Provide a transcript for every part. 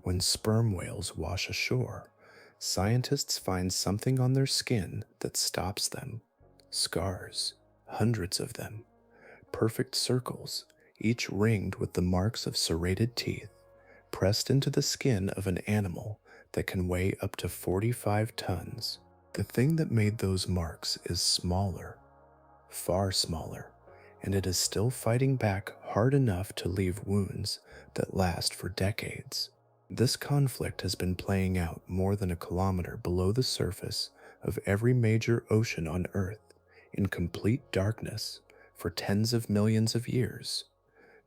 When sperm whales wash ashore, scientists find something on their skin that stops them. Scars, hundreds of them, perfect circles, each ringed with the marks of serrated teeth, pressed into the skin of an animal that can weigh up to 45 tons. The thing that made those marks is smaller, far smaller, and it is still fighting back hard enough to leave wounds that last for decades. This conflict has been playing out more than a kilometer below the surface of every major ocean on Earth in complete darkness for tens of millions of years.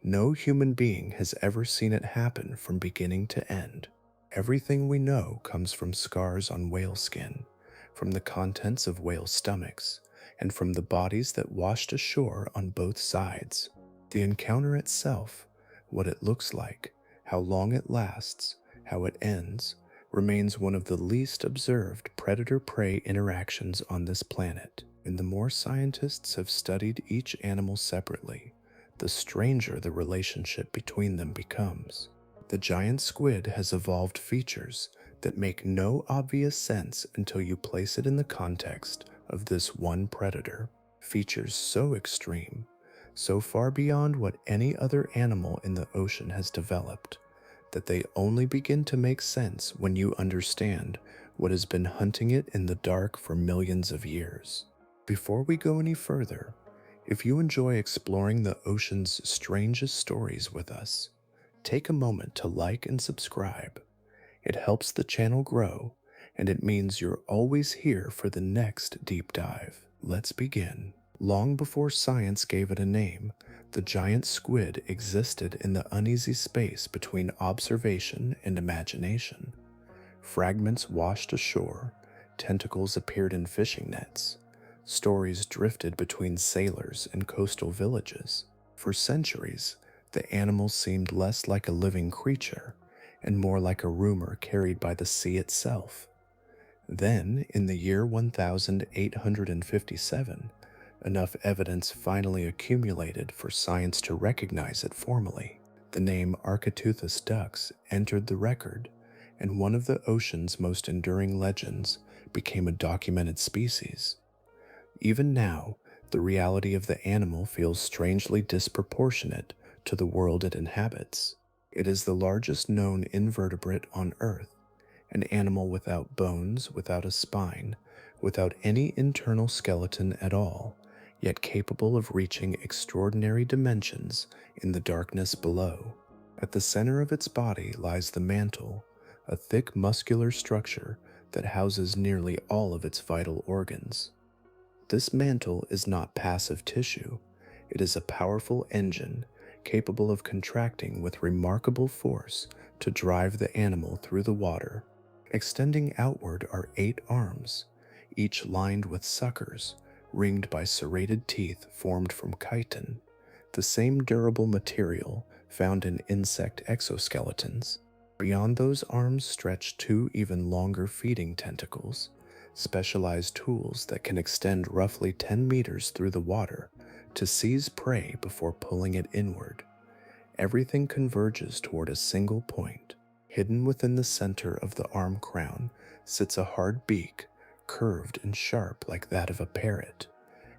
No human being has ever seen it happen from beginning to end. Everything we know comes from scars on whale skin, from the contents of whale stomachs, and from the bodies that washed ashore on both sides. The encounter itself, what it looks like, how long it lasts, how it ends, remains one of the least observed predator-prey interactions on this planet. And the more scientists have studied each animal separately, the stranger the relationship between them becomes. The giant squid has evolved features that make no obvious sense until you place it in the context of this one predator. Features so extreme, so far beyond what any other animal in the ocean has developed, that they only begin to make sense when you understand what has been hunting it in the dark for millions of years. Before we go any further, if you enjoy exploring the ocean's strangest stories with us, take a moment to like and subscribe. It helps the channel grow, and it means you're always here for the next deep dive. Let's begin. Long before science gave it a name, the giant squid existed in the uneasy space between observation and imagination. Fragments washed ashore, tentacles appeared in fishing nets, stories drifted between sailors and coastal villages. For centuries, the animal seemed less like a living creature and more like a rumor carried by the sea itself. Then, in the year 1857, enough evidence finally accumulated for science to recognize it formally. The name Architeuthis ducks entered the record, and one of the ocean's most enduring legends became a documented species. Even now, the reality of the animal feels strangely disproportionate to the world it inhabits. It is the largest known invertebrate on Earth, an animal without bones, without a spine, without any internal skeleton at all, yet capable of reaching extraordinary dimensions in the darkness below. At the center of its body lies the mantle, a thick muscular structure that houses nearly all of its vital organs. This mantle is not passive tissue. It is a powerful engine capable of contracting with remarkable force to drive the animal through the water. Extending outward are 8 arms, each lined with suckers, ringed by serrated teeth formed from chitin, the same durable material found in insect exoskeletons. Beyond those arms stretch 2 even longer feeding tentacles, specialized tools that can extend roughly 10 meters through the water to seize prey before pulling it inward. Everything converges toward a single point. Hidden within the center of the arm crown sits a hard beak, curved and sharp like that of a parrot.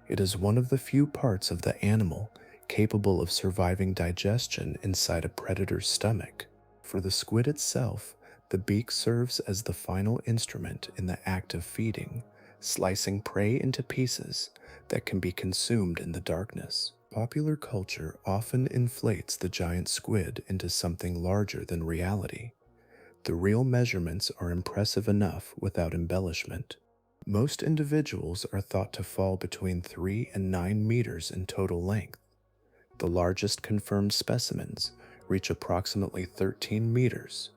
It is one of the few parts of the animal capable of surviving digestion inside a predator's stomach. For the squid itself, the beak serves as the final instrument in the act of feeding, slicing prey into pieces that can be consumed in the darkness. Popular culture often inflates the giant squid into something larger than reality. The real measurements are impressive enough without embellishment. Most individuals are thought to fall between 3 and 9 meters in total length. The largest confirmed specimens reach approximately 13 meters.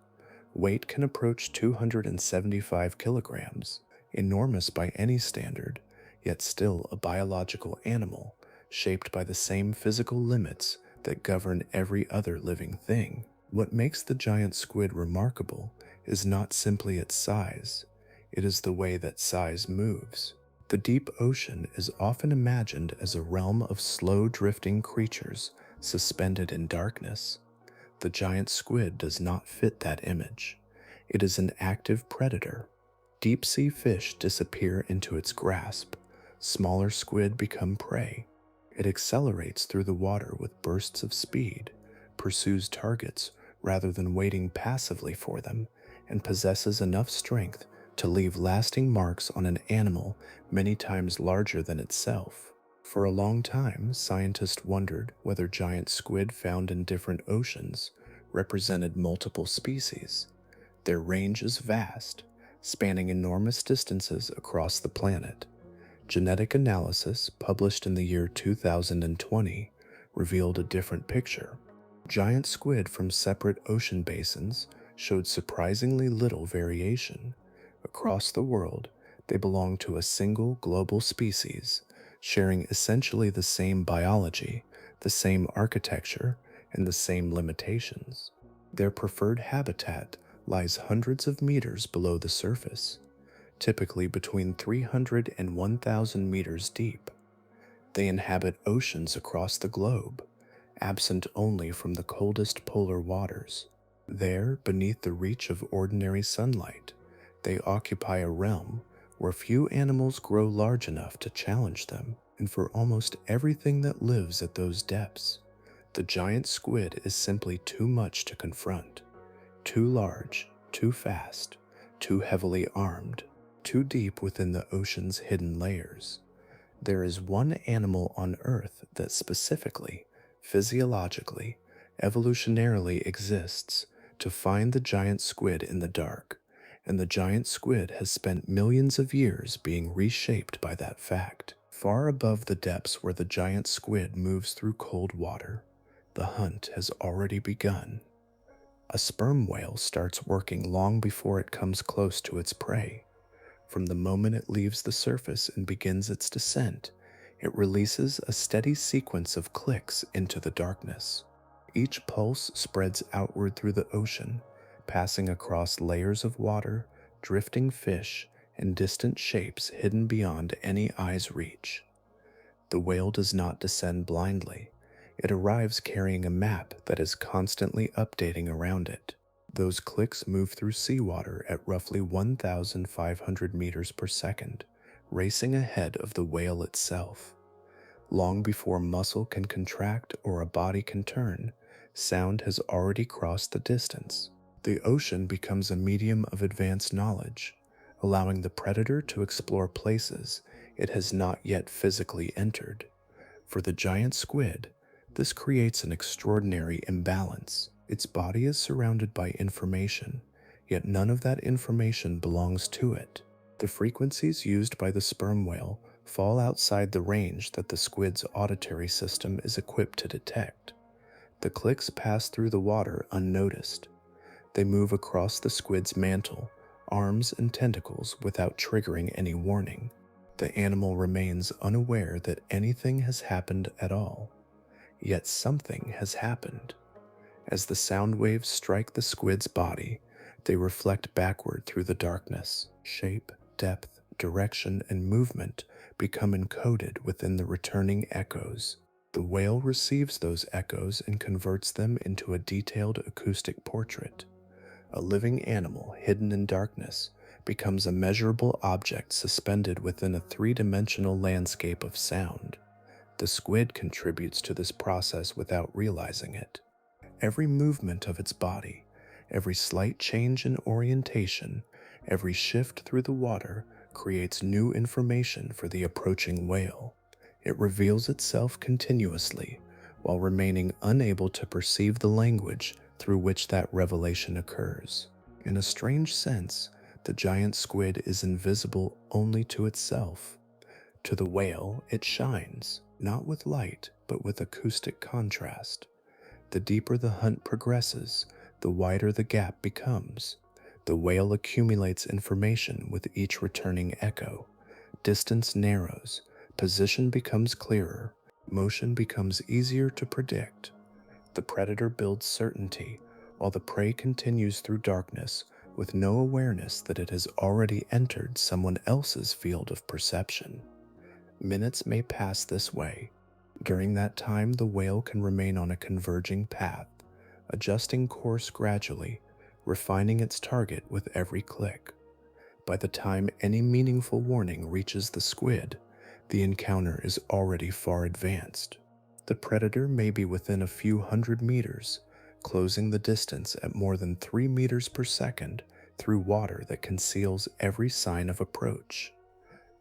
Weight can approach 275 kilograms, enormous by any standard, yet still a biological animal shaped by the same physical limits that govern every other living thing. What makes the giant squid remarkable is not simply its size, it is the way that size moves. The deep ocean is often imagined as a realm of slow drifting creatures suspended in darkness. The giant squid does not fit that image. It is an active predator. Deep-sea fish disappear into its grasp. Smaller squid become prey. It accelerates through the water with bursts of speed, pursues targets rather than waiting passively for them, and possesses enough strength to leave lasting marks on an animal many times larger than itself. For a long time, scientists wondered whether giant squid found in different oceans represented multiple species. Their range is vast, spanning enormous distances across the planet. Genetic analysis published in the year 2020 revealed a different picture. Giant squid from separate ocean basins showed surprisingly little variation. Across the world, they belong to a single global species, sharing essentially the same biology, the same architecture, and the same limitations. Their preferred habitat lies hundreds of meters below the surface, typically between 300 and 1,000 meters deep. They inhabit oceans across the globe, absent only from the coldest polar waters. There, beneath the reach of ordinary sunlight, they occupy a realm where few animals grow large enough to challenge them, and for almost everything that lives at those depths, the giant squid is simply too much to confront. Too large, too fast, too heavily armed, too deep within the ocean's hidden layers. There is one animal on Earth that specifically, physiologically, evolutionarily exists to find the giant squid in the dark, and the giant squid has spent millions of years being reshaped by that fact. Far above the depths where the giant squid moves through cold water, the hunt has already begun. A sperm whale starts working long before it comes close to its prey. From the moment it leaves the surface and begins its descent, it releases a steady sequence of clicks into the darkness. Each pulse spreads outward through the ocean, passing across layers of water, drifting fish, and distant shapes hidden beyond any eye's reach. The whale does not descend blindly. It arrives carrying a map that is constantly updating around it. Those clicks move through seawater at roughly 1,500 meters per second, racing ahead of the whale itself. Long before muscle can contract or a body can turn, sound has already crossed the distance. The ocean becomes a medium of advanced knowledge, allowing the predator to explore places it has not yet physically entered. For the giant squid, this creates an extraordinary imbalance. Its body is surrounded by information, yet none of that information belongs to it. The frequencies used by the sperm whale fall outside the range that the squid's auditory system is equipped to detect. The clicks pass through the water unnoticed. They move across the squid's mantle, arms, and tentacles without triggering any warning. The animal remains unaware that anything has happened at all. Yet something has happened. As the sound waves strike the squid's body, they reflect backward through the darkness. Shape, depth, direction, and movement become encoded within the returning echoes. The whale receives those echoes and converts them into a detailed acoustic portrait. A living animal hidden in darkness becomes a measurable object suspended within a three-dimensional landscape of sound. The squid contributes to this process without realizing it. Every movement of its body, every slight change in orientation, every shift through the water creates new information for the approaching whale. It reveals itself continuously while remaining unable to perceive the language through which that revelation occurs. In a strange sense, the giant squid is invisible only to itself. To the whale, it shines, not with light, but with acoustic contrast. The deeper the hunt progresses, the wider the gap becomes. The whale accumulates information with each returning echo. Distance narrows, position becomes clearer, motion becomes easier to predict. The predator builds certainty, while the prey continues through darkness with no awareness that it has already entered someone else's field of perception. Minutes may pass this way. During that time, the whale can remain on a converging path, adjusting course gradually, refining its target with every click. By the time any meaningful warning reaches the squid, the encounter is already far advanced. The predator may be within a few hundred meters, closing the distance at more than 3 meters per second through water that conceals every sign of approach.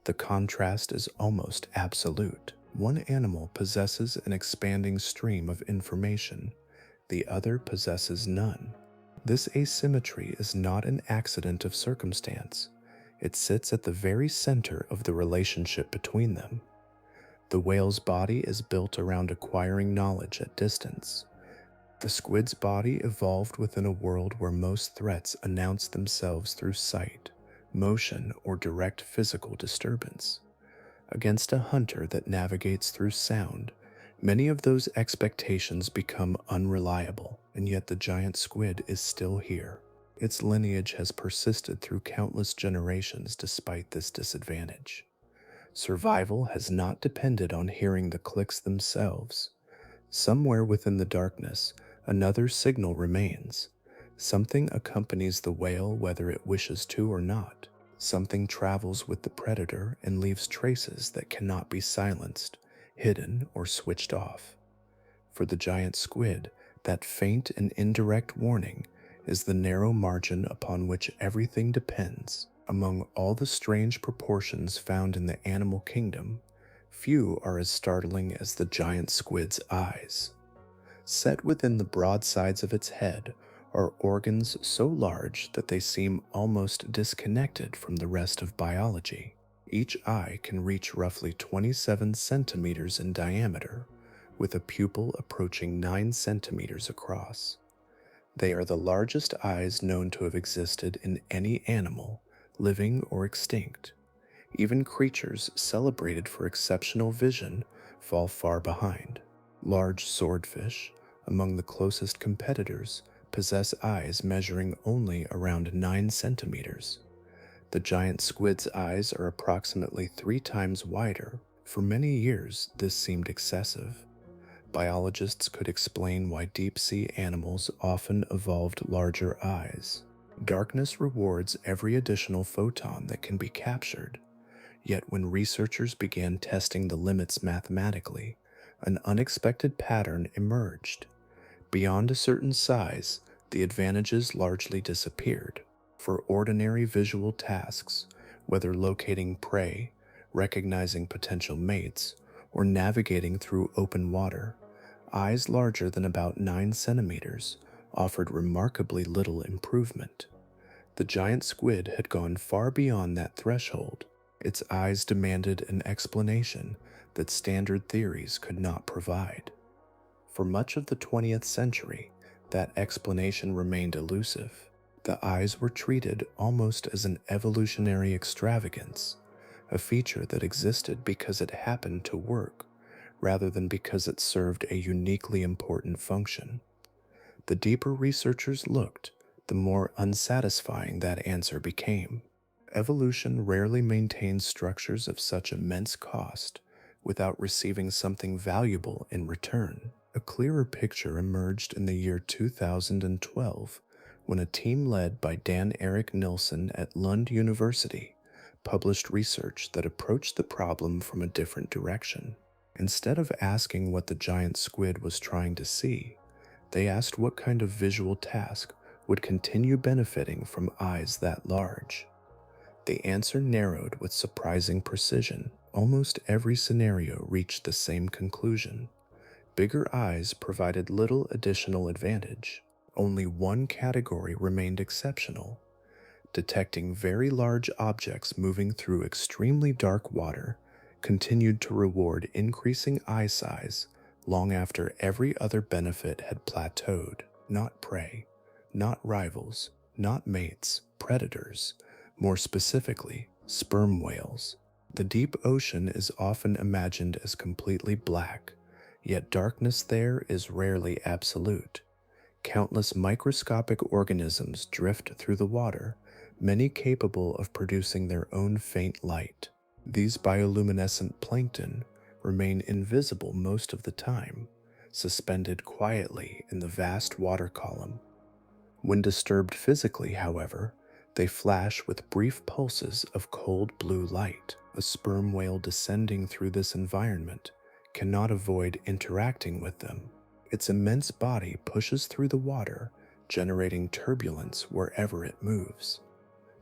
The contrast is almost absolute. One animal possesses an expanding stream of information, the other possesses none. This asymmetry is not an accident of circumstance. It sits at the very center of the relationship between them. The whale's body is built around acquiring knowledge at distance. The squid's body evolved within a world where most threats announce themselves through sight, motion, or direct physical disturbance. Against a hunter that navigates through sound, many of those expectations become unreliable, and yet the giant squid is still here. Its lineage has persisted through countless generations despite this disadvantage. Survival has not depended on hearing the clicks themselves. Somewhere within the darkness, another signal remains. Something accompanies the whale whether it wishes to or not. Something travels with the predator and leaves traces that cannot be silenced, hidden, or switched off. For the giant squid, that faint and indirect warning is the narrow margin upon which everything depends. Among all the strange proportions found in the animal kingdom, few are as startling as the giant squid's eyes. Set within the broad sides of its head are organs so large that they seem almost disconnected from the rest of biology. Each eye can reach roughly 27 centimeters in diameter, with a pupil approaching 9 centimeters across. They are the largest eyes known to have existed in any animal, living or extinct. Even creatures celebrated for exceptional vision fall far behind. Large swordfish, among the closest competitors, possess eyes measuring only around 9 centimeters. The giant squid's eyes are approximately 3 times wider. For many years, this seemed excessive. Biologists could explain why deep-sea animals often evolved larger eyes. Darkness rewards every additional photon that can be captured. Yet when researchers began testing the limits mathematically, an unexpected pattern emerged. Beyond a certain size, the advantages largely disappeared. For ordinary visual tasks, whether locating prey, recognizing potential mates, or navigating through open water, eyes larger than about 9 centimeters offered remarkably little improvement. The giant squid had gone far beyond that threshold. Its eyes demanded an explanation that standard theories could not provide. For much of the 20th century, that explanation remained elusive. The eyes were treated almost as an evolutionary extravagance, a feature that existed because it happened to work, rather than because it served a uniquely important function. The deeper researchers looked, the more unsatisfying that answer became. Evolution rarely maintains structures of such immense cost without receiving something valuable in return. A clearer picture emerged in the year 2012 when a team led by Dan Eric Nilsson at Lund University published research that approached the problem from a different direction. Instead of asking what the giant squid was trying to see, they asked what kind of visual task would continue benefiting from eyes that large. The answer narrowed with surprising precision. Almost every scenario reached the same conclusion. Bigger eyes provided little additional advantage. Only one category remained exceptional: detecting very large objects moving through extremely dark water continued to reward increasing eye size long after every other benefit had plateaued. Not prey, not rivals, not mates, predators, more specifically, sperm whales. The deep ocean is often imagined as completely black, yet darkness there is rarely absolute. Countless microscopic organisms drift through the water, many capable of producing their own faint light. These bioluminescent plankton remain invisible most of the time, suspended quietly in the vast water column. When disturbed physically, however, they flash with brief pulses of cold blue light. A sperm whale descending through this environment cannot avoid interacting with them. Its immense body pushes through the water, generating turbulence wherever it moves.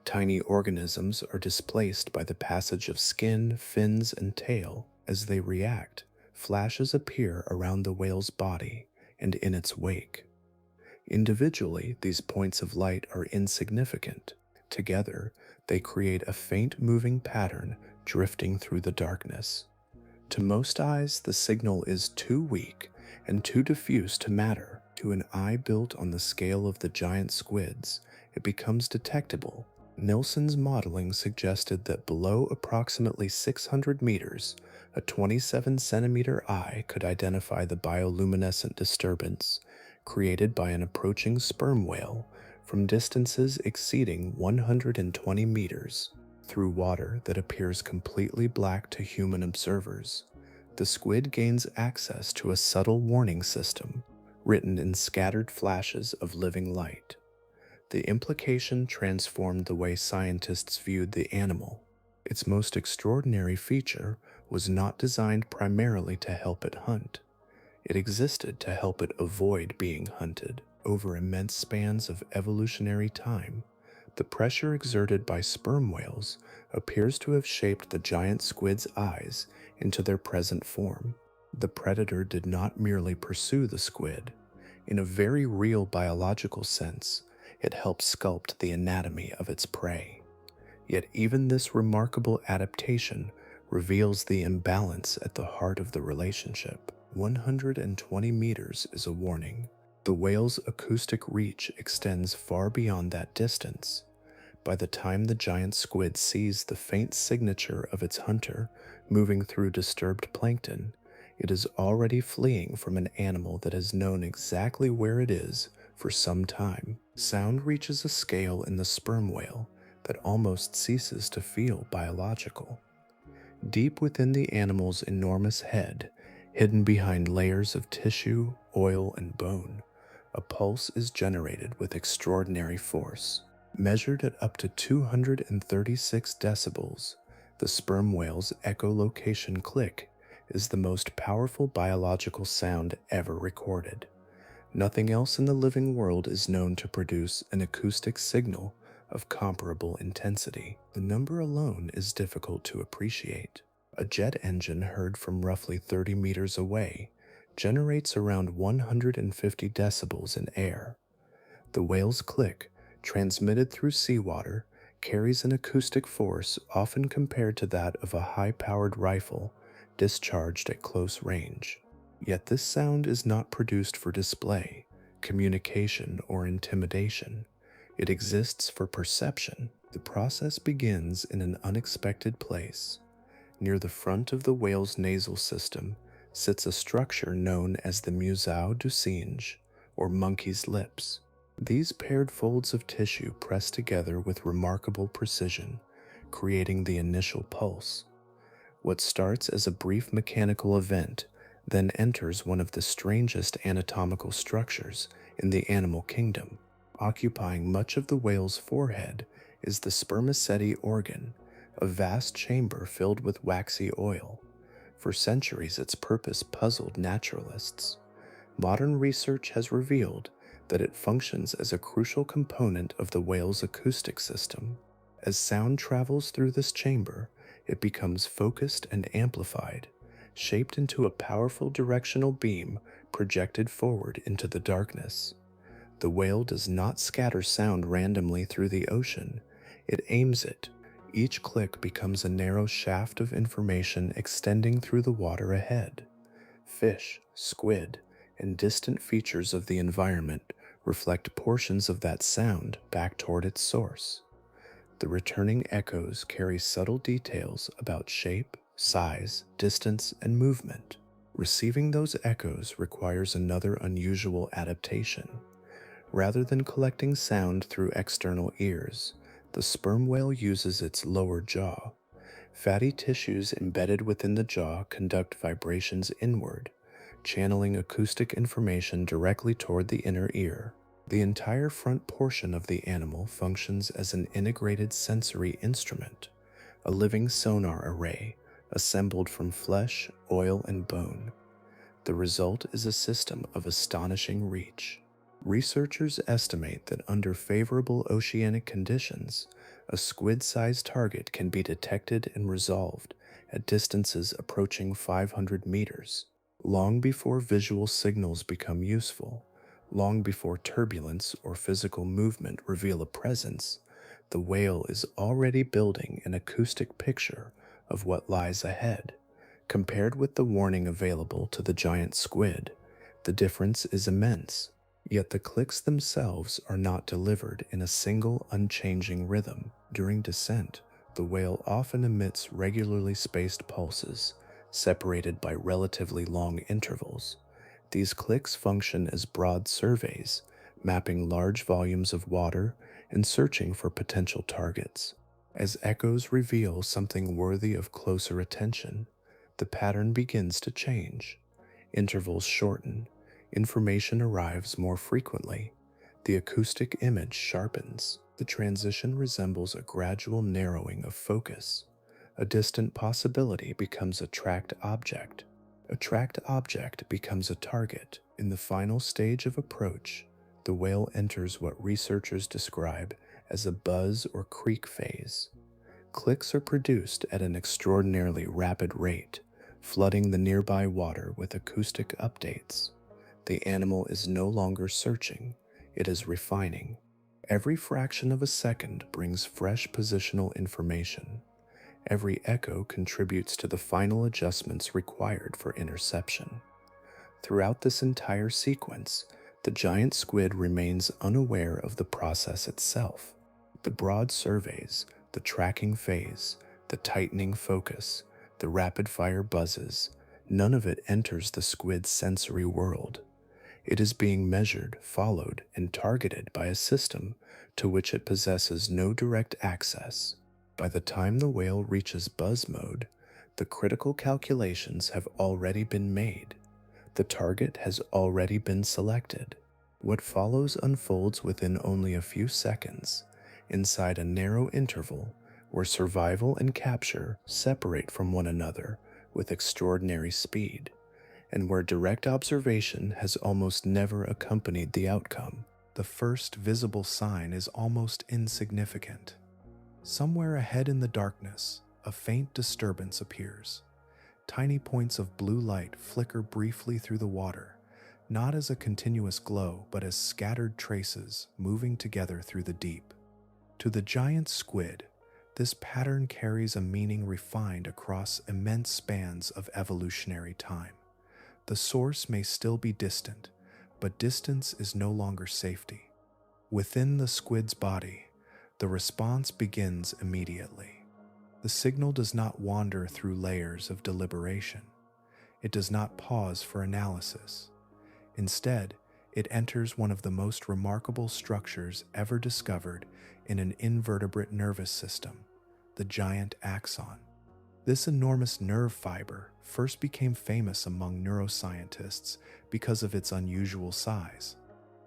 Tiny organisms are displaced by the passage of skin, fins, and tail. As they react, flashes appear around the whale's body and in its wake. Individually, these points of light are insignificant. Together, they create a faint moving pattern drifting through the darkness. To most eyes, the signal is too weak and too diffuse to matter. To an eye built on the scale of the giant squids, it becomes detectable. Nilsson's modeling suggested that below approximately 600 meters, a 27-centimeter eye could identify the bioluminescent disturbance created by an approaching sperm whale from distances exceeding 120 meters. Through water that appears completely black to human observers, the squid gains access to a subtle warning system written in scattered flashes of living light. The implication transformed the way scientists viewed the animal. Its most extraordinary feature was not designed primarily to help it hunt. It existed to help it avoid being hunted. Over immense spans of evolutionary time, the pressure exerted by sperm whales appears to have shaped the giant squid's eyes into their present form. The predator did not merely pursue the squid. In a very real biological sense, it helped sculpt the anatomy of its prey. Yet even this remarkable adaptation reveals the imbalance at the heart of the relationship. 120 meters is a warning. The whale's acoustic reach extends far beyond that distance. By the time the giant squid sees the faint signature of its hunter moving through disturbed plankton, it is already fleeing from an animal that has known exactly where it is for some time. Sound reaches a scale in the sperm whale that almost ceases to feel biological. Deep within the animal's enormous head, hidden behind layers of tissue, oil, and bone, a pulse is generated with extraordinary force. Measured at up to 236 decibels, the sperm whale's echolocation click is the most powerful biological sound ever recorded. Nothing else in the living world is known to produce an acoustic signal of comparable intensity. The number alone is difficult to appreciate. A jet engine heard from roughly 30 meters away generates around 150 decibels in air. The whale's click, transmitted through seawater, carries an acoustic force often compared to that of a high-powered rifle discharged at close range. Yet this sound is not produced for display, communication, or intimidation. It exists for perception. The process begins in an unexpected place. Near the front of the whale's nasal system sits a structure known as the museau du singe, or monkey's lips. These paired folds of tissue press together with remarkable precision, creating the initial pulse. What starts as a brief mechanical event then enters one of the strangest anatomical structures in the animal kingdom. Occupying much of the whale's forehead is the spermaceti organ, a vast chamber filled with waxy oil. For centuries, its purpose puzzled naturalists. Modern research has revealed that it functions as a crucial component of the whale's acoustic system. As sound travels through this chamber, it becomes focused and amplified, shaped into a powerful directional beam projected forward into the darkness. The whale does not scatter sound randomly through the ocean. It aims it. Each click becomes a narrow shaft of information extending through the water ahead. Fish, squid, and distant features of the environment reflect portions of that sound back toward its source. The returning echoes carry subtle details about shape, size, distance, and movement. Receiving those echoes requires another unusual adaptation. Rather than collecting sound through external ears, the sperm whale uses its lower jaw. Fatty tissues embedded within the jaw conduct vibrations inward, channeling acoustic information directly toward the inner ear. The entire front portion of the animal functions as an integrated sensory instrument, a living sonar array assembled from flesh, oil, and bone. The result is a system of astonishing reach. Researchers estimate that under favorable oceanic conditions, a squid-sized target can be detected and resolved at distances approaching 500 meters, long before visual signals become useful, long before turbulence or physical movement reveal a presence. The whale is already building an acoustic picture of what lies ahead. Compared with the warning available to the giant squid, the difference is immense. Yet the clicks themselves are not delivered in a single unchanging rhythm. During descent, the whale often emits regularly spaced pulses, separated by relatively long intervals. These clicks function as broad surveys, mapping large volumes of water and searching for potential targets. As echoes reveal something worthy of closer attention, the pattern begins to change. Intervals shorten, information arrives more frequently, the acoustic image sharpens. The transition resembles a gradual narrowing of focus. A distant possibility becomes a tracked object. A tracked object becomes a target. In the final stage of approach, the whale enters what researchers describe as a buzz or creak phase. Clicks are produced at an extraordinarily rapid rate, flooding the nearby water with acoustic updates. The animal is no longer searching, it is refining. Every fraction of a second brings fresh positional information. Every echo contributes to the final adjustments required for interception. Throughout this entire sequence, the giant squid remains unaware of the process itself. The broad surveys, the tracking phase, the tightening focus, the rapid-fire buzzes, none of it enters the squid's sensory world. It is being measured, followed, and targeted by a system to which it possesses no direct access. By the time the whale reaches buzz mode, the critical calculations have already been made. The target has already been selected. What follows unfolds within only a few seconds, inside a narrow interval where survival and capture separate from one another with extraordinary speed, and where direct observation has almost never accompanied the outcome. The first visible sign is almost insignificant. Somewhere ahead in the darkness, a faint disturbance appears. Tiny points of blue light flicker briefly through the water, not as a continuous glow, but as scattered traces moving together through the deep. To the giant squid, this pattern carries a meaning refined across immense spans of evolutionary time. The source may still be distant, but distance is no longer safety. Within the squid's body, the response begins immediately. The signal does not wander through layers of deliberation. It does not pause for analysis. Instead, it enters one of the most remarkable structures ever discovered in an invertebrate nervous system, the giant axon. This enormous nerve fiber first became famous among neuroscientists because of its unusual size.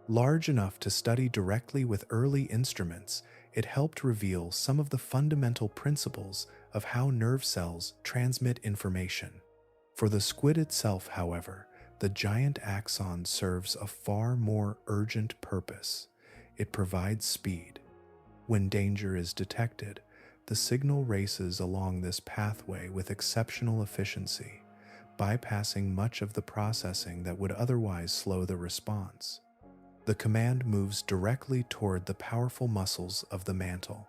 Large enough to study directly with early instruments, it helped reveal some of the fundamental principles of how nerve cells transmit information. For the squid itself, however, the giant axon serves a far more urgent purpose. It provides speed. When danger is detected, the signal races along this pathway with exceptional efficiency, bypassing much of the processing that would otherwise slow the response. The command moves directly toward the powerful muscles of the mantle.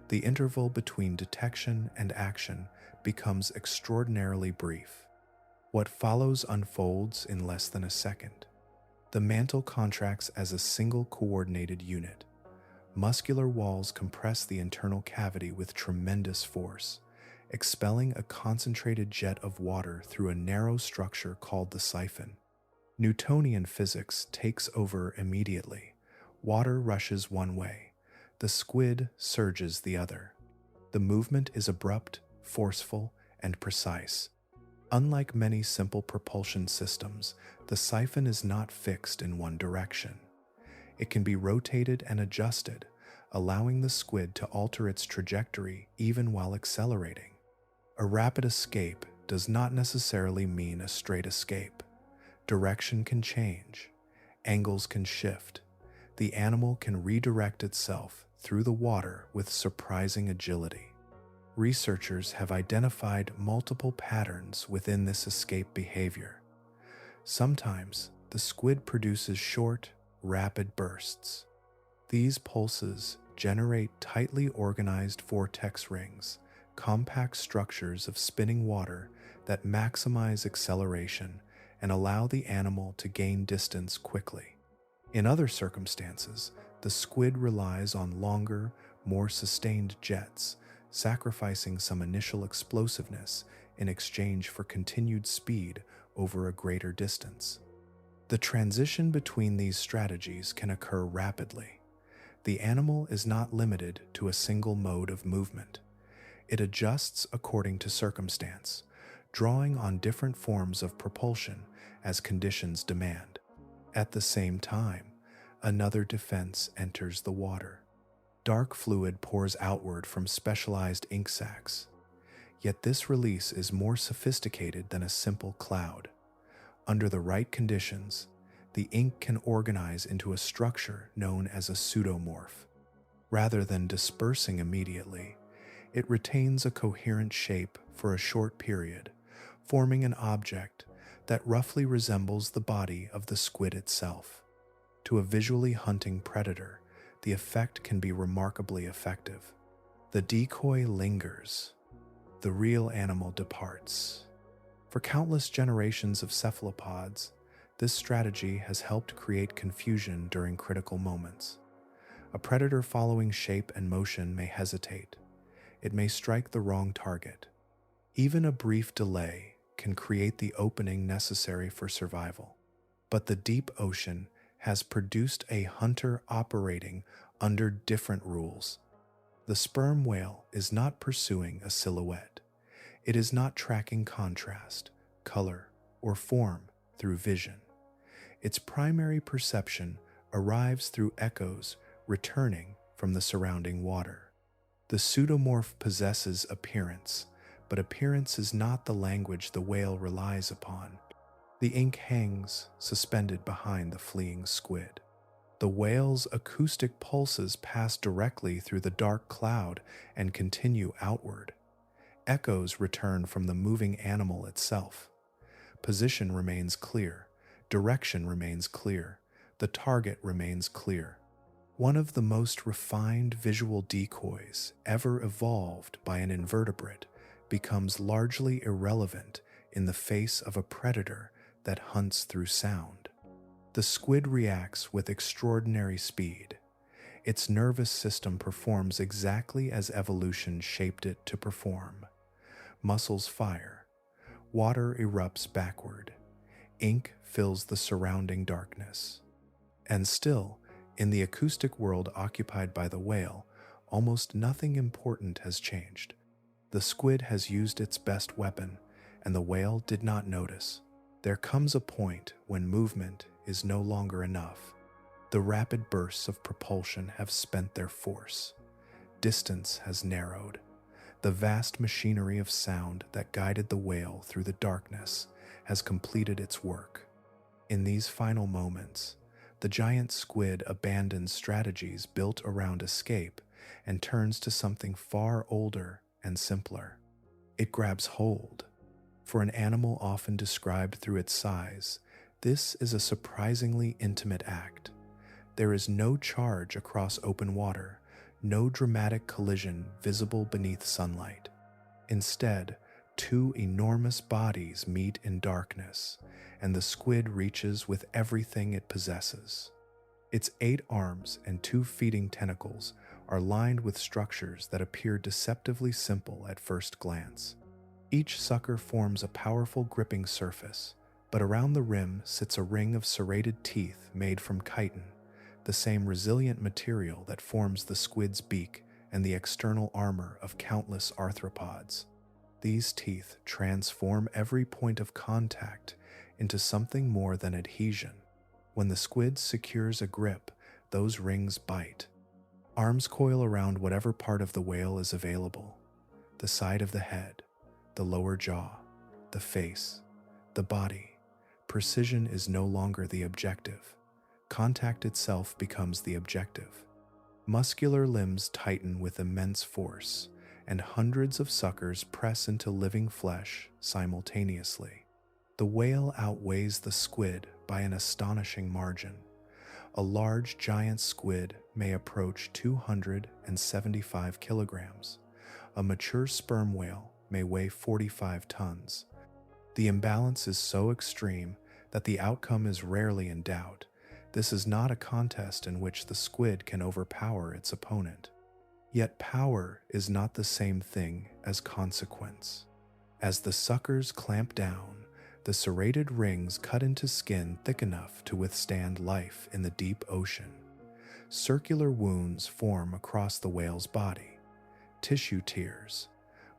The interval between detection and action becomes extraordinarily brief. What follows unfolds in less than a second. The mantle contracts as a single coordinated unit. Muscular walls compress the internal cavity with tremendous force, expelling a concentrated jet of water through a narrow structure called the siphon. Newtonian physics takes over immediately. Water rushes one way, the squid surges the other. The movement is abrupt, forceful, and precise. Unlike many simple propulsion systems, the siphon is not fixed in one direction. It can be rotated and adjusted, allowing the squid to alter its trajectory even while accelerating. A rapid escape does not necessarily mean a straight escape. Direction can change, angles can shift. The animal can redirect itself through the water with surprising agility. Researchers have identified multiple patterns within this escape behavior. Sometimes, the squid produces short, rapid bursts. These pulses generate tightly organized vortex rings, compact structures of spinning water that maximize acceleration and allow the animal to gain distance quickly. In other circumstances, the squid relies on longer, more sustained jets, sacrificing some initial explosiveness in exchange for continued speed over a greater distance. The transition between these strategies can occur rapidly. The animal is not limited to a single mode of movement. It adjusts according to circumstance, drawing on different forms of propulsion as conditions demand. At the same time, another defense enters the water. Dark fluid pours outward from specialized ink sacs. Yet this release is more sophisticated than a simple cloud. Under the right conditions, the ink can organize into a structure known as a pseudomorph. Rather than dispersing immediately, it retains a coherent shape for a short period, forming an object that roughly resembles the body of the squid itself. To a visually hunting predator, the effect can be remarkably effective. The decoy lingers. The real animal departs. For countless generations of cephalopods, this strategy has helped create confusion during critical moments. A predator following shape and motion may hesitate. It may strike the wrong target. Even a brief delay can create the opening necessary for survival. But the deep ocean has produced a hunter operating under different rules. The sperm whale is not pursuing a silhouette. It is not tracking contrast, color, or form through vision. Its primary perception arrives through echoes returning from the surrounding water. The pseudomorph possesses appearance, but appearance is not the language the whale relies upon. The ink hangs suspended behind the fleeing squid. The whale's acoustic pulses pass directly through the dark cloud and continue outward. Echoes return from the moving animal itself. Position remains clear. Direction remains clear. The target remains clear. One of the most refined visual decoys ever evolved by an invertebrate becomes largely irrelevant in the face of a predator that hunts through sound. The squid reacts with extraordinary speed. Its nervous system performs exactly as evolution shaped it to perform. Muscles fire. Water erupts backward. Ink fills the surrounding darkness. And still, in the acoustic world occupied by the whale, almost nothing important has changed. The squid has used its best weapon, and the whale did not notice. There comes a point when movement is no longer enough. The rapid bursts of propulsion have spent their force. Distance has narrowed. The vast machinery of sound that guided the whale through the darkness has completed its work. In these final moments, the giant squid abandons strategies built around escape and turns to something far older and simpler. It grabs hold. For an animal often described through its size, this is a surprisingly intimate act. There is no charge across open water, no dramatic collision visible beneath sunlight. Instead, two enormous bodies meet in darkness, and the squid reaches with everything it possesses. Its 8 arms and 2 feeding tentacles are lined with structures that appear deceptively simple at first glance. Each sucker forms a powerful gripping surface, but around the rim sits a ring of serrated teeth made from chitin, the same resilient material that forms the squid's beak and the external armor of countless arthropods. These teeth transform every point of contact into something more than adhesion. When the squid secures a grip, those rings bite. Arms coil around whatever part of the whale is available: the side of the head, the lower jaw, the face, the body. Precision is no longer the objective. Contact itself becomes the objective. Muscular limbs tighten with immense force, and hundreds of suckers press into living flesh simultaneously. The whale outweighs the squid by an astonishing margin. A large giant squid may approach 275 kilograms. A mature sperm whale may weigh 45 tons. The imbalance is so extreme that the outcome is rarely in doubt. This is not a contest in which the squid can overpower its opponent. Yet power is not the same thing as consequence. As the suckers clamp down, the serrated rings cut into skin thick enough to withstand life in the deep ocean. Circular wounds form across the whale's body. Tissue tears.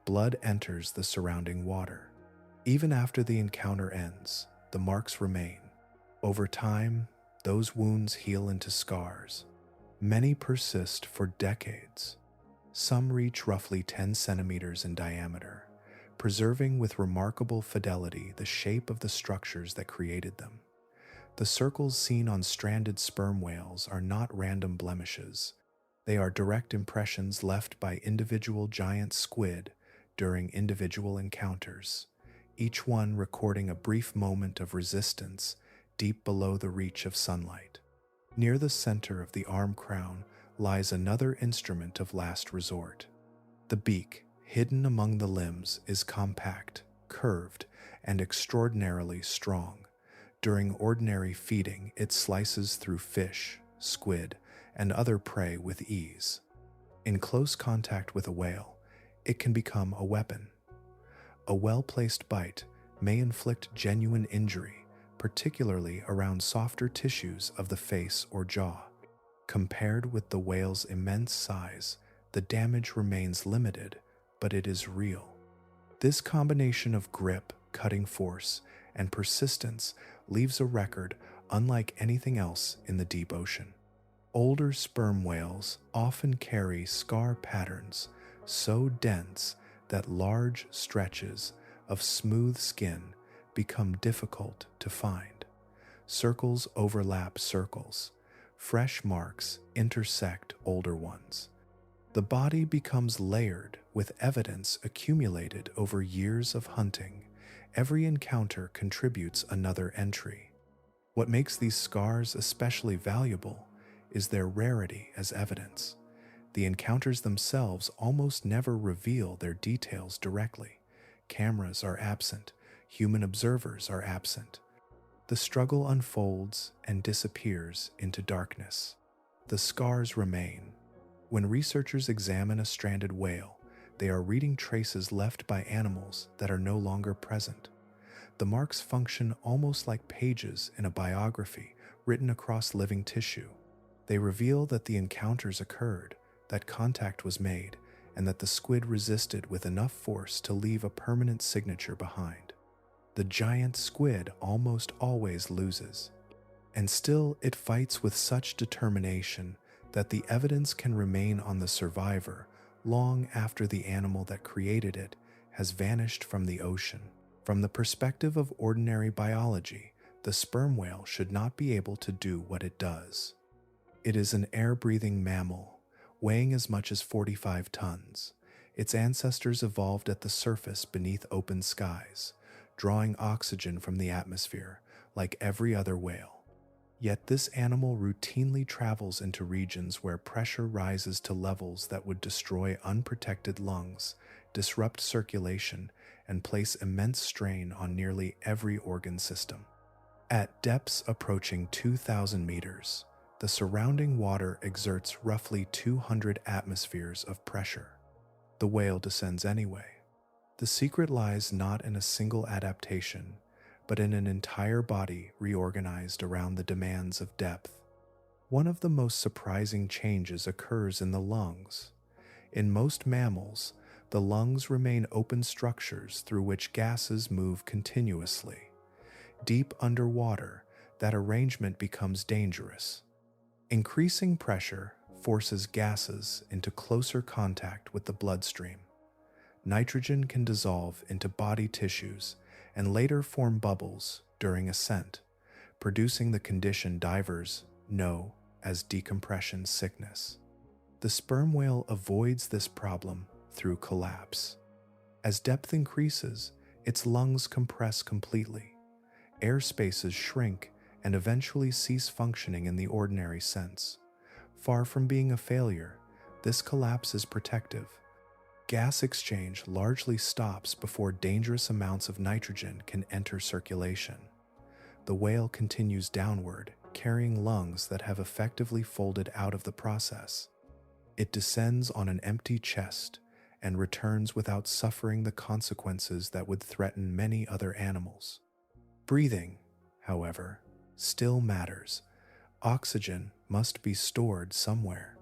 Blood enters the surrounding water. Even after the encounter ends, the marks remain. Over time, those wounds heal into scars. Many persist for decades. Some reach roughly 10 centimeters in diameter, preserving with remarkable fidelity the shape of the structures that created them. The circles seen on stranded sperm whales are not random blemishes. They are direct impressions left by individual giant squid during individual encounters, each one recording a brief moment of resistance deep below the reach of sunlight. Near the center of the arm crown lies another instrument of last resort. The beak, hidden among the limbs, is compact, curved, and extraordinarily strong. During ordinary feeding, it slices through fish, squid, and other prey with ease. In close contact with a whale, it can become a weapon. A well-placed bite may inflict genuine injury, particularly around softer tissues of the face or jaw. Compared with the whale's immense size, the damage remains limited, but it is real. This combination of grip, cutting force, and persistence leaves a record unlike anything else in the deep ocean. Older sperm whales often carry scar patterns so dense that large stretches of smooth skin become difficult to find. Circles overlap circles. Fresh marks intersect older ones. The body becomes layered with evidence accumulated over years of hunting. Every encounter contributes another entry. What makes these scars especially valuable is their rarity as evidence. The encounters themselves almost never reveal their details directly. Cameras are absent. Human observers are absent. The struggle unfolds and disappears into darkness. The scars remain. When researchers examine a stranded whale, they are reading traces left by animals that are no longer present. The marks function almost like pages in a biography written across living tissue. They reveal that the encounters occurred, that contact was made, and that the squid resisted with enough force to leave a permanent signature behind. The giant squid almost always loses, and still it fights with such determination that the evidence can remain on the survivor long after the animal that created it has vanished from the ocean. From the perspective of ordinary biology, the sperm whale should not be able to do what it does. It is an air-breathing mammal, weighing as much as 45 tons. Its ancestors evolved at the surface beneath open skies, drawing oxygen from the atmosphere like every other whale. Yet this animal routinely travels into regions where pressure rises to levels that would destroy unprotected lungs, disrupt circulation, and place immense strain on nearly every organ system. At depths approaching 2,000 meters, the surrounding water exerts roughly 200 atmospheres of pressure. The whale descends anyway. The secret lies not in a single adaptation, but in an entire body reorganized around the demands of depth. One of the most surprising changes occurs in the lungs. In most mammals, The lungs remain open structures through which gases move continuously. Deep underwater, that arrangement becomes dangerous. Increasing pressure forces gases into closer contact with the bloodstream. Nitrogen can dissolve into body tissues and later form bubbles during ascent, producing the condition divers know as decompression sickness. The sperm whale avoids this problem through collapse. As depth increases, its lungs compress completely. Air spaces shrink and eventually cease functioning in the ordinary sense. Far from being a failure, this collapse is protective. Gas exchange largely stops before dangerous amounts of nitrogen can enter circulation. The whale continues downward, carrying lungs that have effectively folded out of the process. It descends on an empty chest and returns without suffering the consequences that would threaten many other animals. Breathing, however, still matters. Oxygen must be stored somewhere.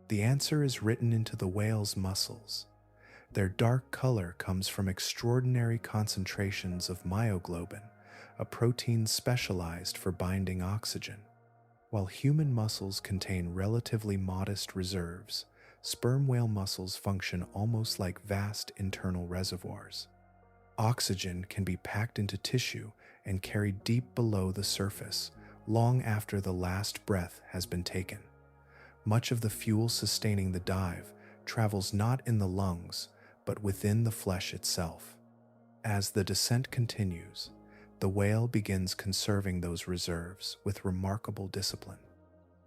The answer is written into the whale's muscles. Their dark color comes from extraordinary concentrations of myoglobin, a protein specialized for binding oxygen. While human muscles contain relatively modest reserves, sperm whale muscles function almost like vast internal reservoirs. Oxygen can be packed into tissue and carried deep below the surface, long after the last breath has been taken. Much of the fuel sustaining the dive travels not in the lungs, but within the flesh itself. As the descent continues, the whale begins conserving those reserves with remarkable discipline.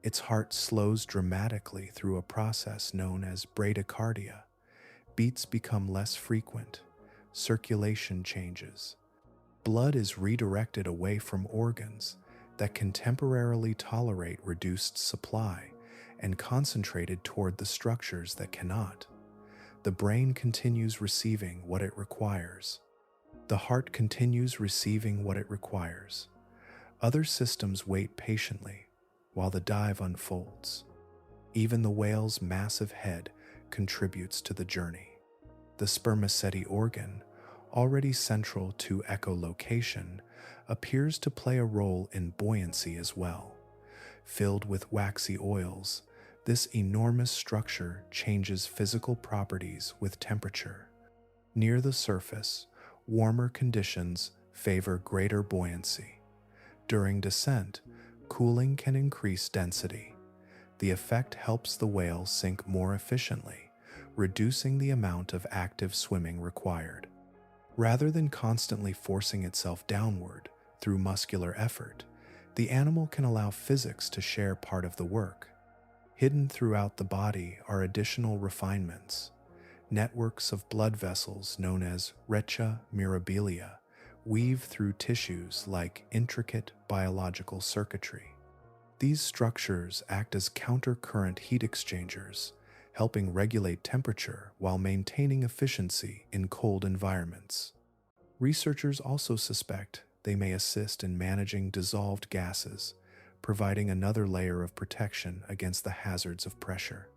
Its heart slows dramatically through a process known as bradycardia. Beats become less frequent. Circulation changes. Blood is redirected away from organs that can temporarily tolerate reduced supply and concentrated toward the structures that cannot. The brain continues receiving what it requires. The heart continues receiving what it requires. Other systems wait patiently while the dive unfolds. Even the whale's massive head contributes to the journey. The spermaceti organ, already central to echolocation, appears to play a role in buoyancy as well. Filled with waxy oils, this enormous structure changes physical properties with temperature. Near the surface, warmer conditions favor greater buoyancy. During descent, cooling can increase density. The effect helps the whale sink more efficiently, reducing the amount of active swimming required. Rather than constantly forcing itself downward through muscular effort, the animal can allow physics to share part of the work. Hidden throughout the body are additional refinements. Networks of blood vessels known as rete mirabilia weave through tissues like intricate biological circuitry. These structures act as counter-current heat exchangers, helping regulate temperature while maintaining efficiency in cold environments. Researchers also suspect they may assist in managing dissolved gases, providing another layer of protection against the hazards of pressure.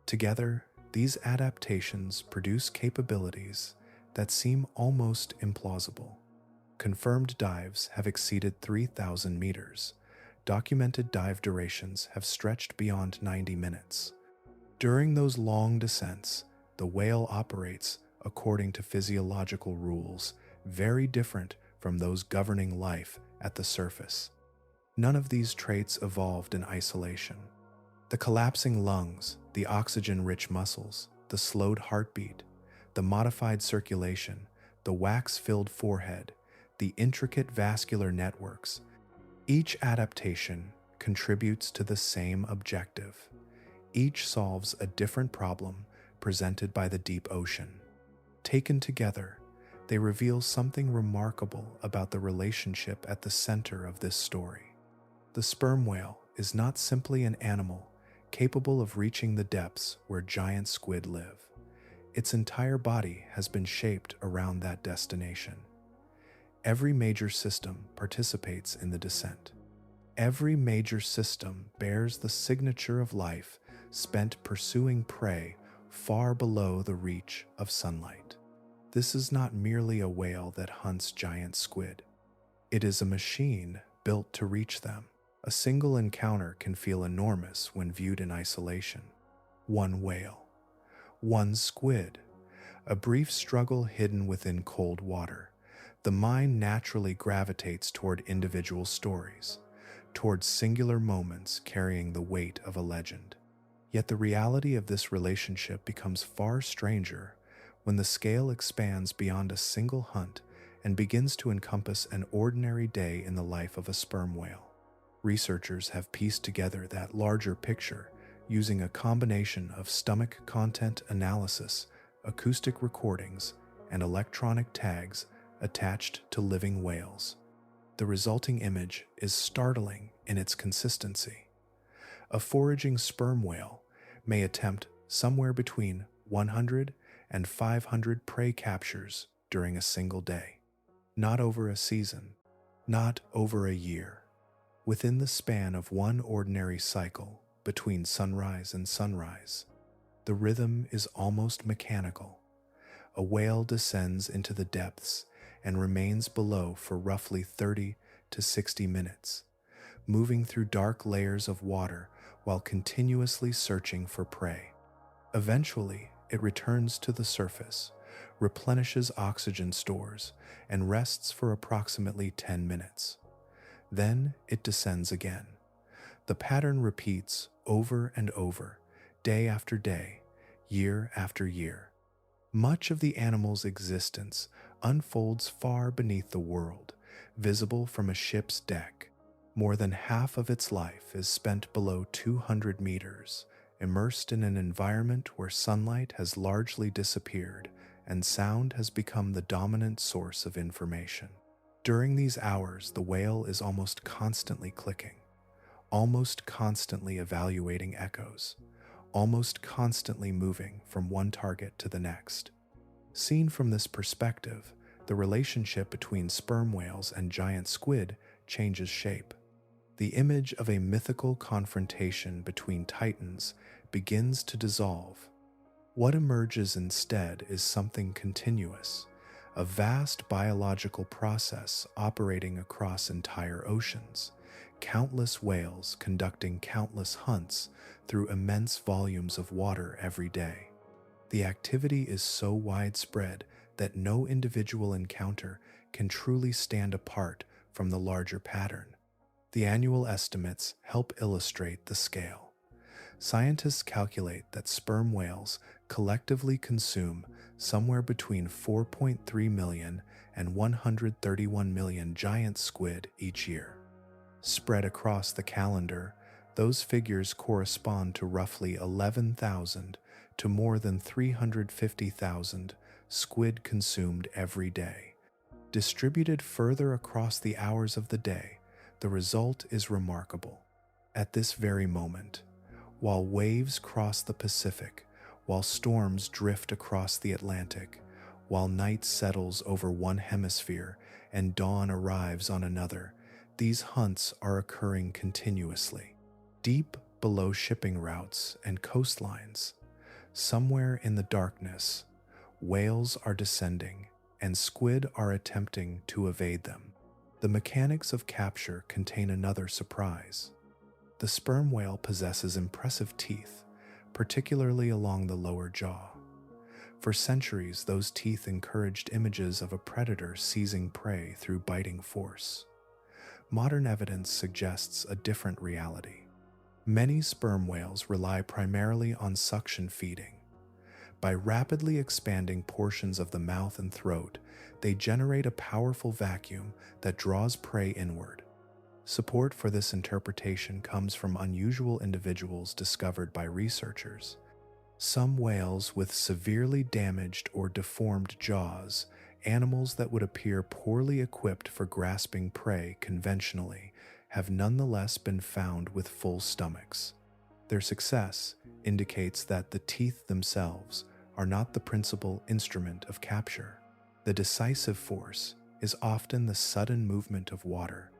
Together, these adaptations produce capabilities that seem almost implausible. Confirmed dives have exceeded 3,000 meters. Documented dive durations have stretched beyond 90 minutes. During those long descents, the whale operates according to physiological rules very different from those governing life at the surface. None of these traits evolved in isolation. The collapsing lungs, the oxygen-rich muscles, the slowed heartbeat, the modified circulation, the wax-filled forehead, the intricate vascular networks, each adaptation contributes to the same objective. Each solves a different problem presented by the deep ocean. Taken together, they reveal something remarkable about the relationship at the center of this story. The sperm whale is not simply an animal capable of reaching the depths where giant squid live. Its entire body has been shaped around that destination. Every major system participates in the descent. Every major system bears the signature of life spent pursuing prey far below the reach of sunlight. This is not merely a whale that hunts giant squid. It is a machine built to reach them. A single encounter can feel enormous when viewed in isolation. One whale, one squid, a brief struggle hidden within cold water. The mind naturally gravitates toward individual stories, toward singular moments carrying the weight of a legend. Yet the reality of this relationship becomes far stranger when the scale expands beyond a single hunt and begins to encompass an ordinary day in the life of a sperm whale. Researchers have pieced together that larger picture using a combination of stomach content analysis, acoustic recordings, and electronic tags attached to living whales. The resulting image is startling in its consistency. A foraging sperm whale may attempt somewhere between 100 and 500 prey captures during a single day. Not over a season, not over a year. Within the span of one ordinary cycle between sunrise and sunrise, the rhythm is almost mechanical. A whale descends into the depths and remains below for roughly 30 to 60 minutes, moving through dark layers of water while continuously searching for prey. Eventually, it returns to the surface, replenishes oxygen stores, and rests for approximately 10 minutes. Then it descends again. The pattern repeats over and over, day after day, year after year. Much of the animal's existence unfolds far beneath the world, visible from a ship's deck. More than half of its life is spent below 200 meters, immersed in an environment where sunlight has largely disappeared and sound has become the dominant source of information. During these hours, the whale is almost constantly clicking, almost constantly evaluating echoes, almost constantly moving from one target to the next. Seen from this perspective, the relationship between sperm whales and giant squid changes shape. The image of a mythical confrontation between titans begins to dissolve. What emerges instead is something continuous, a vast biological process operating across entire oceans, countless whales conducting countless hunts through immense volumes of water every day. The activity is so widespread that no individual encounter can truly stand apart from the larger pattern. The annual estimates help illustrate the scale. Scientists calculate that sperm whales collectively consume somewhere between 4.3 million and 131 million giant squid each year. Spread across the calendar, those figures correspond to roughly 11,000 to more than 350,000 squid consumed every day. Distributed further across the hours of the day, the result is remarkable. At this very moment, while waves cross the Pacific, while storms drift across the Atlantic, while night settles over one hemisphere and dawn arrives on another, these hunts are occurring continuously. Deep below shipping routes and coastlines, somewhere in the darkness, whales are descending and squid are attempting to evade them. The mechanics of capture contain another surprise. The sperm whale possesses impressive teeth, particularly along the lower jaw. For centuries, those teeth encouraged images of a predator seizing prey through biting force. Modern evidence suggests a different reality. Many sperm whales rely primarily on suction feeding. By rapidly expanding portions of the mouth and throat, they generate a powerful vacuum that draws prey inward. Support for this interpretation comes from unusual individuals discovered by researchers. Some whales with severely damaged or deformed jaws, animals that would appear poorly equipped for grasping prey conventionally, have nonetheless been found with full stomachs. Their success indicates that the teeth themselves are not the principal instrument of capture. The decisive force is often the sudden movement of water.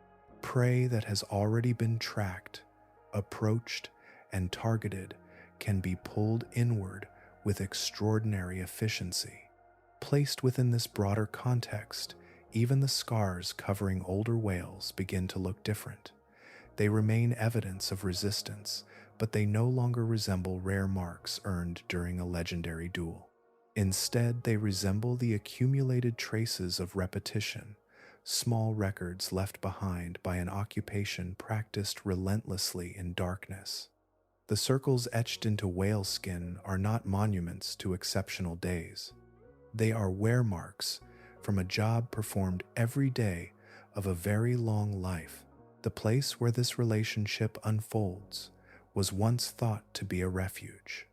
Prey that has already been tracked, approached, and targeted can be pulled inward with extraordinary efficiency. Placed within this broader context, even the scars covering older whales begin to look different. They remain evidence of resistance, but they no longer resemble rare marks earned during a legendary duel. Instead, they resemble the accumulated traces of repetition, small records left behind by an occupation practiced relentlessly in darkness. The circles etched into whale skin are not monuments to exceptional days. They are wear marks from a job performed every day of a very long life. The place where this relationship unfolds was once thought to be a refuge.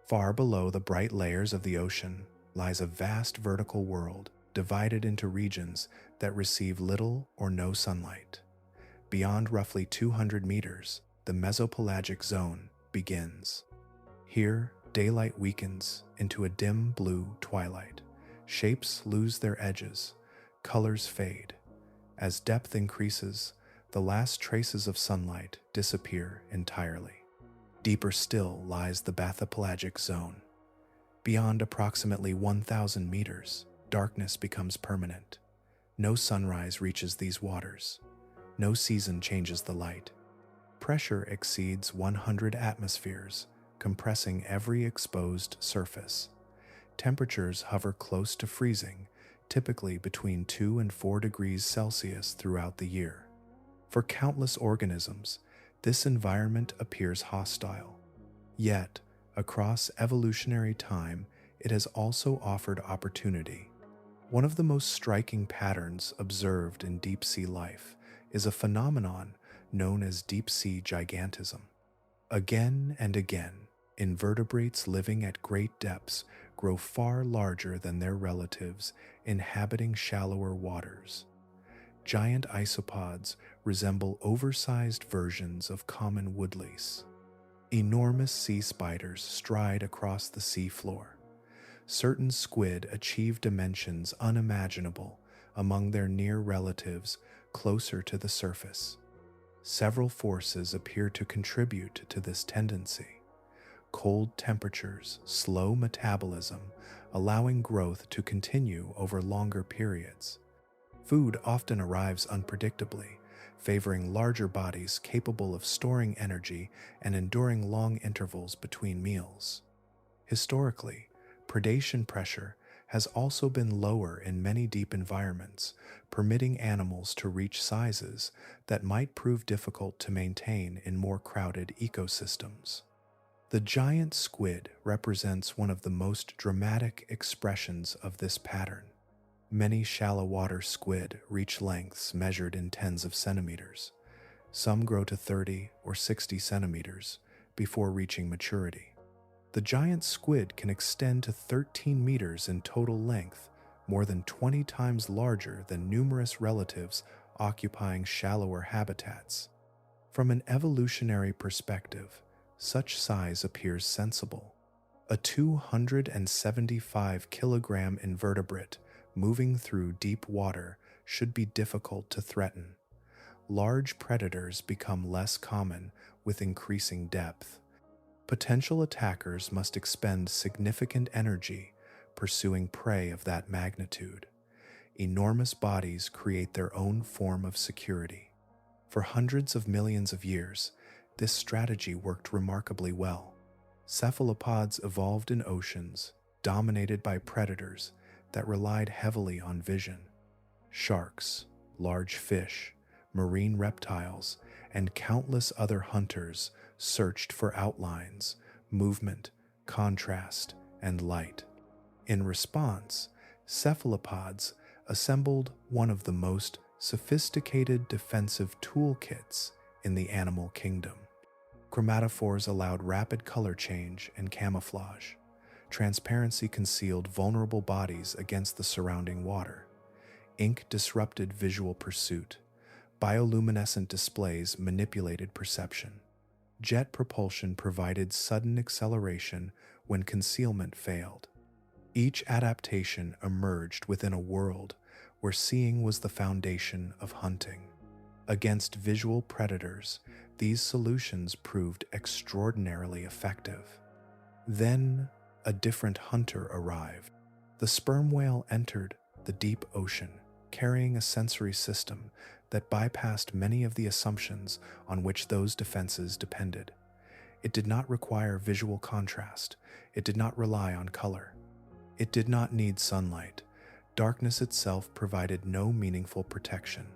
Far below the bright layers of the ocean lies a vast vertical world divided into regions that receive little or no sunlight. Beyond roughly 200 meters, the mesopelagic zone begins. Here, daylight weakens into a dim blue twilight. Shapes lose their edges, colors fade. As depth increases, the last traces of sunlight disappear entirely. Deeper still lies the bathypelagic zone. Beyond approximately 1,000 meters, darkness becomes permanent. No sunrise reaches these waters. No season changes the light. Pressure exceeds 100 atmospheres, compressing every exposed surface. Temperatures hover close to freezing, typically between 2 and 4 degrees Celsius throughout the year. For countless organisms, this environment appears hostile. Yet, across evolutionary time, it has also offered opportunity. One of the most striking patterns observed in deep-sea life is a phenomenon known as deep-sea gigantism. Again and again, invertebrates living at great depths grow far larger than their relatives inhabiting shallower waters. Giant isopods resemble oversized versions of common woodlice. Enormous sea spiders stride across the sea floor. Certain squid achieve dimensions unimaginable among their near relatives closer to the surface. Several forces appear to contribute to this tendency. Cold temperatures, slow metabolism, allowing growth to continue over longer periods. Food often arrives unpredictably, favoring larger bodies capable of storing energy and enduring long intervals between meals. Historically, predation pressure has also been lower in many deep environments, permitting animals to reach sizes that might prove difficult to maintain in more crowded ecosystems. The giant squid represents one of the most dramatic expressions of this pattern. Many shallow water squid reach lengths measured in tens of centimeters. Some grow to 30 or 60 centimeters before reaching maturity. The giant squid can extend to 13 meters in total length, more than 20 times larger than numerous relatives occupying shallower habitats. From an evolutionary perspective, such size appears sensible. A 275-kilogram invertebrate moving through deep water should be difficult to threaten. Large predators become less common with increasing depth. Potential attackers must expend significant energy pursuing prey of that magnitude. Enormous bodies create their own form of security. For hundreds of millions of years, this strategy worked remarkably well. Cephalopods evolved in oceans, dominated by predators that relied heavily on vision. Sharks, large fish, marine reptiles, and countless other hunters searched for outlines, movement, contrast, and light. In response, cephalopods assembled one of the most sophisticated defensive toolkits in the animal kingdom. Chromatophores allowed rapid color change and camouflage. Transparency concealed vulnerable bodies against the surrounding water. Ink disrupted visual pursuit. Bioluminescent displays manipulated perception. Jet propulsion provided sudden acceleration when concealment failed. Each adaptation emerged within a world where seeing was the foundation of hunting. Against visual predators, these solutions proved extraordinarily effective. Then, a different hunter arrived. The sperm whale entered the deep ocean, carrying a sensory system that bypassed many of the assumptions on which those defenses depended. It did not require visual contrast. It did not rely on color. It did not need sunlight. Darkness itself provided no meaningful protection.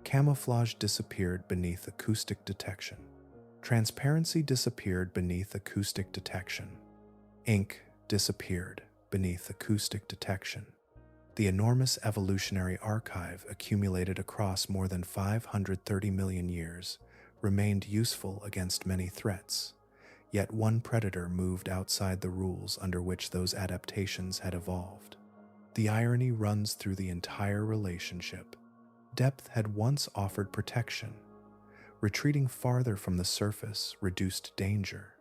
Camouflage disappeared beneath acoustic detection. Transparency disappeared beneath acoustic detection. Ink disappeared beneath acoustic detection. The enormous evolutionary archive accumulated across more than 530 million years remained useful against many threats. Yet one predator moved outside the rules under which those adaptations had evolved. The irony runs through the entire relationship. Depth had once offered protection. Retreating farther from the surface reduced danger.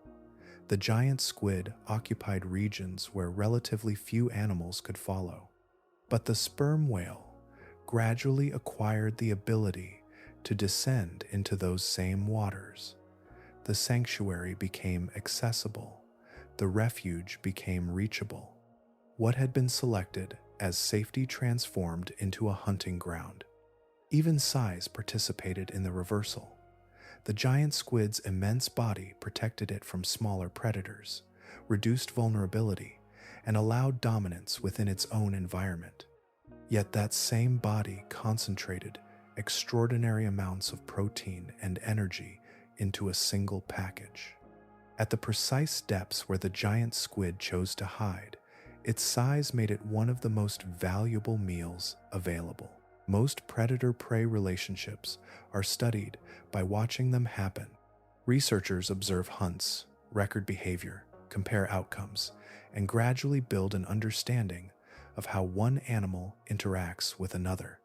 The giant squid occupied regions where relatively few animals could follow. But the sperm whale gradually acquired the ability to descend into those same waters. The sanctuary became accessible. The refuge became reachable. What had been selected as safety transformed into a hunting ground. Even size participated in the reversal. The giant squid's immense body protected it from smaller predators, reduced vulnerability, and allowed dominance within its own environment. Yet that same body concentrated extraordinary amounts of protein and energy into a single package. At the precise depths where the giant squid chose to hide, its size made it one of the most valuable meals available. Most predator-prey relationships are studied by watching them happen. Researchers observe hunts, record behavior, compare outcomes, and gradually build an understanding of how one animal interacts with another.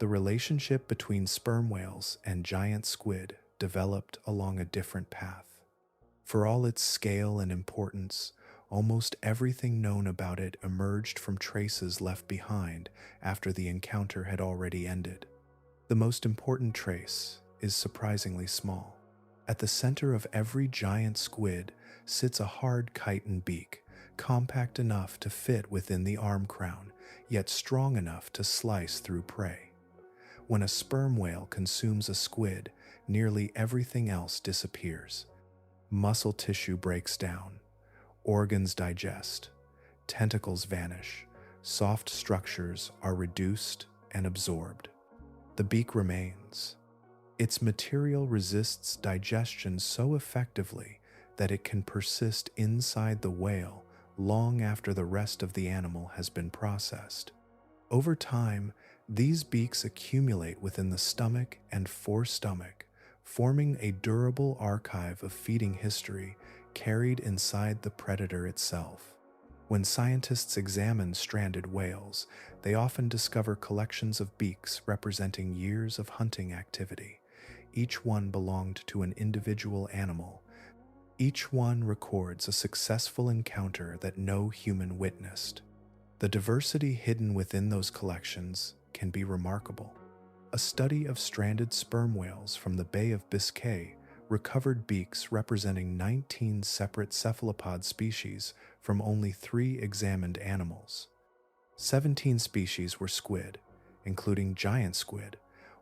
The relationship between sperm whales and giant squid developed along a different path. For all its scale and importance, almost everything known about it emerged from traces left behind after the encounter had already ended. The most important trace is surprisingly small. At the center of every giant squid sits a hard chitin beak, compact enough to fit within the arm crown, yet strong enough to slice through prey. When a sperm whale consumes a squid, nearly everything else disappears. Muscle tissue breaks down. Organs digest, tentacles vanish, soft structures are reduced and absorbed. The beak remains. Its material resists digestion so effectively that it can persist inside the whale long after the rest of the animal has been processed. Over time, these beaks accumulate within the stomach and forestomach, forming a durable archive of feeding history carried inside the predator itself. When scientists examine stranded whales, they often discover collections of beaks representing years of hunting activity. Each one belonged to an individual animal. Each one records a successful encounter that no human witnessed. The diversity hidden within those collections can be remarkable. A study of stranded sperm whales from the Bay of Biscay recovered beaks representing 19 separate cephalopod species from only 3 examined animals. 17 species were squid, including giant squid,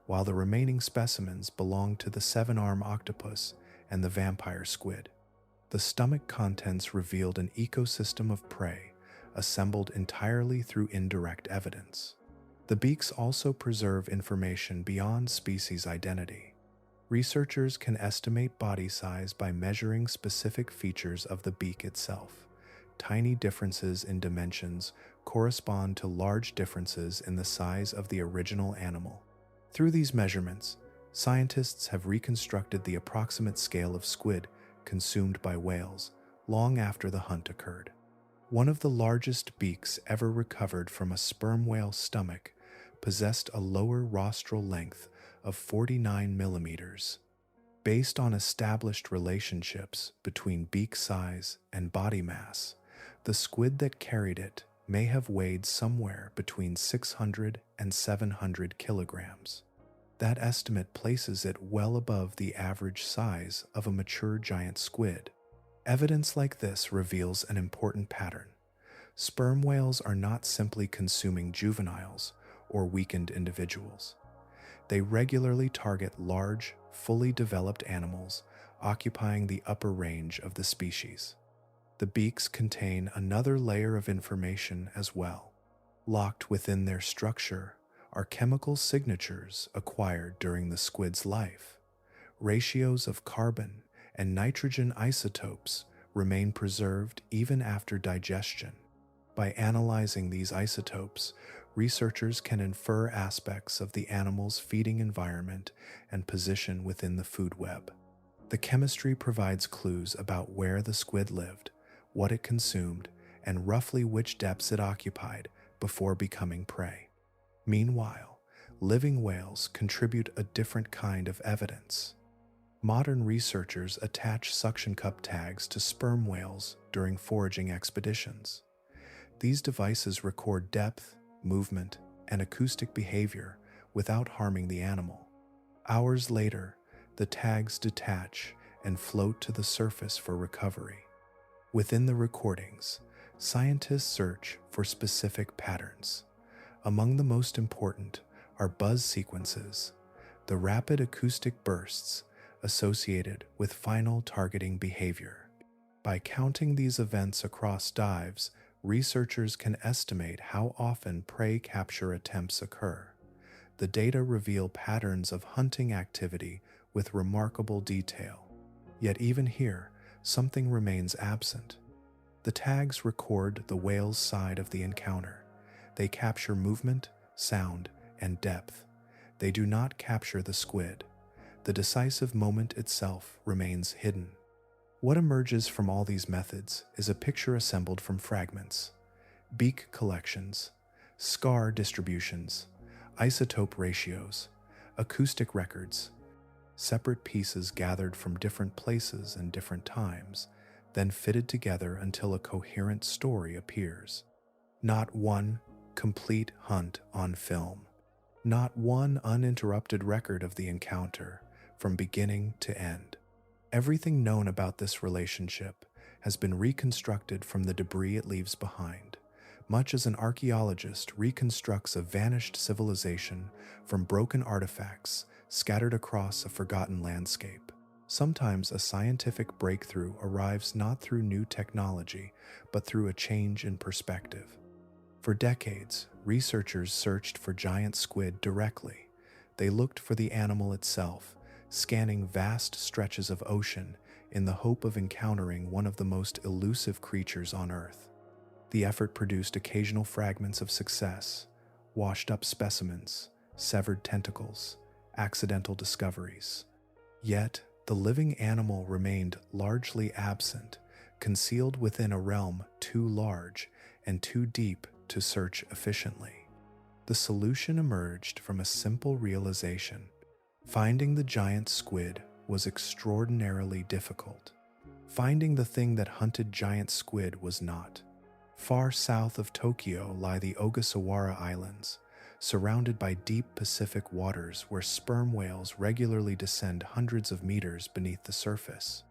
while the remaining specimens belonged to the 7-arm octopus and the vampire squid. The stomach contents revealed an ecosystem of prey, assembled entirely through indirect evidence. The beaks also preserve information beyond species identity. Researchers can estimate body size by measuring specific features of the beak itself. Tiny differences in dimensions correspond to large differences in the size of the original animal. Through these measurements, scientists have reconstructed the approximate scale of squid consumed by whales long after the hunt occurred. One of the largest beaks ever recovered from a sperm whale's stomach possessed a lower rostral length of 49 millimeters. Based on established relationships between beak size and body mass, the squid that carried it may have weighed somewhere between 600 and 700 kilograms. That estimate places it well above the average size of a mature giant squid. Evidence like this reveals an important pattern. Sperm whales are not simply consuming juveniles or weakened individuals. They regularly target large, fully developed animals occupying the upper range of the species. The beaks contain another layer of information as well. Locked within their structure are chemical signatures acquired during the squid's life. Ratios of carbon and nitrogen isotopes remain preserved even after digestion. By analyzing these isotopes, researchers can infer aspects of the animal's feeding environment and position within the food web. The chemistry provides clues about where the squid lived, what it consumed, and roughly which depths it occupied before becoming prey. Meanwhile, living whales contribute a different kind of evidence. Modern researchers attach suction cup tags to sperm whales during foraging expeditions. These devices record depth, movement, and acoustic behavior without harming the animal. Hours later, the tags detach and float to the surface for recovery. Within the recordings, scientists search for specific patterns. Among the most important are buzz sequences, the rapid acoustic bursts associated with final targeting behavior. By counting these events across dives, researchers can estimate how often prey capture attempts occur. The data reveal patterns of hunting activity with remarkable detail. Yet even here, something remains absent. The tags record the whale's side of the encounter. They capture movement, sound, and depth. They do not capture the squid. The decisive moment itself remains hidden. What emerges from all these methods is a picture assembled from fragments: beak collections, scar distributions, isotope ratios, acoustic records, separate pieces gathered from different places and different times, then fitted together until a coherent story appears. Not one complete hunt on film. Not one uninterrupted record of the encounter from beginning to end. Everything known about this relationship has been reconstructed from the debris it leaves behind, much as an archaeologist reconstructs a vanished civilization from broken artifacts scattered across a forgotten landscape. Sometimes a scientific breakthrough arrives not through new technology, but through a change in perspective. For decades, researchers searched for giant squid directly. They looked for the animal itself, scanning vast stretches of ocean in the hope of encountering one of the most elusive creatures on Earth. The effort produced occasional fragments of success, washed-up specimens, severed tentacles, accidental discoveries. Yet, the living animal remained largely absent, concealed within a realm too large and too deep to search efficiently. The solution emerged from a simple realization: finding the giant squid was extraordinarily difficult. Finding the thing that hunted giant squid was not. Far south of Tokyo lie the Ogasawara Islands, surrounded by deep Pacific waters where sperm whales regularly descend hundreds of meters beneath the surface.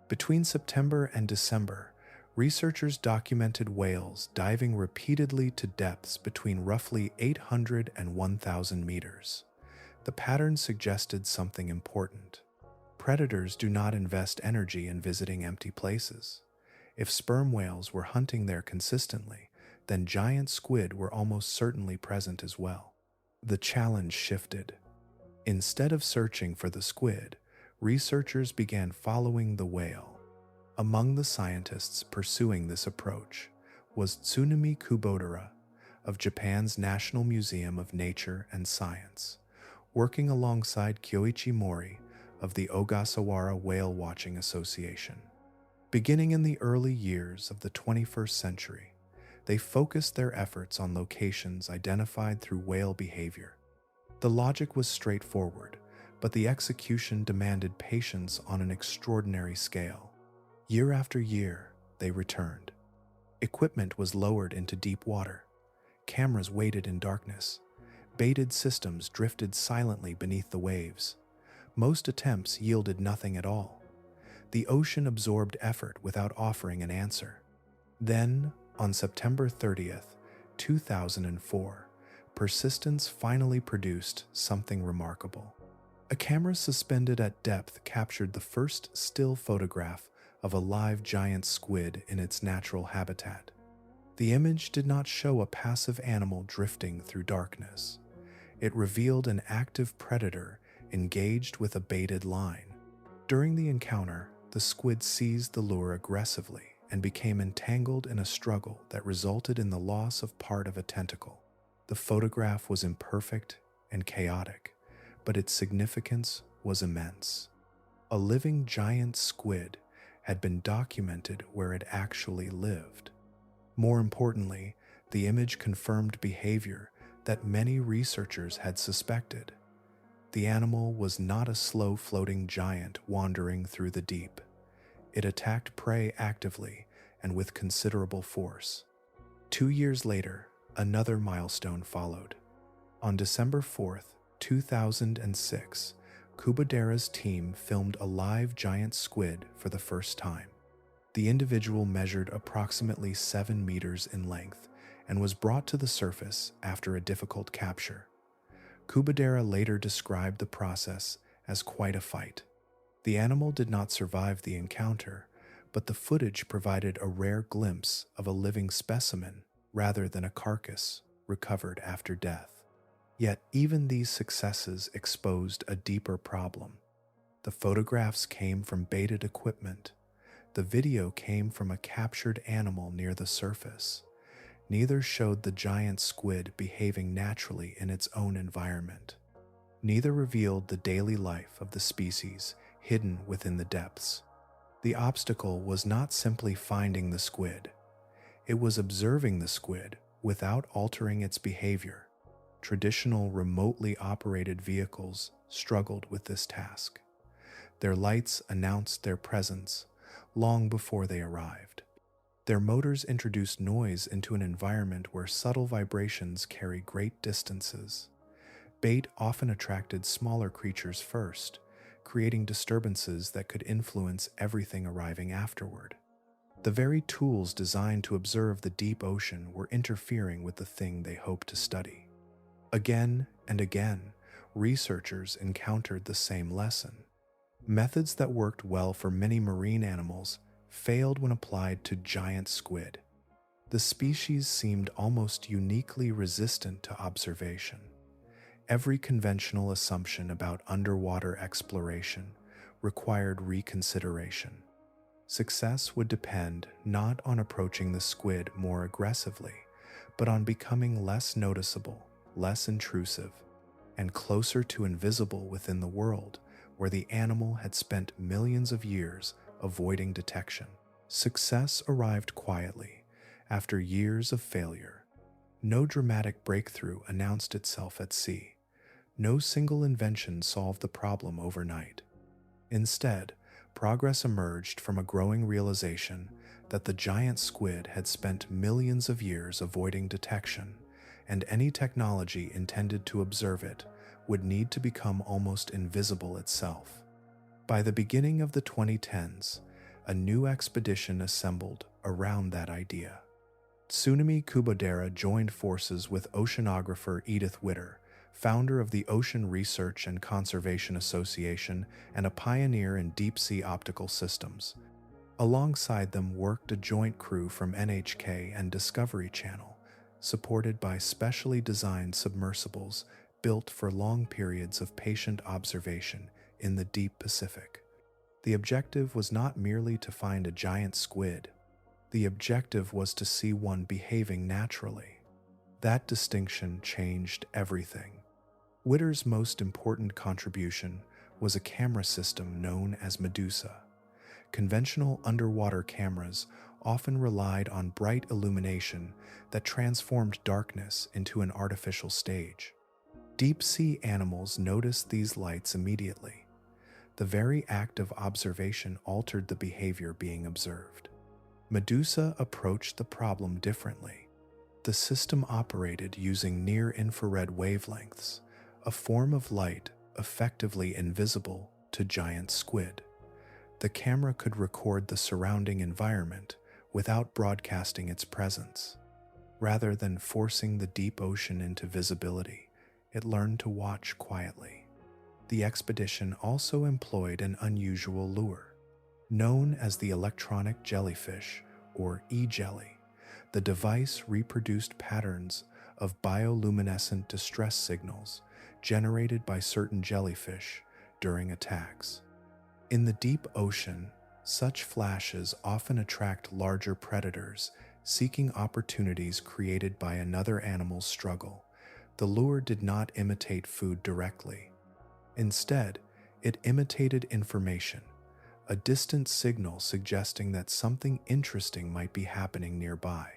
Between September and December, researchers documented whales diving repeatedly to depths between roughly 800 and 1,000 meters. The pattern suggested something important. Predators do not invest energy in visiting empty places. If sperm whales were hunting there consistently, then giant squid were almost certainly present as well. The challenge shifted. Instead of searching for the squid, researchers began following the whale. Among the scientists pursuing this approach was Tsunami Kubotara of Japan's National Museum of Nature and Science, working alongside Kyoichi Mori of the Ogasawara Whale Watching Association. Beginning in the early years of the 21st century, they focused their efforts on locations identified through whale behavior. The logic was straightforward, but the execution demanded patience on an extraordinary scale. Year after year, they returned. Equipment was lowered into deep water. Cameras waited in darkness. Baited systems drifted silently beneath the waves. Most attempts yielded nothing at all. The ocean absorbed effort without offering an answer. Then, on September 30th, 2004, persistence finally produced something remarkable. A camera suspended at depth captured the first still photograph of a live giant squid in its natural habitat. The image did not show a passive animal drifting through darkness. It revealed an active predator engaged with a baited line. During the encounter, the squid seized the lure aggressively and became entangled in a struggle that resulted in the loss of part of a tentacle. The photograph was imperfect and chaotic, but its significance was immense. A living giant squid had been documented where it actually lived. More importantly, the image confirmed behavior that many researchers had suspected. The animal was not a slow-floating giant wandering through the deep. It attacked prey actively and with considerable force. 2 years later, another milestone followed. On December 4th, 2006, Kubodera's team filmed a live giant squid for the first time. The individual measured approximately 7 meters in length and was brought to the surface after a difficult capture. Kubodera later described the process as quite a fight. The animal did not survive the encounter, but the footage provided a rare glimpse of a living specimen rather than a carcass recovered after death. Yet even these successes exposed a deeper problem. The photographs came from baited equipment. The video came from a captured animal near the surface. Neither showed the giant squid behaving naturally in its own environment. Neither revealed the daily life of the species hidden within the depths. The obstacle was not simply finding the squid. It was observing the squid without altering its behavior. Traditional remotely operated vehicles struggled with this task. Their lights announced their presence long before they arrived. Their motors introduced noise into an environment where subtle vibrations carry great distances. Bait often attracted smaller creatures first, creating disturbances that could influence everything arriving afterward. The very tools designed to observe the deep ocean were interfering with the thing they hoped to study. Again and again, researchers encountered the same lesson. Methods that worked well for many marine animals failed when applied to giant squid. The species seemed almost uniquely resistant to observation. Every conventional assumption about underwater exploration required reconsideration. Success would depend not on approaching the squid more aggressively, but on becoming less noticeable, less intrusive, and closer to invisible within the world where the animal had spent millions of years avoiding detection. Success arrived quietly after years of failure. No dramatic breakthrough announced itself at sea. No single invention solved the problem overnight. Instead, progress emerged from a growing realization that the giant squid had spent millions of years avoiding detection, and any technology intended to observe it would need to become almost invisible itself. By the beginning of the 2010s, a new expedition assembled around that idea. Tsunami Kubodera joined forces with oceanographer Edith Witter, founder of the Ocean Research and Conservation Association and a pioneer in deep-sea optical systems. Alongside them worked a joint crew from NHK and Discovery Channel, supported by specially designed submersibles built for long periods of patient observation in the deep Pacific. The objective was not merely to find a giant squid. The objective was to see one behaving naturally. That distinction changed everything. Witter's most important contribution was a camera system known as Medusa. Conventional underwater cameras often relied on bright illumination that transformed darkness into an artificial stage. Deep-sea animals noticed these lights immediately. The very act of observation altered the behavior being observed. Medusa approached the problem differently. The system operated using near-infrared wavelengths, a form of light effectively invisible to giant squid. The camera could record the surrounding environment without broadcasting its presence. Rather than forcing the deep ocean into visibility, it learned to watch quietly. The expedition also employed an unusual lure. Known as the electronic jellyfish, or e-jelly, the device reproduced patterns of bioluminescent distress signals generated by certain jellyfish during attacks. In the deep ocean, such flashes often attract larger predators seeking opportunities created by another animal's struggle. The lure did not imitate food directly. Instead, it imitated information, a distant signal suggesting that something interesting might be happening nearby.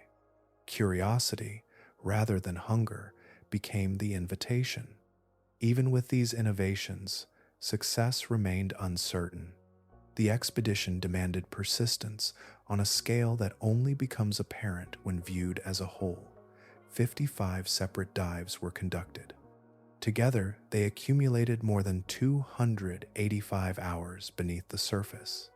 Curiosity, rather than hunger, became the invitation. Even with these innovations, success remained uncertain. The expedition demanded persistence on a scale that only becomes apparent when viewed as a whole. 55 separate dives were conducted. Together, they accumulated more than 285 hours beneath the surface.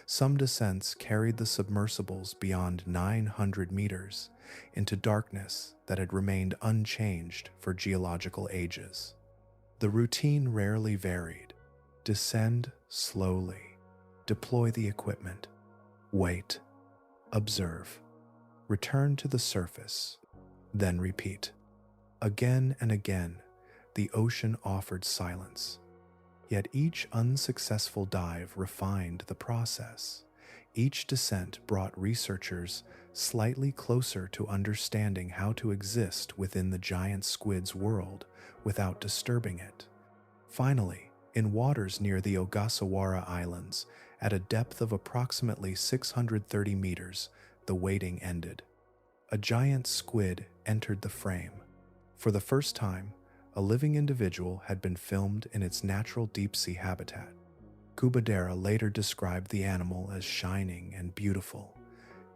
Some descents carried the submersibles beyond 900 meters into darkness that had remained unchanged for geological ages. The routine rarely varied. Descend slowly. Deploy the equipment. Wait. Observe. Return to the surface. Then repeat. Again and again, the ocean offered silence. Yet each unsuccessful dive refined the process. Each descent brought researchers slightly closer to understanding how to exist within the giant squid's world without disturbing it. Finally, in waters near the Ogasawara Islands, at a depth of approximately 630 meters, the waiting ended. A giant squid entered the frame. For the first time, a living individual had been filmed in its natural deep-sea habitat. Kubadera later described the animal as shining and beautiful.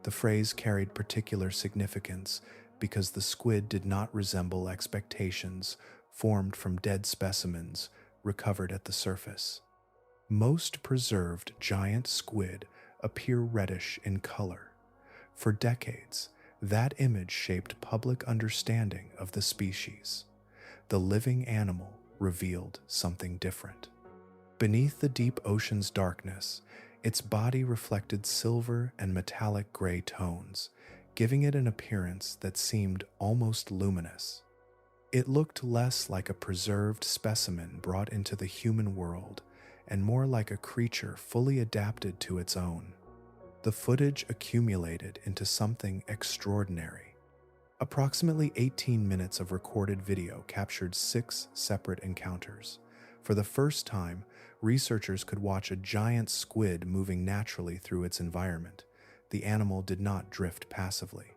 The phrase carried particular significance because the squid did not resemble expectations formed from dead specimens recovered at the surface. Most preserved giant squid appear reddish in color. For decades, that image shaped public understanding of the species. The living animal revealed something different. Beneath the deep ocean's darkness, its body reflected silver and metallic gray tones, giving it an appearance that seemed almost luminous. It looked less like a preserved specimen brought into the human world and more like a creature fully adapted to its own. The footage accumulated into something extraordinary. Approximately 18 minutes of recorded video captured 6 separate encounters. For the first time, researchers could watch a giant squid moving naturally through its environment. The animal did not drift passively.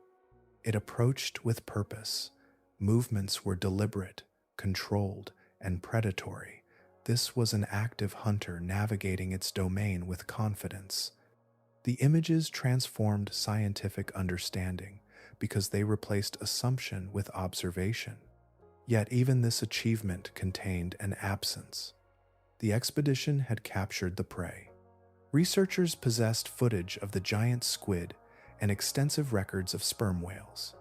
It approached with purpose. Movements were deliberate, controlled, and predatory. This was an active hunter navigating its domain with confidence. The images transformed scientific understanding because they replaced assumption with observation. Yet even this achievement contained an absence. The expedition had captured the prey. Researchers possessed footage of the giant squid and extensive records of sperm whales.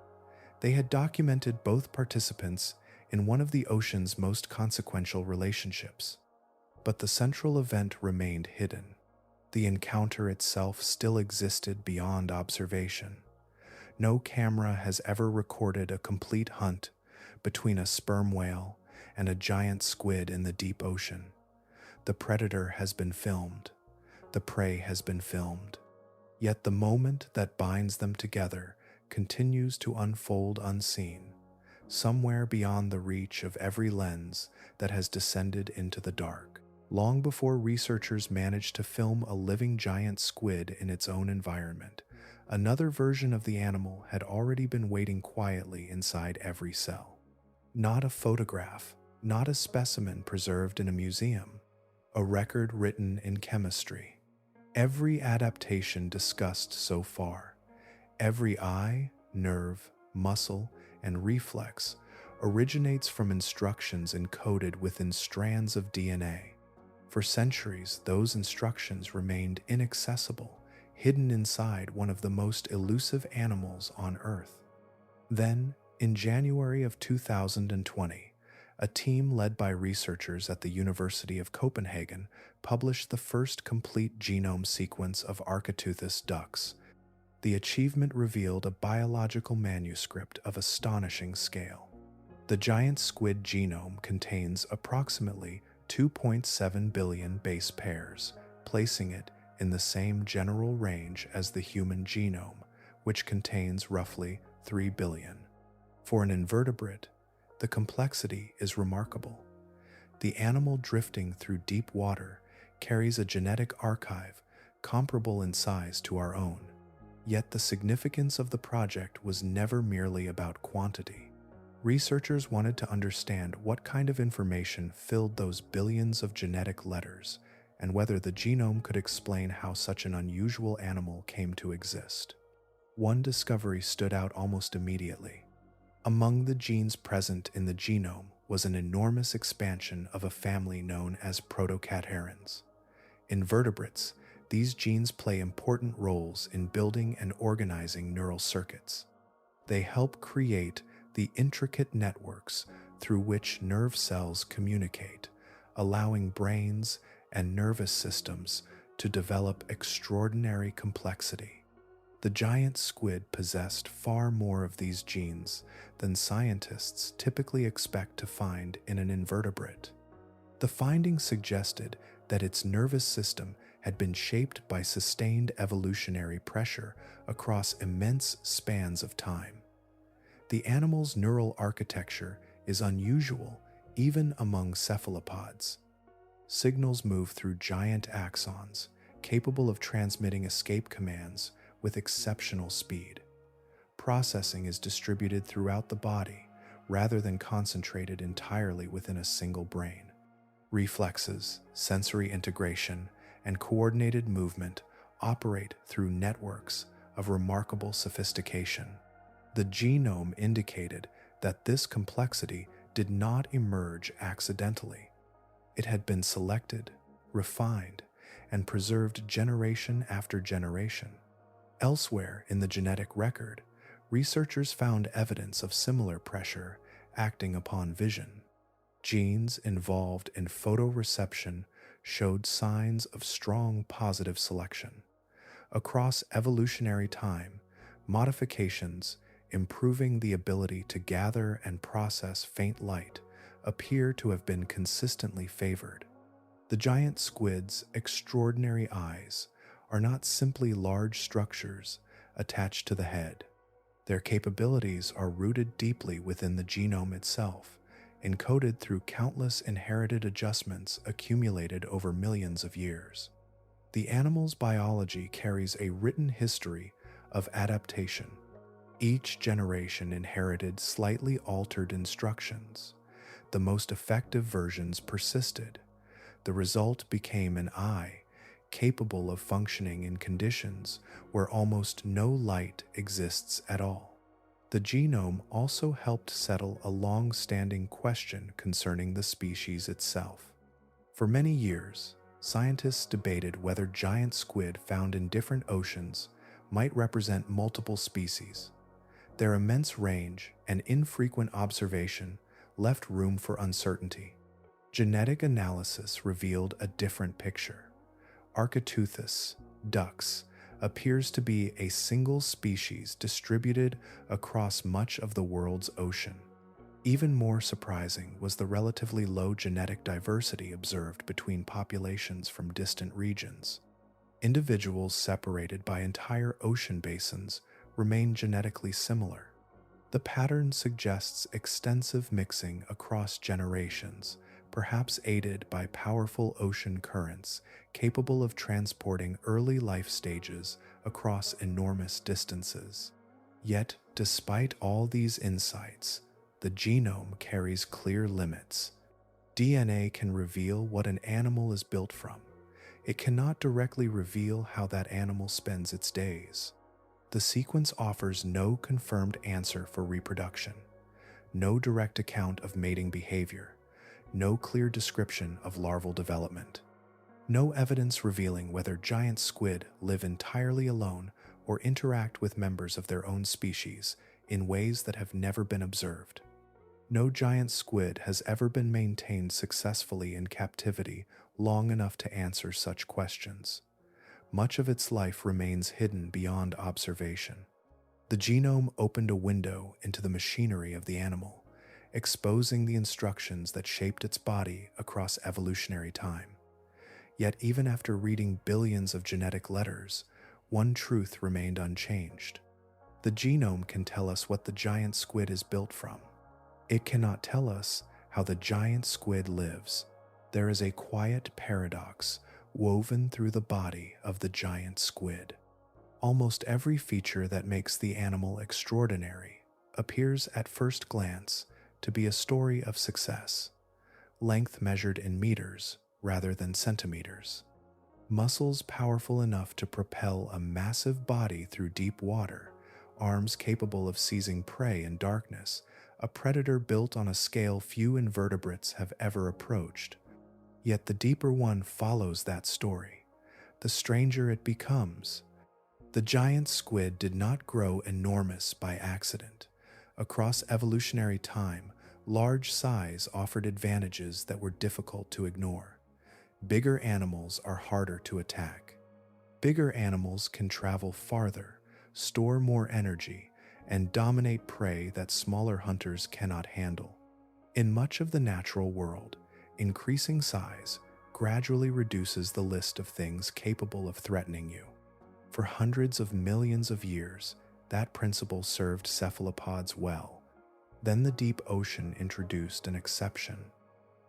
They had documented both participants in one of the ocean's most consequential relationships. But the central event remained hidden. The encounter itself still existed beyond observation. No camera has ever recorded a complete hunt between a sperm whale and a giant squid in the deep ocean. The predator has been filmed. The prey has been filmed. Yet the moment that binds them together continues to unfold unseen, somewhere beyond the reach of every lens that has descended into the dark. Long before researchers managed to film a living giant squid in its own environment, another version of the animal had already been waiting quietly inside every cell. Not a photograph, not a specimen preserved in a museum, a record written in chemistry. Every adaptation discussed so far, every eye, nerve, muscle, and reflex originates from instructions encoded within strands of DNA. For centuries, those instructions remained inaccessible, hidden inside one of the most elusive animals on Earth. Then, in January of 2020, a team led by researchers at the University of Copenhagen published the first complete genome sequence of Architeuthis ducks. The achievement revealed a biological manuscript of astonishing scale. The giant squid genome contains approximately 2.7 billion base pairs, placing it in the same general range as the human genome, which contains roughly 3 billion. For an invertebrate, the complexity is remarkable. The animal drifting through deep water carries a genetic archive comparable in size to our own. Yet the significance of the project was never merely about quantity. Researchers wanted to understand what kind of information filled those billions of genetic letters and whether the genome could explain how such an unusual animal came to exist. One discovery stood out almost immediately. Among the genes present in the genome was an enormous expansion of a family known as protocatarins. In vertebrates, these genes play important roles in building and organizing neural circuits. They help create the intricate networks through which nerve cells communicate, allowing brains and nervous systems to develop extraordinary complexity. The giant squid possessed far more of these genes than scientists typically expect to find in an invertebrate. The findings suggested that its nervous system had been shaped by sustained evolutionary pressure across immense spans of time. The animal's neural architecture is unusual even among cephalopods. Signals move through giant axons, capable of transmitting escape commands with exceptional speed. Processing is distributed throughout the body rather than concentrated entirely within a single brain. Reflexes, sensory integration, and coordinated movement operate through networks of remarkable sophistication. The genome indicated that this complexity did not emerge accidentally. It had been selected, refined, and preserved generation after generation. Elsewhere in the genetic record, researchers found evidence of similar pressure acting upon vision. Genes involved in photoreception showed signs of strong positive selection. Across evolutionary time, modifications improving the ability to gather and process faint light appear to have been consistently favored. The giant squid's extraordinary eyes are not simply large structures attached to the head. Their capabilities are rooted deeply within the genome itself, encoded through countless inherited adjustments accumulated over millions of years. The animal's biology carries a written history of adaptation. Each generation inherited slightly altered instructions. The most effective versions persisted. The result became an eye capable of functioning in conditions where almost no light exists at all. The genome also helped settle a long-standing question concerning the species itself. For many years, scientists debated whether giant squid found in different oceans might represent multiple species. Their immense range and infrequent observation left room for uncertainty. Genetic analysis revealed a different picture. Architeuthis ducks appears to be a single species distributed across much of the world's ocean. Even more surprising was the relatively low genetic diversity observed between populations from distant regions. Individuals separated by entire ocean basins remain genetically similar. The pattern suggests extensive mixing across generations, perhaps aided by powerful ocean currents capable of transporting early life stages across enormous distances. Yet, despite all these insights, the genome carries clear limits. DNA can reveal what an animal is built from. It cannot directly reveal how that animal spends its days. The sequence offers no confirmed answer for reproduction, no direct account of mating behavior, no clear description of larval development. No evidence revealing whether giant squid live entirely alone or interact with members of their own species in ways that have never been observed. No giant squid has ever been maintained successfully in captivity long enough to answer such questions. Much of its life remains hidden beyond observation. The genome opened a window into the machinery of the animal, exposing the instructions that shaped its body across evolutionary time. Yet even after reading billions of genetic letters, one truth remained unchanged. The genome can tell us what the giant squid is built from. It cannot tell us how the giant squid lives. There is a quiet paradox woven through the body of the giant squid. Almost every feature that makes the animal extraordinary appears at first glance to be a story of success. Length measured in meters rather than centimeters. Muscles powerful enough to propel a massive body through deep water, arms capable of seizing prey in darkness, a predator built on a scale few invertebrates have ever approached. Yet the deeper one follows that story, the stranger it becomes. The giant squid did not grow enormous by accident. Across evolutionary time, large size offered advantages that were difficult to ignore. Bigger animals are harder to attack. Bigger animals can travel farther, store more energy, and dominate prey that smaller hunters cannot handle. In much of the natural world, increasing size gradually reduces the list of things capable of threatening you. For hundreds of millions of years, that principle served cephalopods well. Then the deep ocean introduced an exception.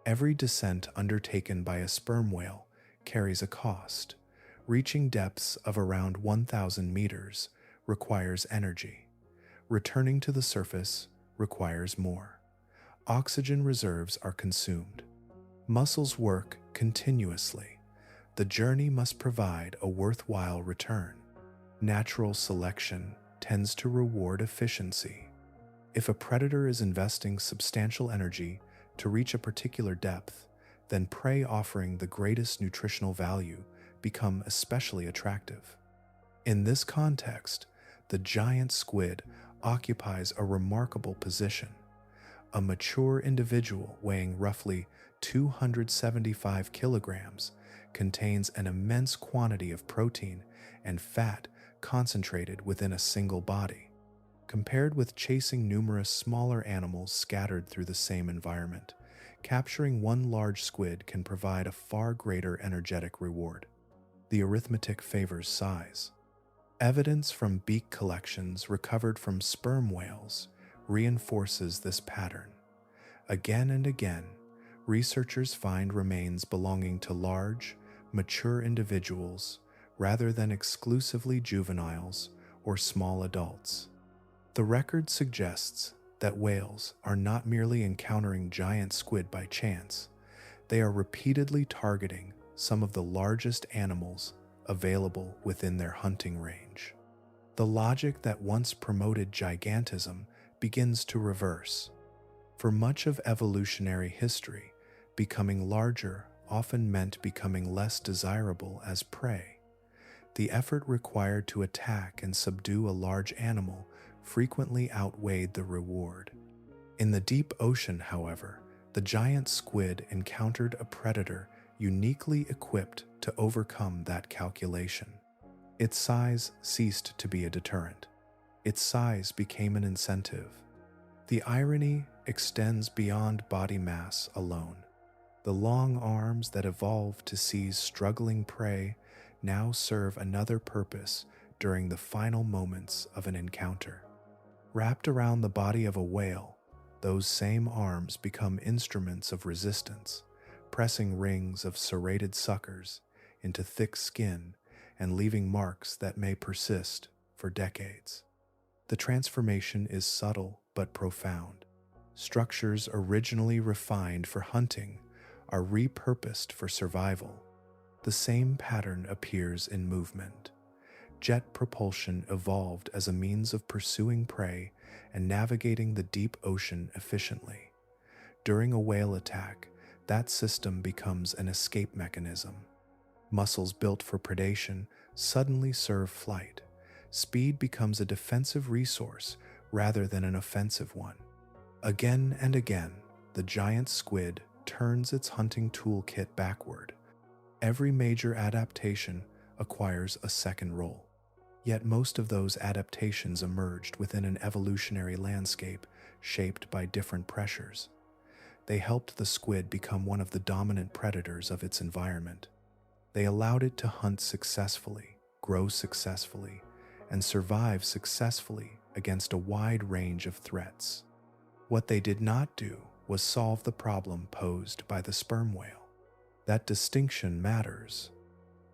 Every descent undertaken by a sperm whale carries a cost. Reaching depths of around 1,000 meters requires energy. Returning to the surface requires more. Oxygen reserves are consumed. Muscles work continuously. The journey must provide a worthwhile return. Natural selection tends to reward efficiency. If a predator is investing substantial energy to reach a particular depth, then prey offering the greatest nutritional value become especially attractive. In this context, the giant squid occupies a remarkable position. A mature individual weighing roughly 275 kilograms contains an immense quantity of protein and fat concentrated within a single body. Compared with chasing numerous smaller animals scattered through the same environment, capturing one large squid can provide a far greater energetic reward. The arithmetic favors size. Evidence from beak collections recovered from sperm whales reinforces this pattern. Again and again, researchers find remains belonging to large, mature individuals rather than exclusively juveniles or small adults. The record suggests that whales are not merely encountering giant squid by chance, they are repeatedly targeting some of the largest animals available within their hunting range. The logic that once promoted gigantism begins to reverse. For much of evolutionary history, becoming larger often meant becoming less desirable as prey. The effort required to attack and subdue a large animal frequently outweighed the reward. In the deep ocean, however, the giant squid encountered a predator uniquely equipped to overcome that calculation. Its size ceased to be a deterrent. Its size became an incentive. The irony extends beyond body mass alone. The long arms that evolved to seize struggling prey now serve another purpose during the final moments of an encounter. Wrapped around the body of a whale, those same arms become instruments of resistance, pressing rings of serrated suckers into thick skin and leaving marks that may persist for decades. The transformation is subtle but profound. Structures originally refined for hunting are repurposed for survival. The same pattern appears in movement. Jet propulsion evolved as a means of pursuing prey and navigating the deep ocean efficiently. During a whale attack, that system becomes an escape mechanism. Muscles built for predation suddenly serve flight. Speed becomes a defensive resource rather than an offensive one. Again and again, the giant squid turns its hunting toolkit backward. Every major adaptation acquires a second role. Yet most of those adaptations emerged within an evolutionary landscape shaped by different pressures. They helped the squid become one of the dominant predators of its environment. They allowed it to hunt successfully, grow successfully, and survive successfully against a wide range of threats. What they did not do was solve the problem posed by the sperm whale. That distinction matters.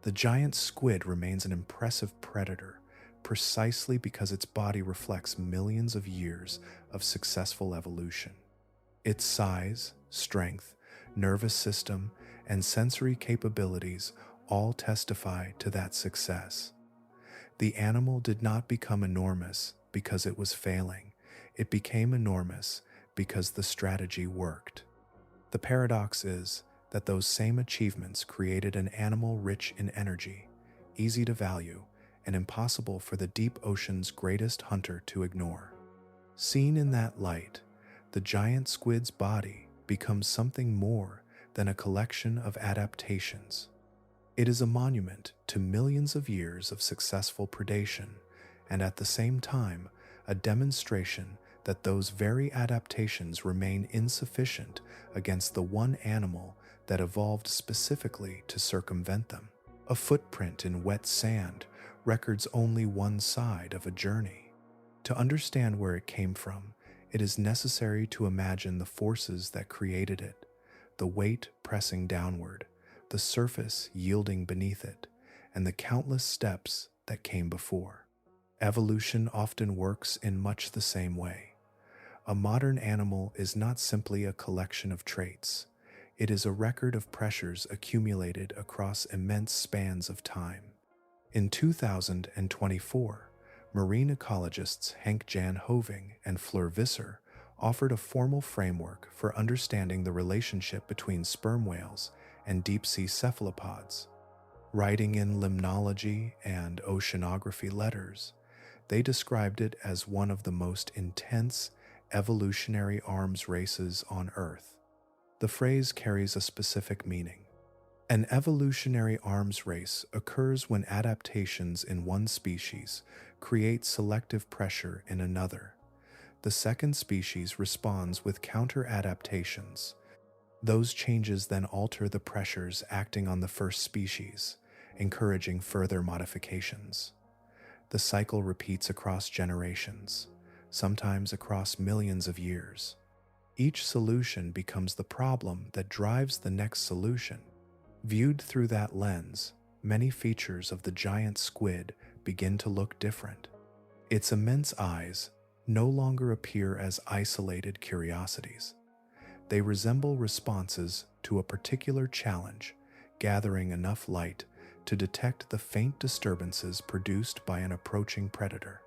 The giant squid remains an impressive predator precisely because its body reflects millions of years of successful evolution. Its size, strength, nervous system, and sensory capabilities all testify to that success. The animal did not become enormous because it was failing. It became enormous because the strategy worked. The paradox is that those same achievements created an animal rich in energy, easy to value, and impossible for the deep ocean's greatest hunter to ignore. Seen in that light, the giant squid's body becomes something more than a collection of adaptations. It is a monument to millions of years of successful predation, and at the same time, a demonstration that those very adaptations remain insufficient against the one animal that evolved specifically to circumvent them. A footprint in wet sand records only one side of a journey. To understand where it came from, it is necessary to imagine the forces that created it, the weight pressing downward, the surface yielding beneath it, and the countless steps that came before. Evolution often works in much the same way. A modern animal is not simply a collection of traits. It is a record of pressures accumulated across immense spans of time. In 2024, marine ecologists Henk Jan Hoving and Fleur Visser offered a formal framework for understanding the relationship between sperm whales and deep-sea cephalopods. Writing in limnology and oceanography letters, they described it as one of the most intense evolutionary arms races on Earth. The phrase carries a specific meaning. An evolutionary arms race occurs when adaptations in one species create selective pressure in another. The second species responds with counter-adaptations. Those changes then alter the pressures acting on the first species, encouraging further modifications. The cycle repeats across generations, sometimes across millions of years. Each solution becomes the problem that drives the next solution. Viewed through that lens, many features of the giant squid begin to look different. Its immense eyes no longer appear as isolated curiosities. They resemble responses to a particular challenge, gathering enough light to detect the faint disturbances produced by an approaching predator.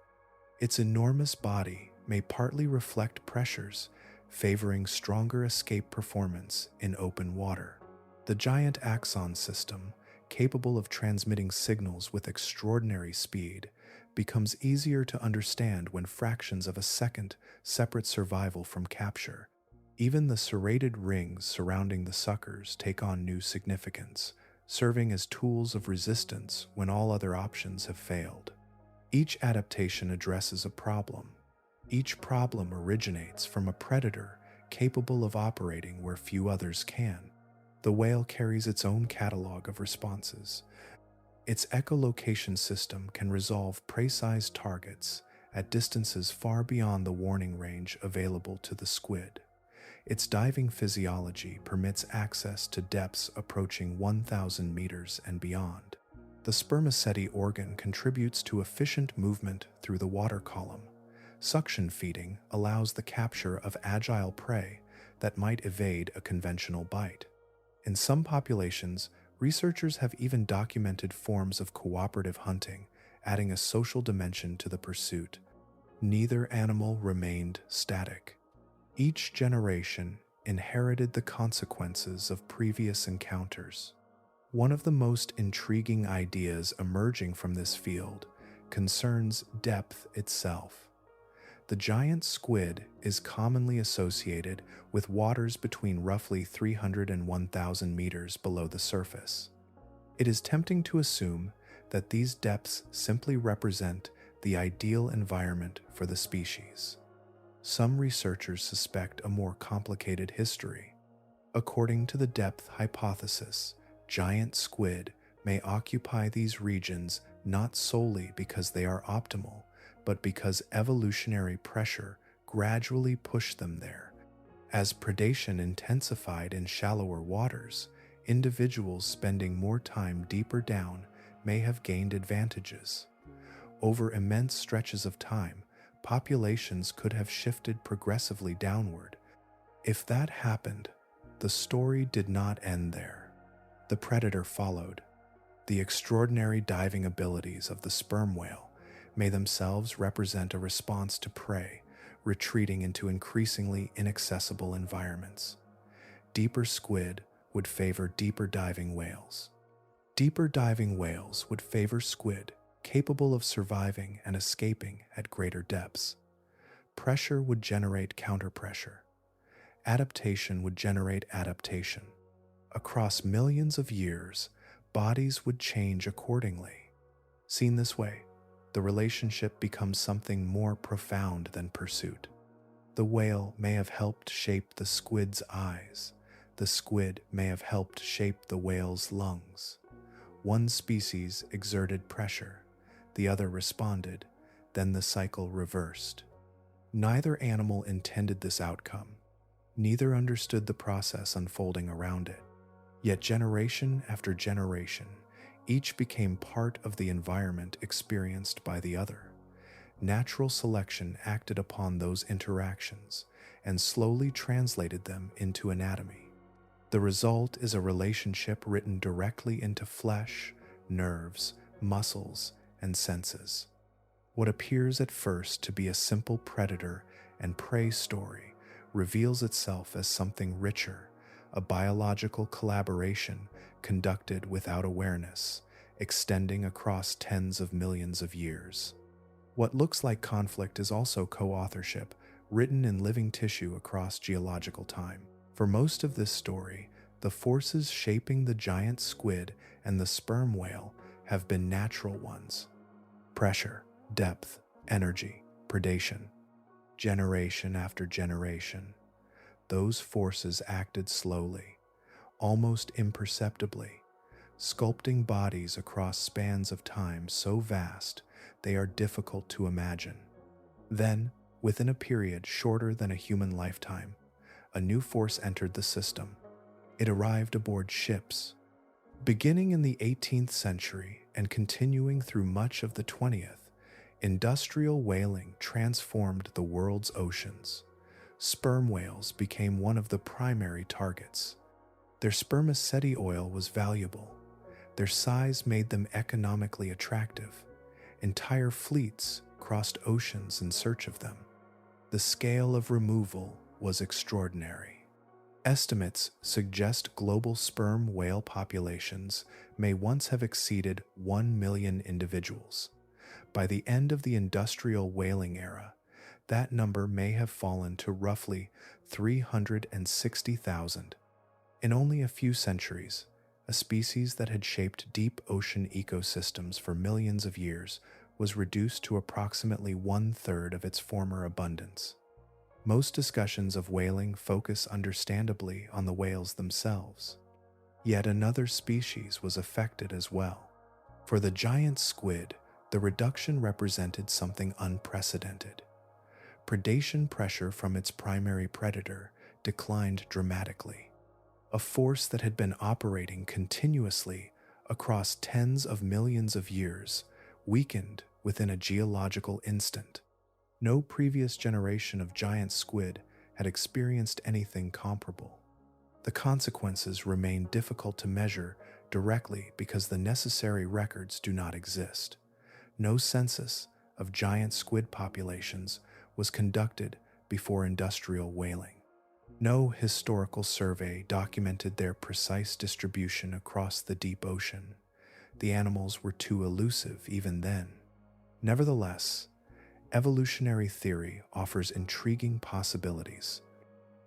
Its enormous body may partly reflect pressures favoring stronger escape performance in open water. The giant axon system, capable of transmitting signals with extraordinary speed, becomes easier to understand when fractions of a second separate survival from capture. Even the serrated rings surrounding the suckers take on new significance, serving as tools of resistance when all other options have failed. Each adaptation addresses a problem. Each problem originates from a predator capable of operating where few others can. The whale carries its own catalog of responses. Its echolocation system can resolve prey-sized targets at distances far beyond the warning range available to the squid. Its diving physiology permits access to depths approaching 1,000 meters and beyond. The spermaceti organ contributes to efficient movement through the water column. Suction feeding allows the capture of agile prey that might evade a conventional bite. In some populations, researchers have even documented forms of cooperative hunting, adding a social dimension to the pursuit. Neither animal remained static. Each generation inherited the consequences of previous encounters. One of the most intriguing ideas emerging from this field concerns depth itself. The giant squid is commonly associated with waters between roughly 300 and 1,000 meters below the surface. It is tempting to assume that these depths simply represent the ideal environment for the species. Some researchers suspect a more complicated history. According to the depth hypothesis, giant squid may occupy these regions not solely because they are optimal, but because evolutionary pressure gradually pushed them there. As predation intensified in shallower waters, individuals spending more time deeper down may have gained advantages. Over immense stretches of time, populations could have shifted progressively downward. If that happened, the story did not end there. The predator followed. The extraordinary diving abilities of the sperm whale may themselves represent a response to prey, retreating into increasingly inaccessible environments. Deeper squid would favor deeper diving whales. Deeper diving whales would favor squid capable of surviving and escaping at greater depths. Pressure would generate counterpressure. Adaptation would generate adaptation. Across millions of years, bodies would change accordingly. Seen this way, the relationship becomes something more profound than pursuit. The whale may have helped shape the squid's eyes. The squid may have helped shape the whale's lungs. One species exerted pressure, the other responded, then the cycle reversed. Neither animal intended this outcome. Neither understood the process unfolding around it. Yet generation after generation, each became part of the environment experienced by the other. Natural selection acted upon those interactions and slowly translated them into anatomy. The result is a relationship written directly into flesh, nerves, muscles, and senses. What appears at first to be a simple predator and prey story reveals itself as something richer, a biological collaboration conducted without awareness, extending across tens of millions of years. What looks like conflict is also co-authorship, written in living tissue across geological time. For most of this story, the forces shaping the giant squid and the sperm whale have been natural ones. Pressure, depth, energy, predation. Generation after generation, those forces acted slowly, almost imperceptibly, sculpting bodies across spans of time so vast they are difficult to imagine. Then, within a period shorter than a human lifetime, a new force entered the system. It arrived aboard ships. Beginning in the 18th century and continuing through much of the 20th, industrial whaling transformed the world's oceans. Sperm whales became one of the primary targets. Their spermaceti oil was valuable. Their size made them economically attractive. Entire fleets crossed oceans in search of them. The scale of removal was extraordinary. Estimates suggest global sperm whale populations may once have exceeded 1 million individuals. By the end of the industrial whaling era, that number may have fallen to roughly 360,000. In only a few centuries, a species that had shaped deep ocean ecosystems for millions of years was reduced to approximately 1/3 of its former abundance. Most discussions of whaling focus understandably on the whales themselves. Yet another species was affected as well. For the giant squid, the reduction represented something unprecedented. Predation pressure from its primary predator declined dramatically. A force that had been operating continuously across tens of millions of years weakened within a geological instant. No previous generation of giant squid had experienced anything comparable. The consequences remain difficult to measure directly because the necessary records do not exist. No census of giant squid populations was conducted before industrial whaling. No historical survey documented their precise distribution across the deep ocean. The animals were too elusive even then. Nevertheless, evolutionary theory offers intriguing possibilities.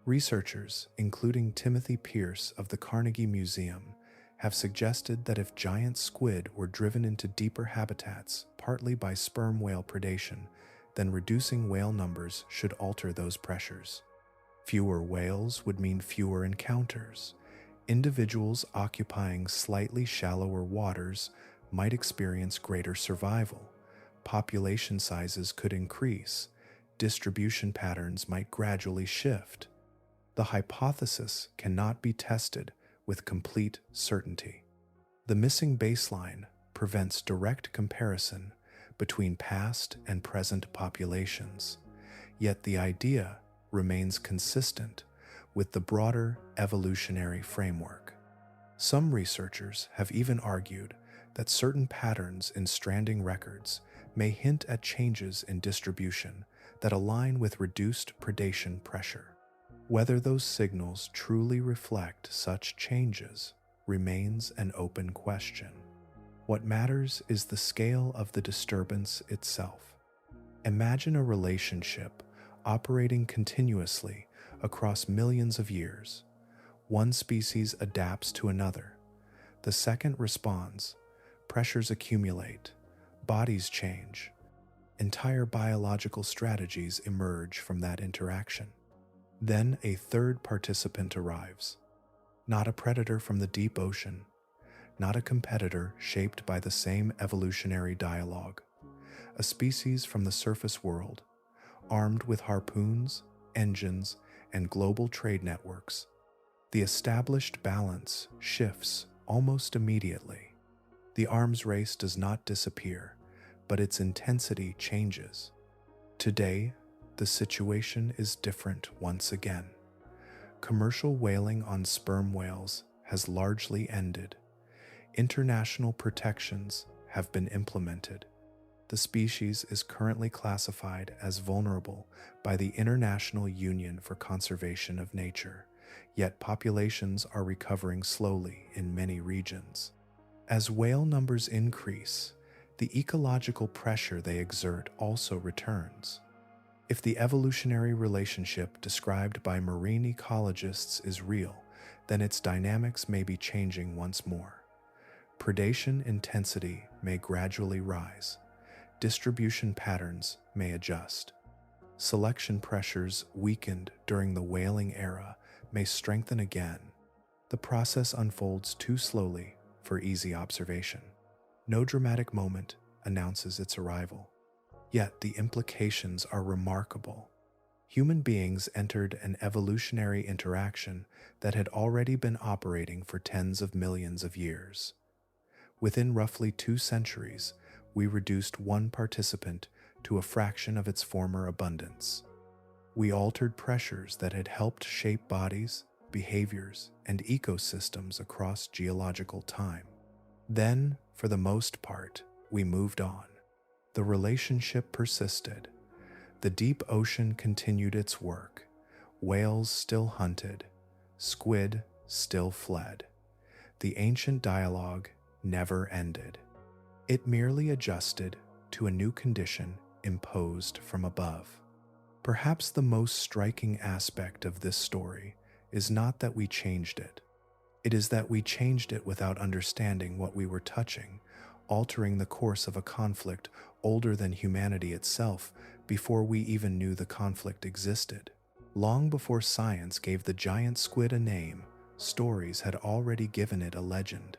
Researchers, including Timothy Pierce of the Carnegie Museum, have suggested that if giant squid were driven into deeper habitats, partly by sperm whale predation, then reducing whale numbers should alter those pressures. Fewer whales would mean fewer encounters. Individuals occupying slightly shallower waters might experience greater survival. Population sizes could increase. Distribution patterns might gradually shift. The hypothesis cannot be tested with complete certainty. The missing baseline prevents direct comparison between past and present populations, yet the idea remains consistent with the broader evolutionary framework. Some researchers have even argued that certain patterns in stranding records may hint at changes in distribution that align with reduced predation pressure. Whether those signals truly reflect such changes remains an open question. What matters is the scale of the disturbance itself. Imagine a relationship operating continuously across millions of years. One species adapts to another. The second responds. Pressures accumulate. Bodies change. Entire biological strategies emerge from that interaction. Then a third participant arrives. Not a predator from the deep ocean. Not a competitor shaped by the same evolutionary dialogue. A species from the surface world, armed with harpoons, engines, and global trade networks. The established balance shifts almost immediately. The arms race does not disappear, but its intensity changes. Today, the situation is different once again. Commercial whaling on sperm whales has largely ended. International protections have been implemented. The species is currently classified as vulnerable by the International Union for Conservation of Nature, yet populations are recovering slowly in many regions. As whale numbers increase, the ecological pressure they exert also returns. If the evolutionary relationship described by marine ecologists is real, then its dynamics may be changing once more. Predation intensity may gradually rise. Distribution patterns may adjust. Selection pressures weakened during the whaling era may strengthen again. The process unfolds too slowly for easy observation. No dramatic moment announces its arrival. Yet the implications are remarkable. Human beings entered an evolutionary interaction that had already been operating for tens of millions of years. Within roughly 2 centuries, we reduced one participant to a fraction of its former abundance. We altered pressures that had helped shape bodies, behaviors, and ecosystems across geological time. Then, for the most part, we moved on. The relationship persisted. The deep ocean continued its work. Whales still hunted. Squid still fled. The ancient dialogue never ended. It merely adjusted to a new condition imposed from above. Perhaps the most striking aspect of this story is not that we changed it. It is that we changed it without understanding what we were touching, altering the course of a conflict older than humanity itself before we even knew the conflict existed. Long before science gave the giant squid a name, stories had already given it a legend.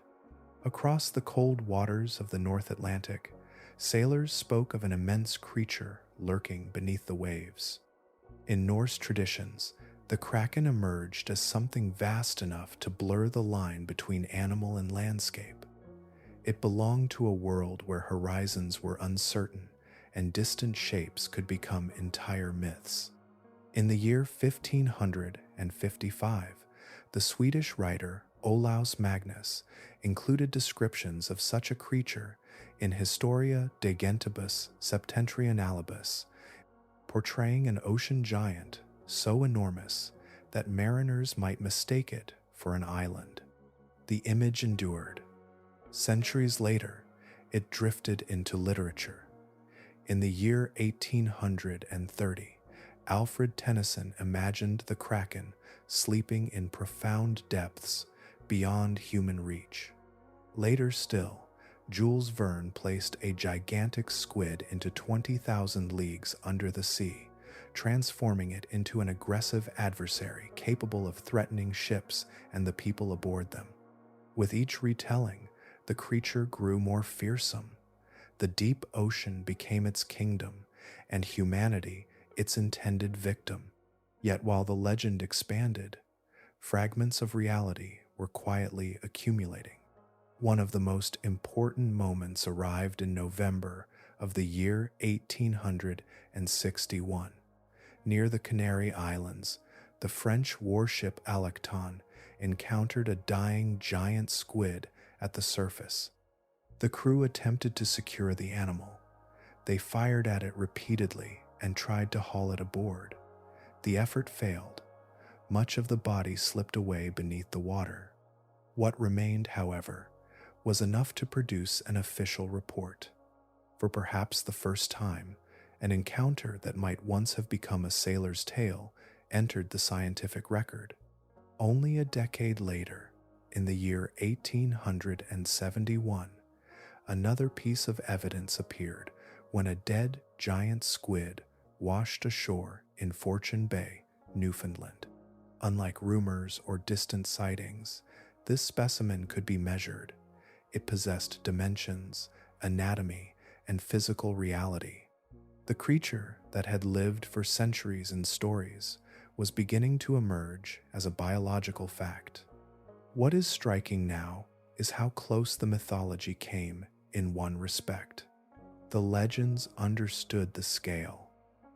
Across the cold waters of the North Atlantic, sailors spoke of an immense creature lurking beneath the waves. In Norse traditions, the kraken emerged as something vast enough to blur the line between animal and landscape. It belonged to a world where horizons were uncertain and distant shapes could become entire myths. In the year 1555, the Swedish writer Olaus Magnus included descriptions of such a creature in Historia de Gentibus Septentrionalibus, portraying an ocean giant so enormous that mariners might mistake it for an island. The image endured. Centuries later, it drifted into literature. In the year 1830, Alfred Tennyson imagined the kraken sleeping in profound depths beyond human reach. Later still, Jules Verne placed a gigantic squid into 20,000 leagues under the sea, transforming it into an aggressive adversary capable of threatening ships and the people aboard them. With each retelling, the creature grew more fearsome. The deep ocean became its kingdom, and humanity its intended victim. Yet while the legend expanded, fragments of reality were quietly accumulating. One of the most important moments arrived in November of the year 1861. Near the Canary Islands, the French warship Alecton encountered a dying giant squid at the surface. The crew attempted to secure the animal. They fired at it repeatedly and tried to haul it aboard. The effort failed. Much of the body slipped away beneath the water. What remained, however, was enough to produce an official report. For perhaps the first time, an encounter that might once have become a sailor's tale entered the scientific record. Only a decade later, in the year 1871, another piece of evidence appeared when a dead giant squid washed ashore in Fortune Bay, Newfoundland. Unlike rumors or distant sightings, this specimen could be measured. It possessed dimensions, anatomy, and physical reality. The creature that had lived for centuries in stories was beginning to emerge as a biological fact. What is striking now is how close the mythology came in one respect. The legends understood the scale.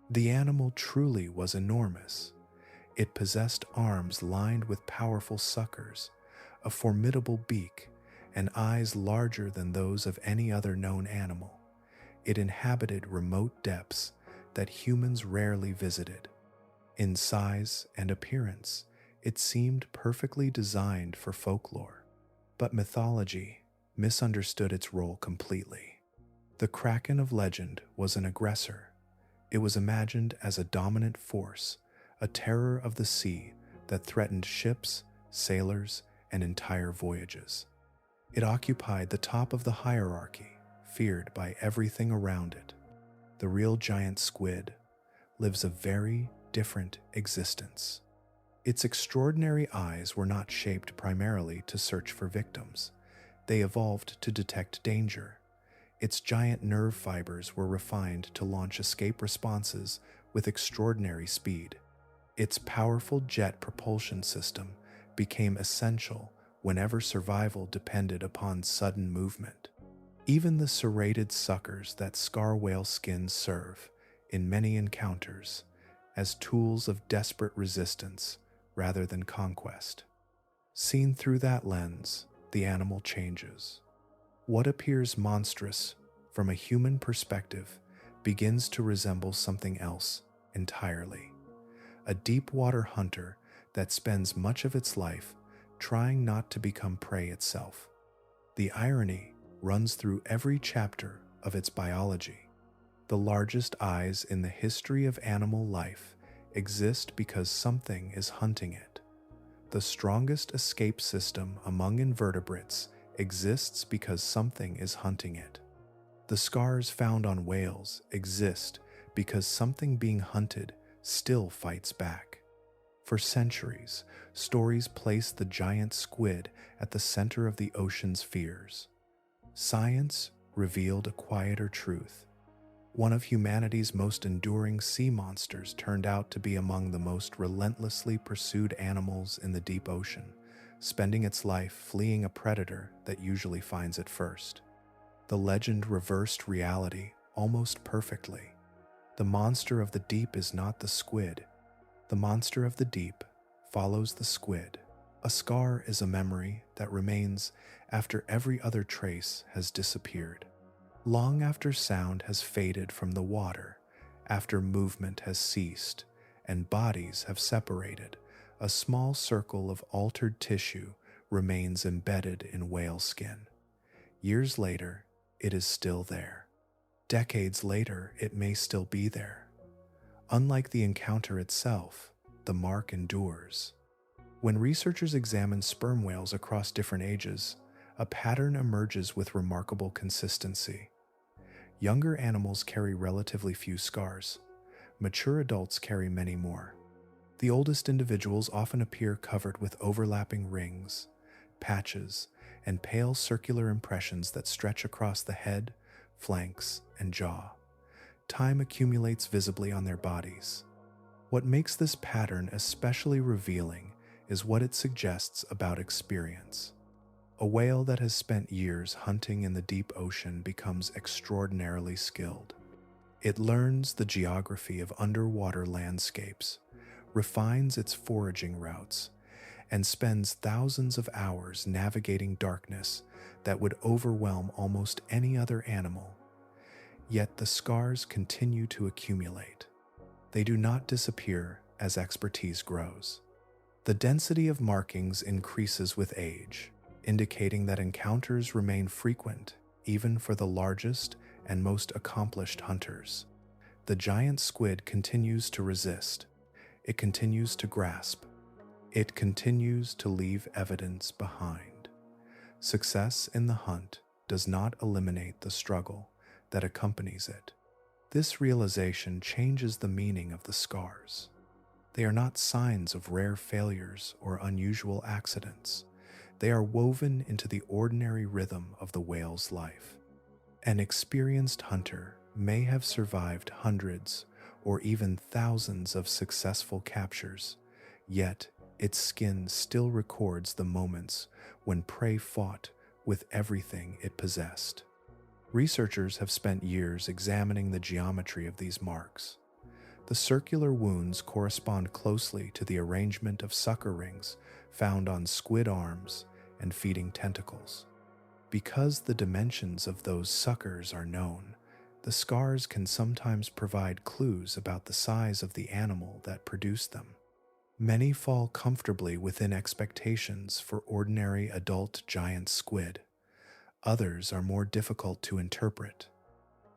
The animal truly was enormous. It possessed arms lined with powerful suckers, a formidable beak, and eyes larger than those of any other known animal. It inhabited remote depths that humans rarely visited. In size and appearance, it seemed perfectly designed for folklore, but mythology misunderstood its role completely. The kraken of legend was an aggressor. It was imagined as a dominant force, a terror of the sea that threatened ships, sailors, and entire voyages. It occupied the top of the hierarchy, feared by everything around it. The real giant squid lives a very different existence. Its extraordinary eyes were not shaped primarily to search for victims. They evolved to detect danger. Its giant nerve fibers were refined to launch escape responses with extraordinary speed. Its powerful jet propulsion system became essential whenever survival depended upon sudden movement. Even the serrated suckers that scar whale skins serve, in many encounters, as tools of desperate resistance rather than conquest. Seen through that lens, the animal changes. What appears monstrous from a human perspective begins to resemble something else entirely. A deep-water hunter that spends much of its life trying not to become prey itself. The irony runs through every chapter of its biology. The largest eyes in the history of animal life exist because something is hunting it. The strongest escape system among invertebrates exists because something is hunting it. The scars found on whales exist because something being hunted still fights back. For centuries, stories placed the giant squid at the center of the ocean's fears. Science revealed a quieter truth. One of humanity's most enduring sea monsters turned out to be among the most relentlessly pursued animals in the deep ocean, spending its life fleeing a predator that usually finds it first. The legend reversed reality almost perfectly. The monster of the deep is not the squid. The monster of the deep follows the squid. A scar is a memory that remains after every other trace has disappeared. Long after sound has faded from the water, after movement has ceased, and bodies have separated, A small circle of altered tissue remains embedded in whale skin. Years later, it is still there. Decades later, it may still be there. Unlike the encounter itself, the mark endures. When researchers examine sperm whales across different ages, a pattern emerges with remarkable consistency. Younger animals carry relatively few scars. Mature adults carry many more. The oldest individuals often appear covered with overlapping rings, patches, and pale circular impressions that stretch across the head, flanks, and jaw. Time accumulates visibly on their bodies. What makes this pattern especially revealing is what it suggests about experience. A whale that has spent years hunting in the deep ocean becomes extraordinarily skilled. It learns the geography of underwater landscapes, refines its foraging routes, and spends thousands of hours navigating darkness that would overwhelm almost any other animal. Yet the scars continue to accumulate. They do not disappear as expertise grows. The density of markings increases with age, indicating that encounters remain frequent even for the largest and most accomplished hunters. The giant squid continues to resist. It continues to grasp. It continues to leave evidence behind. Success in the hunt does not eliminate the struggle that accompanies it. This realization changes the meaning of the scars. They are not signs of rare failures or unusual accidents. They are woven into the ordinary rhythm of the whale's life. An experienced hunter may have survived hundreds or even thousands of successful captures, yet its skin still records the moments when prey fought with everything it possessed. Researchers have spent years examining the geometry of these marks. The circular wounds correspond closely to the arrangement of sucker rings found on squid arms and feeding tentacles. Because the dimensions of those suckers are known, the scars can sometimes provide clues about the size of the animal that produced them. Many fall comfortably within expectations for ordinary adult giant squid. Others are more difficult to interpret.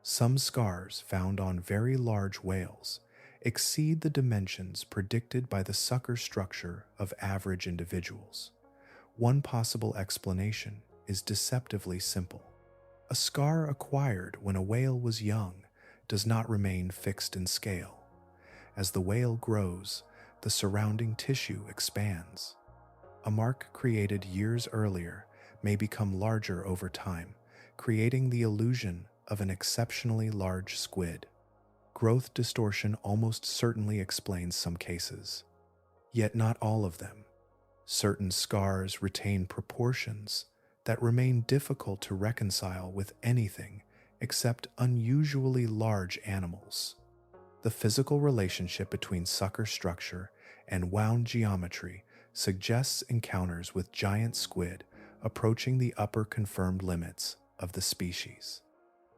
Some scars found on very large whales exceed the dimensions predicted by the sucker structure of average individuals. One possible explanation is deceptively simple. A scar acquired when a whale was young does not remain fixed in scale. As the whale grows, the surrounding tissue expands. A mark created years earlier may become larger over time, creating the illusion of an exceptionally large squid. Growth distortion almost certainly explains some cases, yet not all of them. Certain scars retain proportions that remain difficult to reconcile with anything except unusually large animals. The physical relationship between sucker structure and wound geometry suggests encounters with giant squid approaching the upper confirmed limits of the species.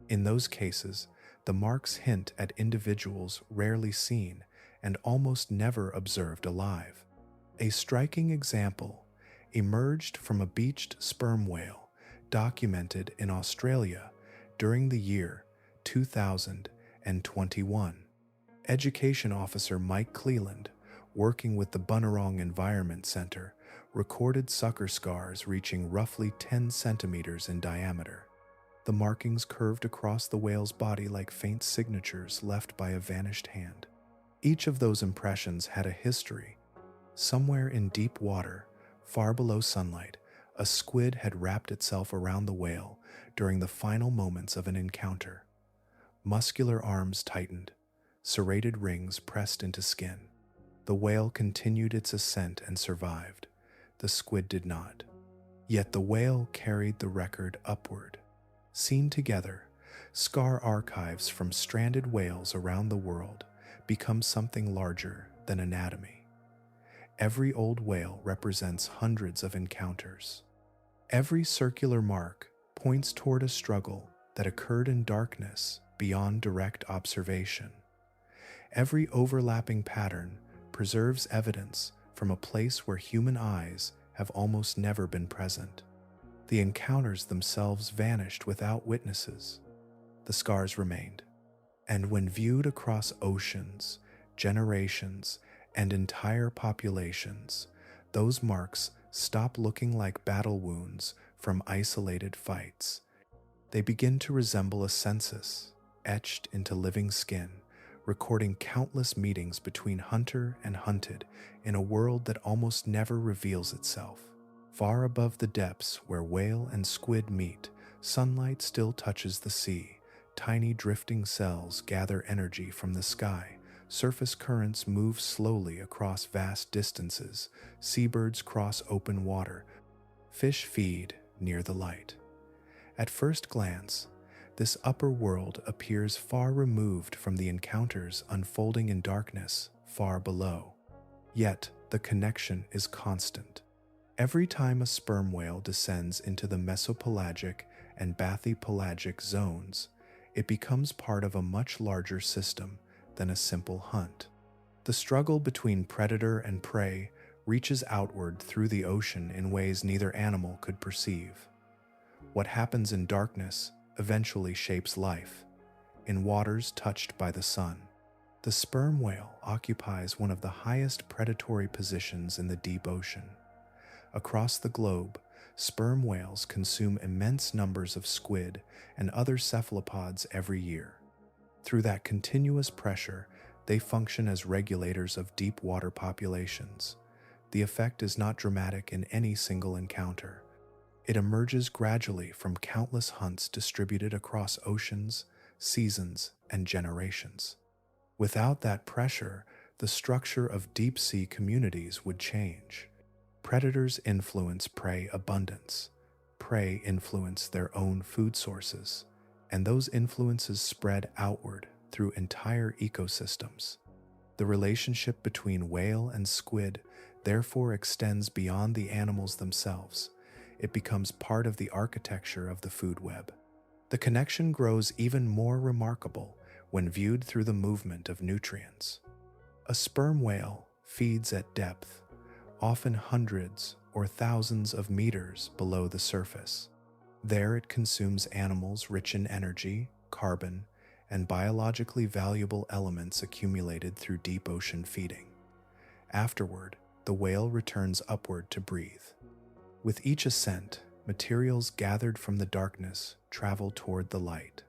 In those cases, the marks hint at individuals rarely seen and almost never observed alive. A striking example emerged from a beached sperm whale documented in Australia during the year 2021. Education officer Mike Cleland, working with the Bunurong Environment Center, recorded sucker scars reaching roughly 10 centimeters in diameter. The markings curved across the whale's body like faint signatures left by a vanished hand. Each of those impressions had a history. Somewhere in deep water, far below sunlight, a squid had wrapped itself around the whale during the final moments of an encounter. Muscular arms tightened, serrated rings pressed into skin. The whale continued its ascent and survived. The squid did not. Yet the whale carried the record upward. Seen together, scar archives from stranded whales around the world become something larger than anatomy. Every old whale represents hundreds of encounters. Every circular mark points toward a struggle that occurred in darkness beyond direct observation. Every overlapping pattern preserves evidence from a place where human eyes have almost never been present. The encounters themselves vanished without witnesses. The scars remained, and when viewed across oceans, generations, and entire populations, those marks stop looking like battle wounds from isolated fights. They begin to resemble a census, etched into living skin, recording countless meetings between hunter and hunted in a world that almost never reveals itself. Far above the depths where whale and squid meet, sunlight still touches the sea. Tiny drifting cells gather energy from the sky. Surface currents move slowly across vast distances. Seabirds cross open water. Fish feed near the light. At first glance, this upper world appears far removed from the encounters unfolding in darkness far below. Yet, the connection is constant. Every time a sperm whale descends into the mesopelagic and bathypelagic zones, it becomes part of a much larger system than a simple hunt. The struggle between predator and prey reaches outward through the ocean in ways neither animal could perceive. What happens in darkness eventually shapes life, in waters touched by the sun. The sperm whale occupies one of the highest predatory positions in the deep ocean. Across the globe, sperm whales consume immense numbers of squid and other cephalopods every year. Through that continuous pressure, they function as regulators of deep water populations. The effect is not dramatic in any single encounter. It emerges gradually from countless hunts distributed across oceans, seasons, and generations. Without that pressure, the structure of deep-sea communities would change. Predators influence prey abundance. Prey influence their own food sources, and those influences spread outward through entire ecosystems. The relationship between whale and squid therefore extends beyond the animals themselves. It becomes part of the architecture of the food web. The connection grows even more remarkable when viewed through the movement of nutrients. A sperm whale feeds at depth, often hundreds or thousands of meters below the surface. There it consumes animals rich in energy, carbon, and biologically valuable elements accumulated through deep ocean feeding. Afterward, the whale returns upward to breathe. With each ascent, materials gathered from the darkness travel toward the light.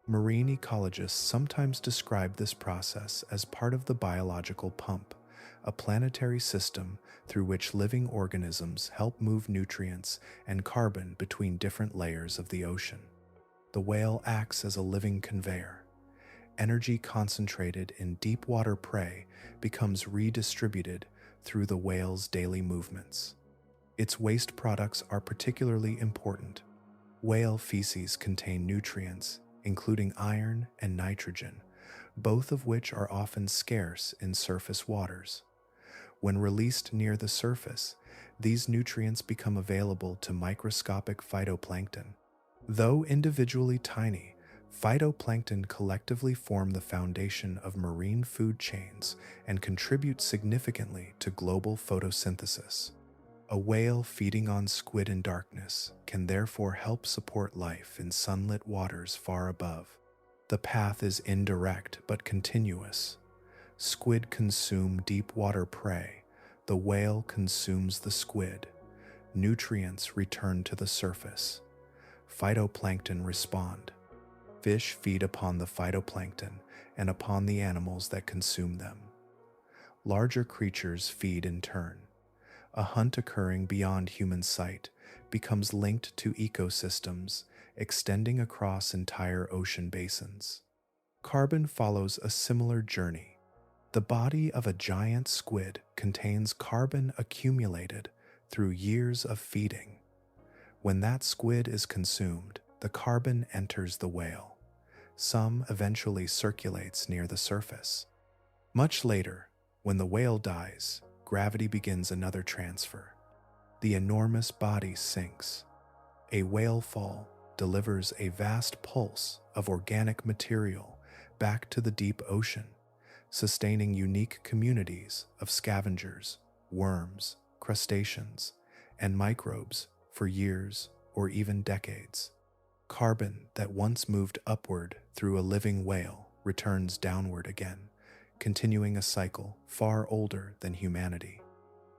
Marine ecologists sometimes describe this process as part of the biological pump, a planetary system through which living organisms help move nutrients and carbon between different layers of the ocean. The whale acts as a living conveyor. Energy concentrated in deep water prey becomes redistributed through the whale's daily movements. Its waste products are particularly important. Whale feces contain nutrients, including iron and nitrogen, both of which are often scarce in surface waters. When released near the surface, these nutrients become available to microscopic phytoplankton. Though individually tiny, phytoplankton collectively form the foundation of marine food chains and contribute significantly to global photosynthesis. A whale feeding on squid in darkness can therefore help support life in sunlit waters far above. The path is indirect but continuous. Squid consume deep water prey. The whale consumes the squid. Nutrients return to the surface. Phytoplankton respond. Fish feed upon the phytoplankton and upon the animals that consume them. Larger creatures feed in turn. A hunt occurring beyond human sight becomes linked to ecosystems, extending across entire ocean basins. Carbon follows a similar journey. The body of a giant squid contains carbon accumulated through years of feeding. When that squid is consumed, the carbon enters the whale. Some eventually circulates near the surface. Much later, when the whale dies, gravity begins another transfer. The enormous body sinks. A whale fall delivers a vast pulse of organic material back to the deep ocean, sustaining unique communities of scavengers, worms, crustaceans, and microbes for years or even decades. Carbon that once moved upward through a living whale returns downward again, continuing a cycle far older than humanity.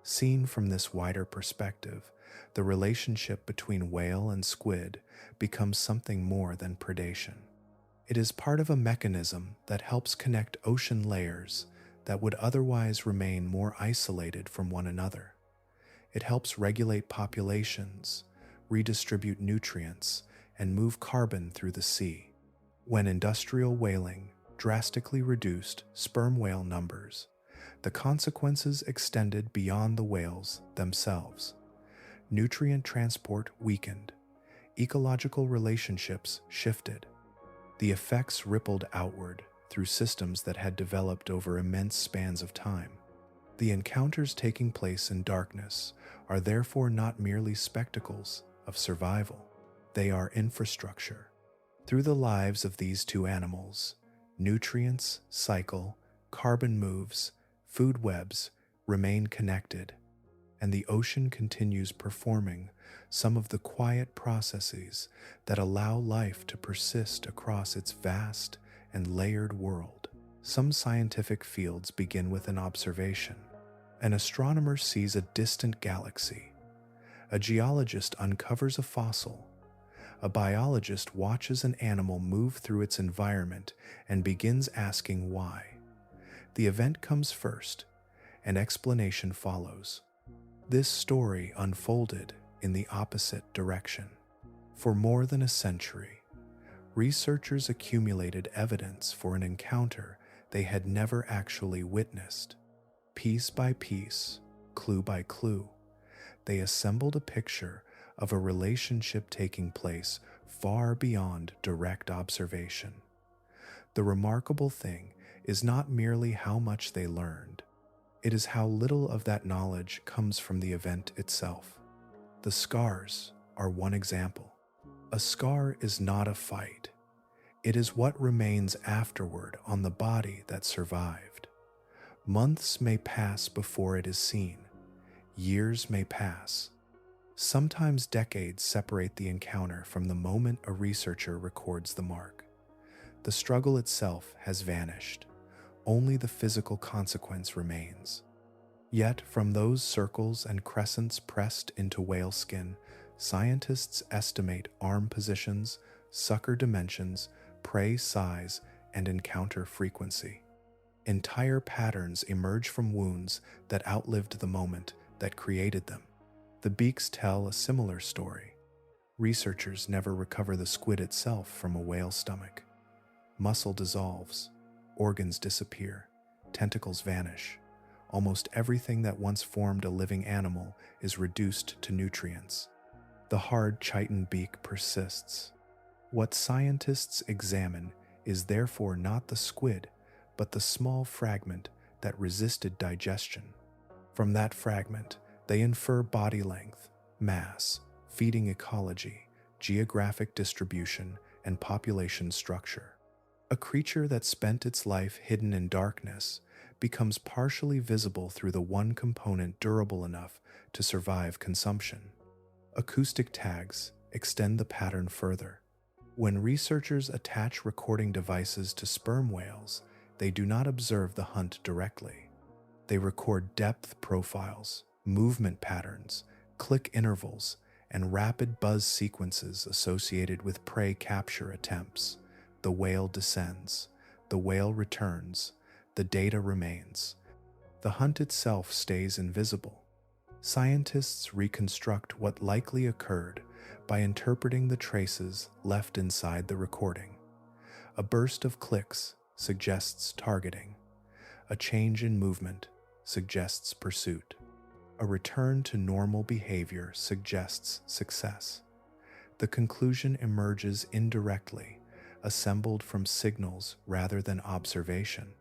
Seen from this wider perspective, the relationship between whale and squid becomes something more than predation. It is part of a mechanism that helps connect ocean layers that would otherwise remain more isolated from one another. It helps regulate populations, redistribute nutrients, and move carbon through the sea. When industrial whaling drastically reduced sperm whale numbers, the consequences extended beyond the whales themselves. Nutrient transport weakened, ecological relationships shifted. The effects rippled outward through systems that had developed over immense spans of time. The encounters taking place in darkness are therefore not merely spectacles of survival. They are infrastructure. Through the lives of these two animals, nutrients cycle, carbon moves, food webs remain connected, and the ocean continues performing some of the quiet processes that allow life to persist across its vast and layered world. Some scientific fields begin with an observation. An astronomer sees a distant galaxy. A geologist uncovers a fossil. A biologist watches an animal move through its environment and begins asking why. The event comes first, and explanation follows. This story unfolded in the opposite direction. For more than a century, researchers accumulated evidence for an encounter they had never actually witnessed. Piece by piece, clue by clue, they assembled a picture of a relationship taking place far beyond direct observation. The remarkable thing is not merely how much they learned, it is how little of that knowledge comes from the event itself. The scars are one example. A scar is not a fight. It is what remains afterward on the body that survived. Months may pass before it is seen. Years may pass. Sometimes decades separate the encounter from the moment a researcher records the mark. The struggle itself has vanished. Only the physical consequence remains. Yet, from those circles and crescents pressed into whale skin, scientists estimate arm positions, sucker dimensions, prey size, and encounter frequency. Entire patterns emerge from wounds that outlived the moment that created them. The beaks tell a similar story. Researchers never recover the squid itself from a whale's stomach. Muscle dissolves, organs disappear, tentacles vanish. Almost everything that once formed a living animal is reduced to nutrients. The hard chitin beak persists. What scientists examine is therefore not the squid, but the small fragment that resisted digestion. From that fragment, they infer body length, mass, feeding ecology, geographic distribution, and population structure. A creature that spent its life hidden in darkness becomes partially visible through the one component durable enough to survive consumption. Acoustic tags extend the pattern further. When researchers attach recording devices to sperm whales, they do not observe the hunt directly. They record depth profiles, movement patterns, click intervals, and rapid buzz sequences associated with prey capture attempts. The whale descends. The whale returns. The data remains. The hunt itself stays invisible. Scientists reconstruct what likely occurred by interpreting the traces left inside the recording. A burst of clicks suggests targeting. A change in movement suggests pursuit. A return to normal behavior suggests success. The conclusion emerges indirectly, assembled from signals rather than observation.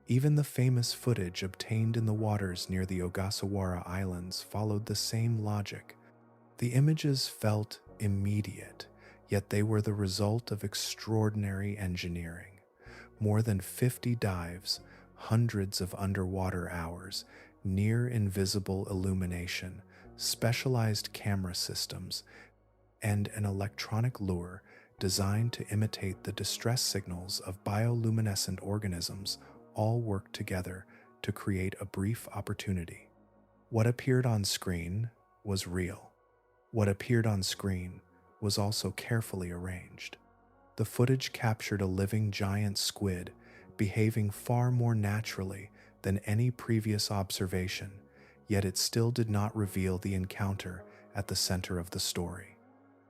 Even the famous footage obtained in the waters near the Ogasawara Islands followed the same logic. The images felt immediate, yet they were the result of extraordinary engineering. More than 50 dives, hundreds of underwater hours, near invisible illumination, specialized camera systems, and an electronic lure designed to imitate the distress signals of bioluminescent organisms all work together to create a brief opportunity. What appeared on screen was real. What appeared on screen was also carefully arranged. The footage captured a living giant squid behaving far more naturally than any previous observation, yet it still did not reveal the encounter at the center of the story.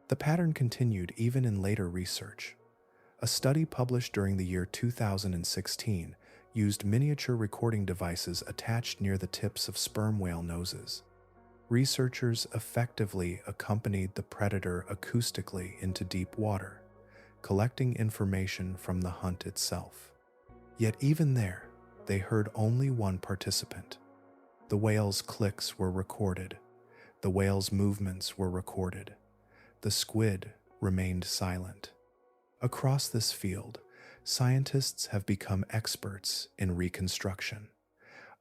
The pattern continued even in later research. A study published during the year 2016 used miniature recording devices attached near the tips of sperm whale noses. Researchers effectively accompanied the predator acoustically into deep water, collecting information from the hunt itself. Yet even there, they heard only one participant. The whale's clicks were recorded. The whale's movements were recorded. The squid remained silent. Across this field, scientists have become experts in reconstruction.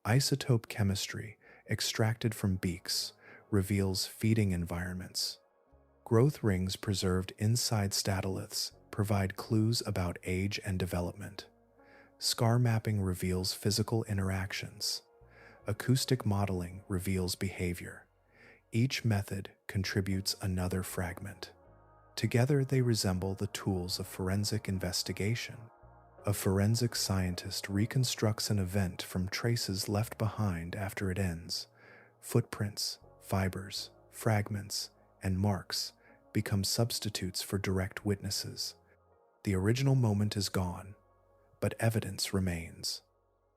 Isotope chemistry extracted from beaks reveals feeding environments. Growth rings preserved inside statoliths provide clues about age and development. Scar mapping reveals physical interactions. Acoustic modeling reveals behavior. Each method contributes another fragment. Together they resemble the tools of forensic investigation. A forensic scientist reconstructs an event from traces left behind after it ends. Footprints, fibers, fragments, and marks become substitutes for direct witnesses. The original moment is gone, but evidence remains.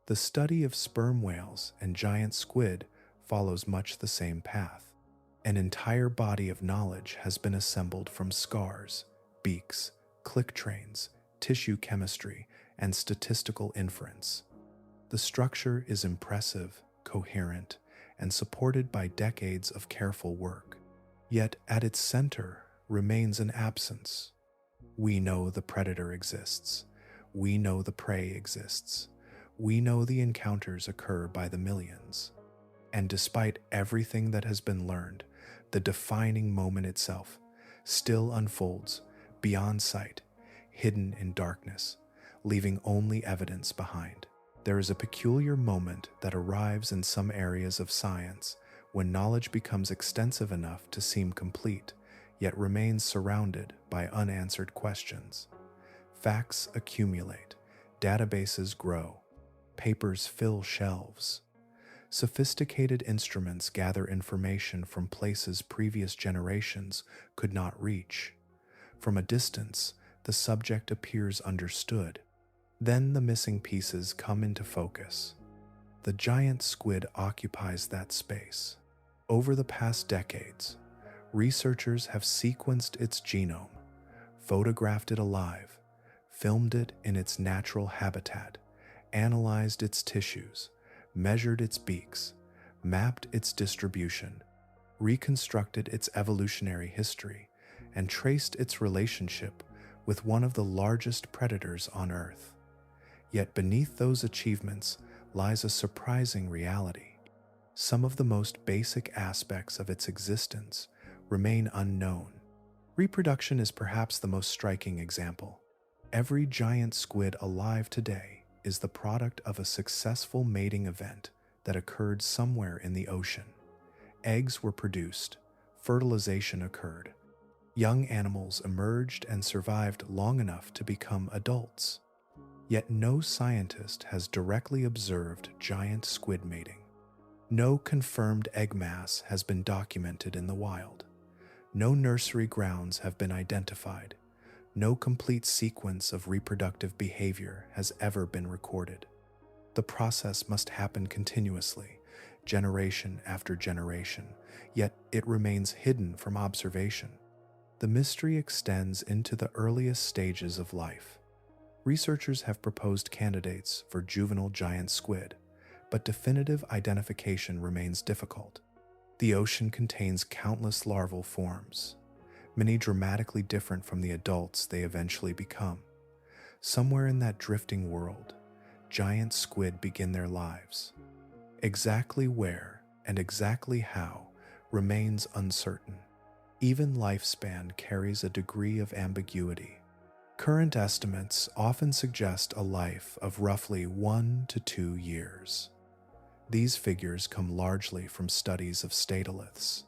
The study of sperm whales and giant squid follows much the same path. An entire body of knowledge has been assembled from scars, beaks, click trains, tissue chemistry, and statistical inference. The structure is impressive, coherent, and supported by decades of careful work. Yet at its center remains an absence. We know the predator exists. We know the prey exists. We know the encounters occur by the millions. And despite everything that has been learned, the defining moment itself still unfolds beyond sight, hidden in darkness, leaving only evidence behind. There is a peculiar moment that arrives in some areas of science when knowledge becomes extensive enough to seem complete, yet remains surrounded by unanswered questions. Facts accumulate, databases grow, papers fill shelves. Sophisticated instruments gather information from places previous generations could not reach. From a distance, the subject appears understood. Then the missing pieces come into focus. The giant squid occupies that space. Over the past decades, researchers have sequenced its genome, photographed it alive, filmed it in its natural habitat, analyzed its tissues, measured its beaks, mapped its distribution, reconstructed its evolutionary history, and traced its relationship with one of the largest predators on Earth. Yet beneath those achievements lies a surprising reality. Some of the most basic aspects of its existence remain unknown. Reproduction is perhaps the most striking example. Every giant squid alive today is the product of a successful mating event that occurred somewhere in the ocean. Eggs were produced, fertilization occurred, young animals emerged and survived long enough to become adults. Yet no scientist has directly observed giant squid mating. No confirmed egg mass has been documented in the wild. No nursery grounds have been identified. No complete sequence of reproductive behavior has ever been recorded. The process must happen continuously, generation after generation, yet it remains hidden from observation. The mystery extends into the earliest stages of life. Researchers have proposed candidates for juvenile giant squid, but definitive identification remains difficult. The ocean contains countless larval forms, many dramatically different from the adults they eventually become. Somewhere in that drifting world, giant squid begin their lives. Exactly where and exactly how remains uncertain. Even lifespan carries a degree of ambiguity. Current estimates often suggest a life of roughly 1 to 2 years. These figures come largely from studies of statoliths,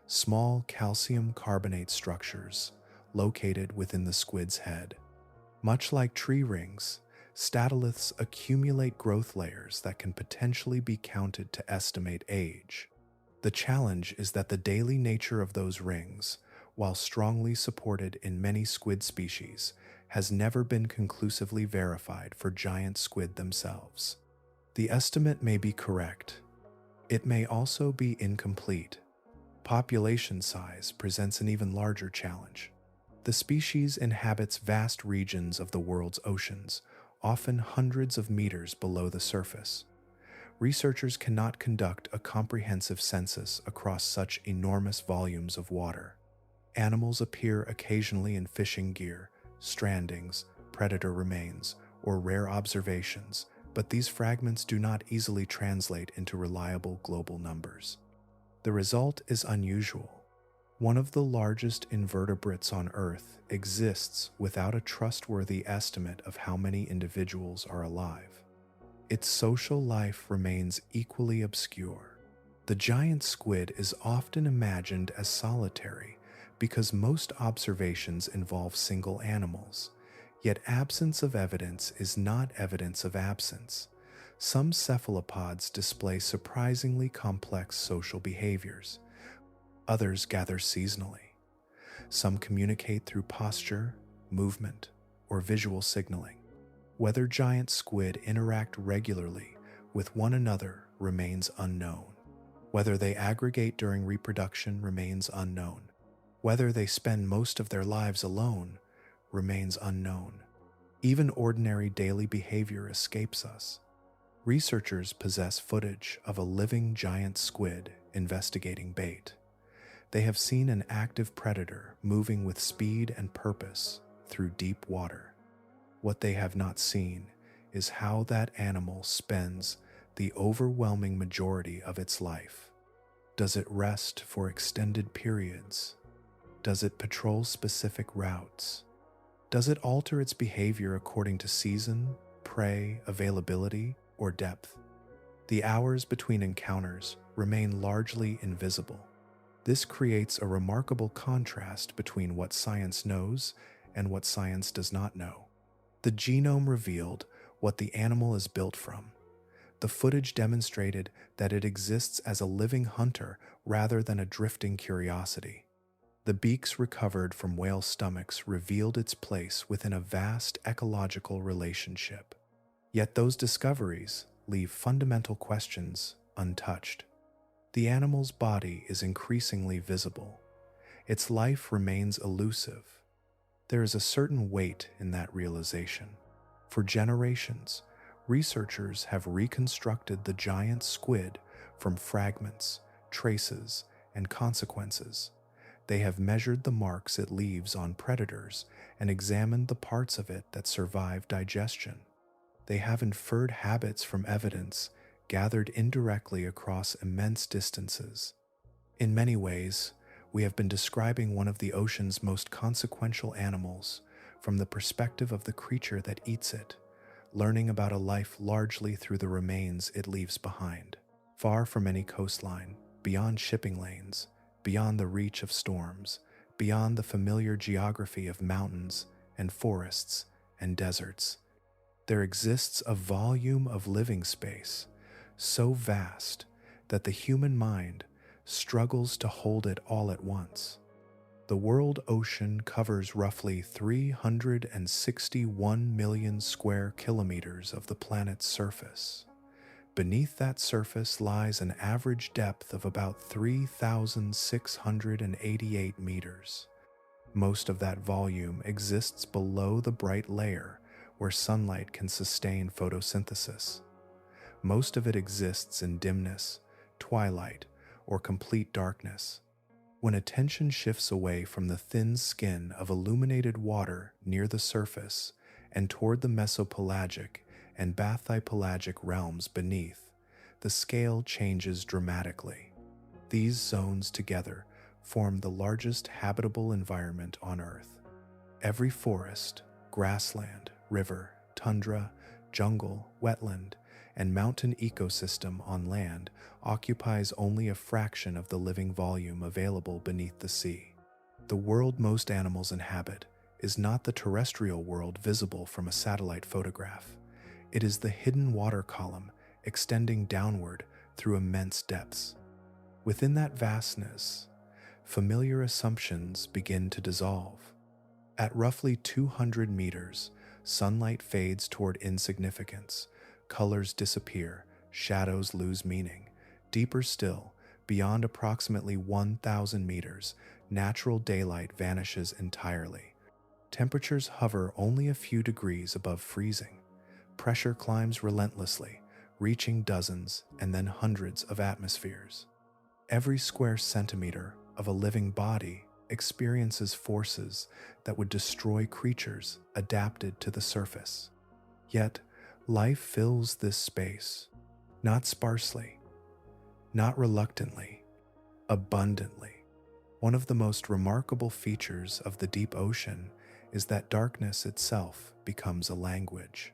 small calcium carbonate structures located within the squid's head. Much like tree rings, statoliths accumulate growth layers that can potentially be counted to estimate age. The challenge is that the daily nature of those rings, while strongly supported in many squid species, has never been conclusively verified for giant squid themselves. The estimate may be correct. It may also be incomplete. Population size presents an even larger challenge. The species inhabits vast regions of the world's oceans, often hundreds of meters below the surface. Researchers cannot conduct a comprehensive census across such enormous volumes of water. Animals appear occasionally in fishing gear, strandings, predator remains, or rare observations, but these fragments do not easily translate into reliable global numbers. The result is unusual. One of the largest invertebrates on Earth exists without a trustworthy estimate of how many individuals are alive. Its social life remains equally obscure. The giant squid is often imagined as solitary because most observations involve single animals, yet absence of evidence is not evidence of absence. Some cephalopods display surprisingly complex social behaviors. Others gather seasonally. Some communicate through posture, movement, or visual signaling. Whether giant squid interact regularly with one another remains unknown. Whether they aggregate during reproduction remains unknown. Whether they spend most of their lives alone remains unknown. Even ordinary daily behavior escapes us. Researchers possess footage of a living giant squid investigating bait. They have seen an active predator moving with speed and purpose through deep water. What they have not seen is how that animal spends the overwhelming majority of its life. Does it rest for extended periods? Does it patrol specific routes? Does it alter its behavior according to season, prey, availability, or depth? The hours between encounters remain largely invisible. This creates a remarkable contrast between what science knows and what science does not know. The genome revealed what the animal is built from. The footage demonstrated that it exists as a living hunter rather than a drifting curiosity. The beaks recovered from whale stomachs revealed its place within a vast ecological relationship. Yet those discoveries leave fundamental questions untouched. The animal's body is increasingly visible. Its life remains elusive. There is a certain weight in that realization. For generations, researchers have reconstructed the giant squid from fragments, traces, and consequences. They have measured the marks it leaves on predators and examined the parts of it that survive digestion. They have inferred habits from evidence gathered indirectly across immense distances. In many ways, we have been describing one of the ocean's most consequential animals from the perspective of the creature that eats it, learning about a life largely through the remains it leaves behind. Far from any coastline, beyond shipping lanes, beyond the reach of storms, beyond the familiar geography of mountains and forests and deserts, there exists a volume of living space so vast that the human mind struggles to hold it all at once. The world ocean covers roughly 361 million square kilometers of the planet's surface. Beneath that surface lies an average depth of about 3,688 meters. Most of that volume exists below the bright layer where sunlight can sustain photosynthesis. Most of it exists in dimness, twilight, or complete darkness. When attention shifts away from the thin skin of illuminated water near the surface and toward the mesopelagic and bathypelagic realms beneath, the scale changes dramatically. These zones together form the largest habitable environment on Earth. Every forest, grassland, river, tundra, jungle, wetland, and mountain ecosystem on land occupies only a fraction of the living volume available beneath the sea. The world most animals inhabit is not the terrestrial world visible from a satellite photograph. It is the hidden water column extending downward through immense depths. Within that vastness, familiar assumptions begin to dissolve. At roughly 200 meters, sunlight fades toward insignificance, colors disappear, shadows lose meaning. Deeper still, beyond approximately 1,000 meters, natural daylight vanishes entirely. Temperatures hover only a few degrees above freezing. Pressure climbs relentlessly, reaching dozens and then hundreds of atmospheres. Every square centimeter of a living body experiences forces that would destroy creatures adapted to the surface. Yet, life fills this space, not sparsely, not reluctantly, abundantly. One of the most remarkable features of the deep ocean is that darkness itself becomes a language.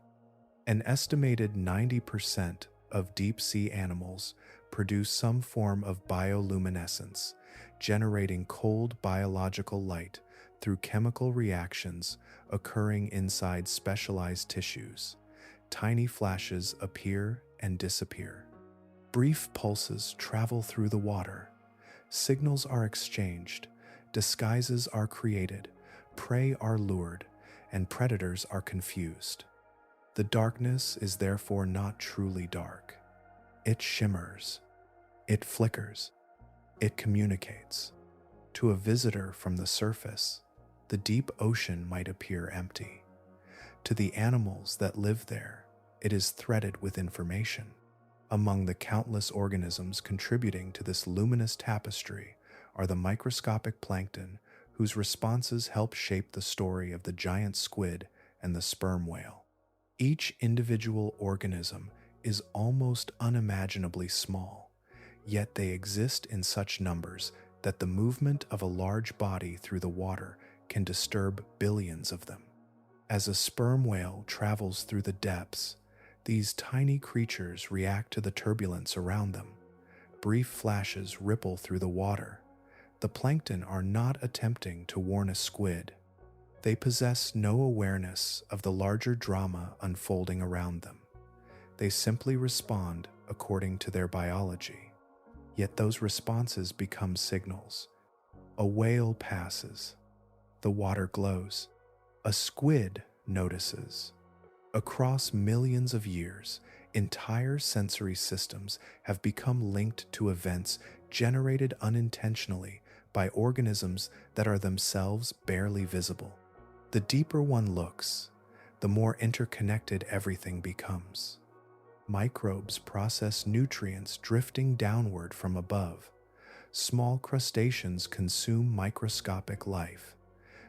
An estimated 90% of deep-sea animals produce some form of bioluminescence, generating cold biological light through chemical reactions occurring inside specialized tissues. Tiny flashes appear and disappear. Brief pulses travel through the water. Signals are exchanged, disguises are created, prey are lured, and predators are confused. The darkness is therefore not truly dark. It shimmers. It flickers. It communicates. To a visitor from the surface, the deep ocean might appear empty. To the animals that live there, it is threaded with information. Among the countless organisms contributing to this luminous tapestry are the microscopic plankton whose responses help shape the story of the giant squid and the sperm whale. Each individual organism is almost unimaginably small, yet they exist in such numbers that the movement of a large body through the water can disturb billions of them. As a sperm whale travels through the depths, these tiny creatures react to the turbulence around them. Brief flashes ripple through the water. The plankton are not attempting to warn a squid. They possess no awareness of the larger drama unfolding around them. They simply respond according to their biology. Yet those responses become signals. A whale passes. The water glows. A squid notices. Across millions of years, entire sensory systems have become linked to events generated unintentionally by organisms that are themselves barely visible. The deeper one looks, the more interconnected everything becomes. Microbes process nutrients drifting downward from above. Small crustaceans consume microscopic life.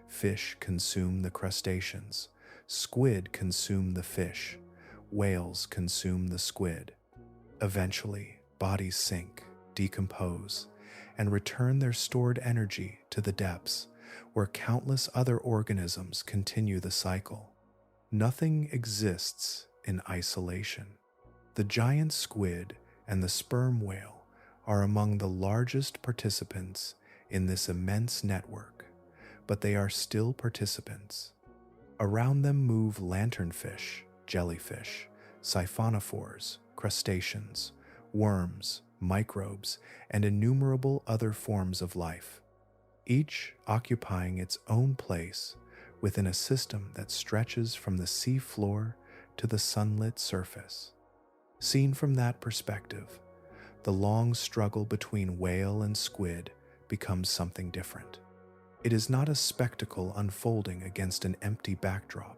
Fish consume the crustaceans. Squid consume the fish. Whales consume the squid. Eventually, bodies sink, decompose, and return their stored energy to the depths, where countless other organisms continue the cycle. Nothing exists in isolation. The giant squid and the sperm whale are among the largest participants in this immense network, but they are still participants. Around them move lanternfish, jellyfish, siphonophores, crustaceans, worms, microbes, and innumerable other forms of life, each occupying its own place within a system that stretches from the sea floor to the sunlit surface. Seen from that perspective, the long struggle between whale and squid becomes something different. It is not a spectacle unfolding against an empty backdrop.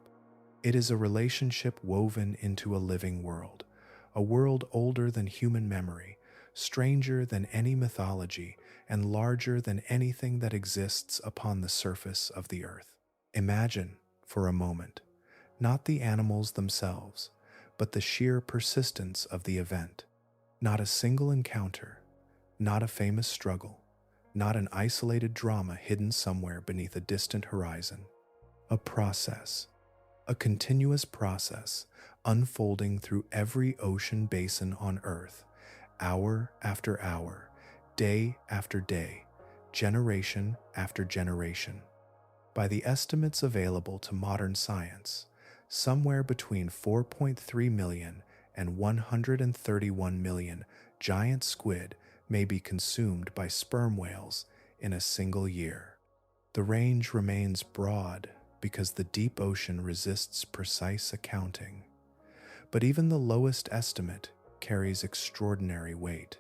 It is a relationship woven into a living world, a world older than human memory, stranger than any mythology, and larger than anything that exists upon the surface of the earth. Imagine, for a moment, not the animals themselves, but the sheer persistence of the event. Not a single encounter, not a famous struggle, not an isolated drama hidden somewhere beneath a distant horizon. A process, a continuous process unfolding through every ocean basin on Earth, hour after hour, day after day, generation after generation. By the estimates available to modern science, somewhere between 4.3 million and 131 million giant squid may be consumed by sperm whales in a single year. The range remains broad because the deep ocean resists precise accounting. But even the lowest estimate carries extraordinary weight.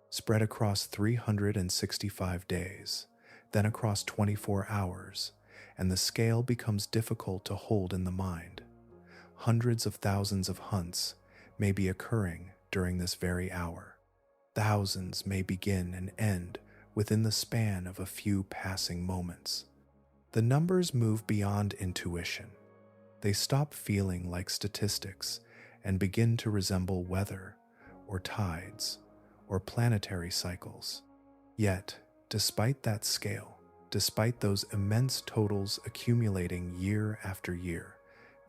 Spread across 365 days, then across 24 hours, and the scale becomes difficult to hold in the mind. Hundreds of thousands of hunts may be occurring during this very hour. Thousands may begin and end within the span of a few passing moments. The numbers move beyond intuition. They stop feeling like statistics and begin to resemble weather, or tides, or planetary cycles. Yet, despite that scale, despite those immense totals accumulating year after year,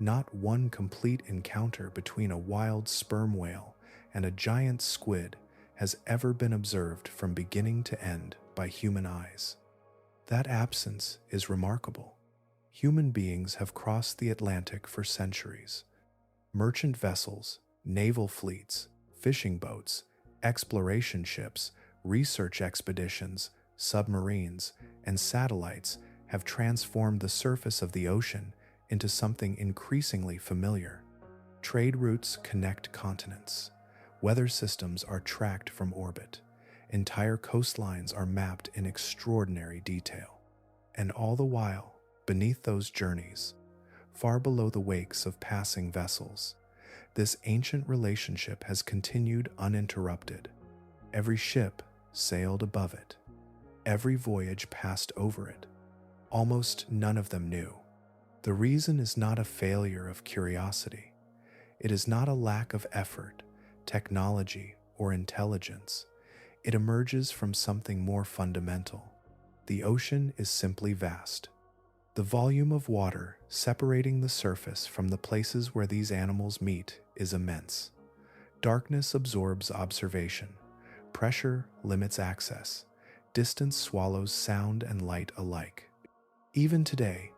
not one complete encounter between a wild sperm whale and a giant squid has ever been observed from beginning to end by human eyes. That absence is remarkable. Human beings have crossed the Atlantic for centuries. Merchant vessels, naval fleets, fishing boats, exploration ships, research expeditions, submarines, and satellites have transformed the surface of the ocean into something increasingly familiar. Trade routes connect continents. Weather systems are tracked from orbit. Entire coastlines are mapped in extraordinary detail. And all the while, beneath those journeys, far below the wakes of passing vessels, this ancient relationship has continued uninterrupted. Every ship sailed above it. Every voyage passed over it. Almost none of them knew. The reason is not a failure of curiosity. It is not a lack of effort, technology, or intelligence. It emerges from something more fundamental. The ocean is simply vast. The volume of water separating the surface from the places where these animals meet is immense. Darkness absorbs observation. Pressure limits access. Distance swallows sound and light alike. Even today,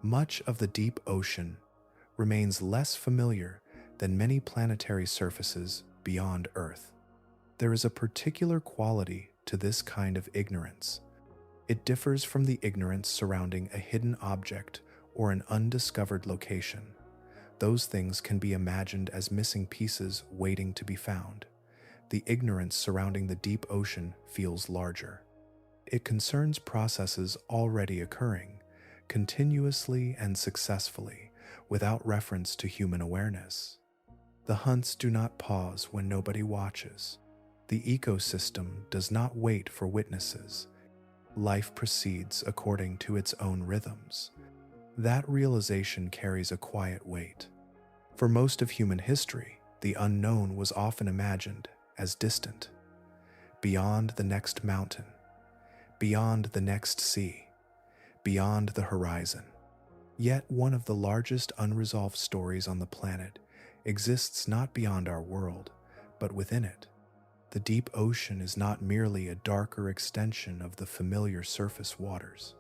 much of the deep ocean remains less familiar than many planetary surfaces beyond Earth. There is a particular quality to this kind of ignorance. It differs from the ignorance surrounding a hidden object or an undiscovered location. Those things can be imagined as missing pieces waiting to be found. The ignorance surrounding the deep ocean feels larger. It concerns processes already occurring, continuously and successfully, without reference to human awareness. The hunts do not pause when nobody watches. The ecosystem does not wait for witnesses. Life proceeds according to its own rhythms. That realization carries a quiet weight. For most of human history, the unknown was often imagined as distant, beyond the next mountain, beyond the next sea, beyond the horizon. Yet one of the largest unresolved stories on the planet exists not beyond our world, but within it. The deep ocean is not merely a darker extension of the familiar surface waters.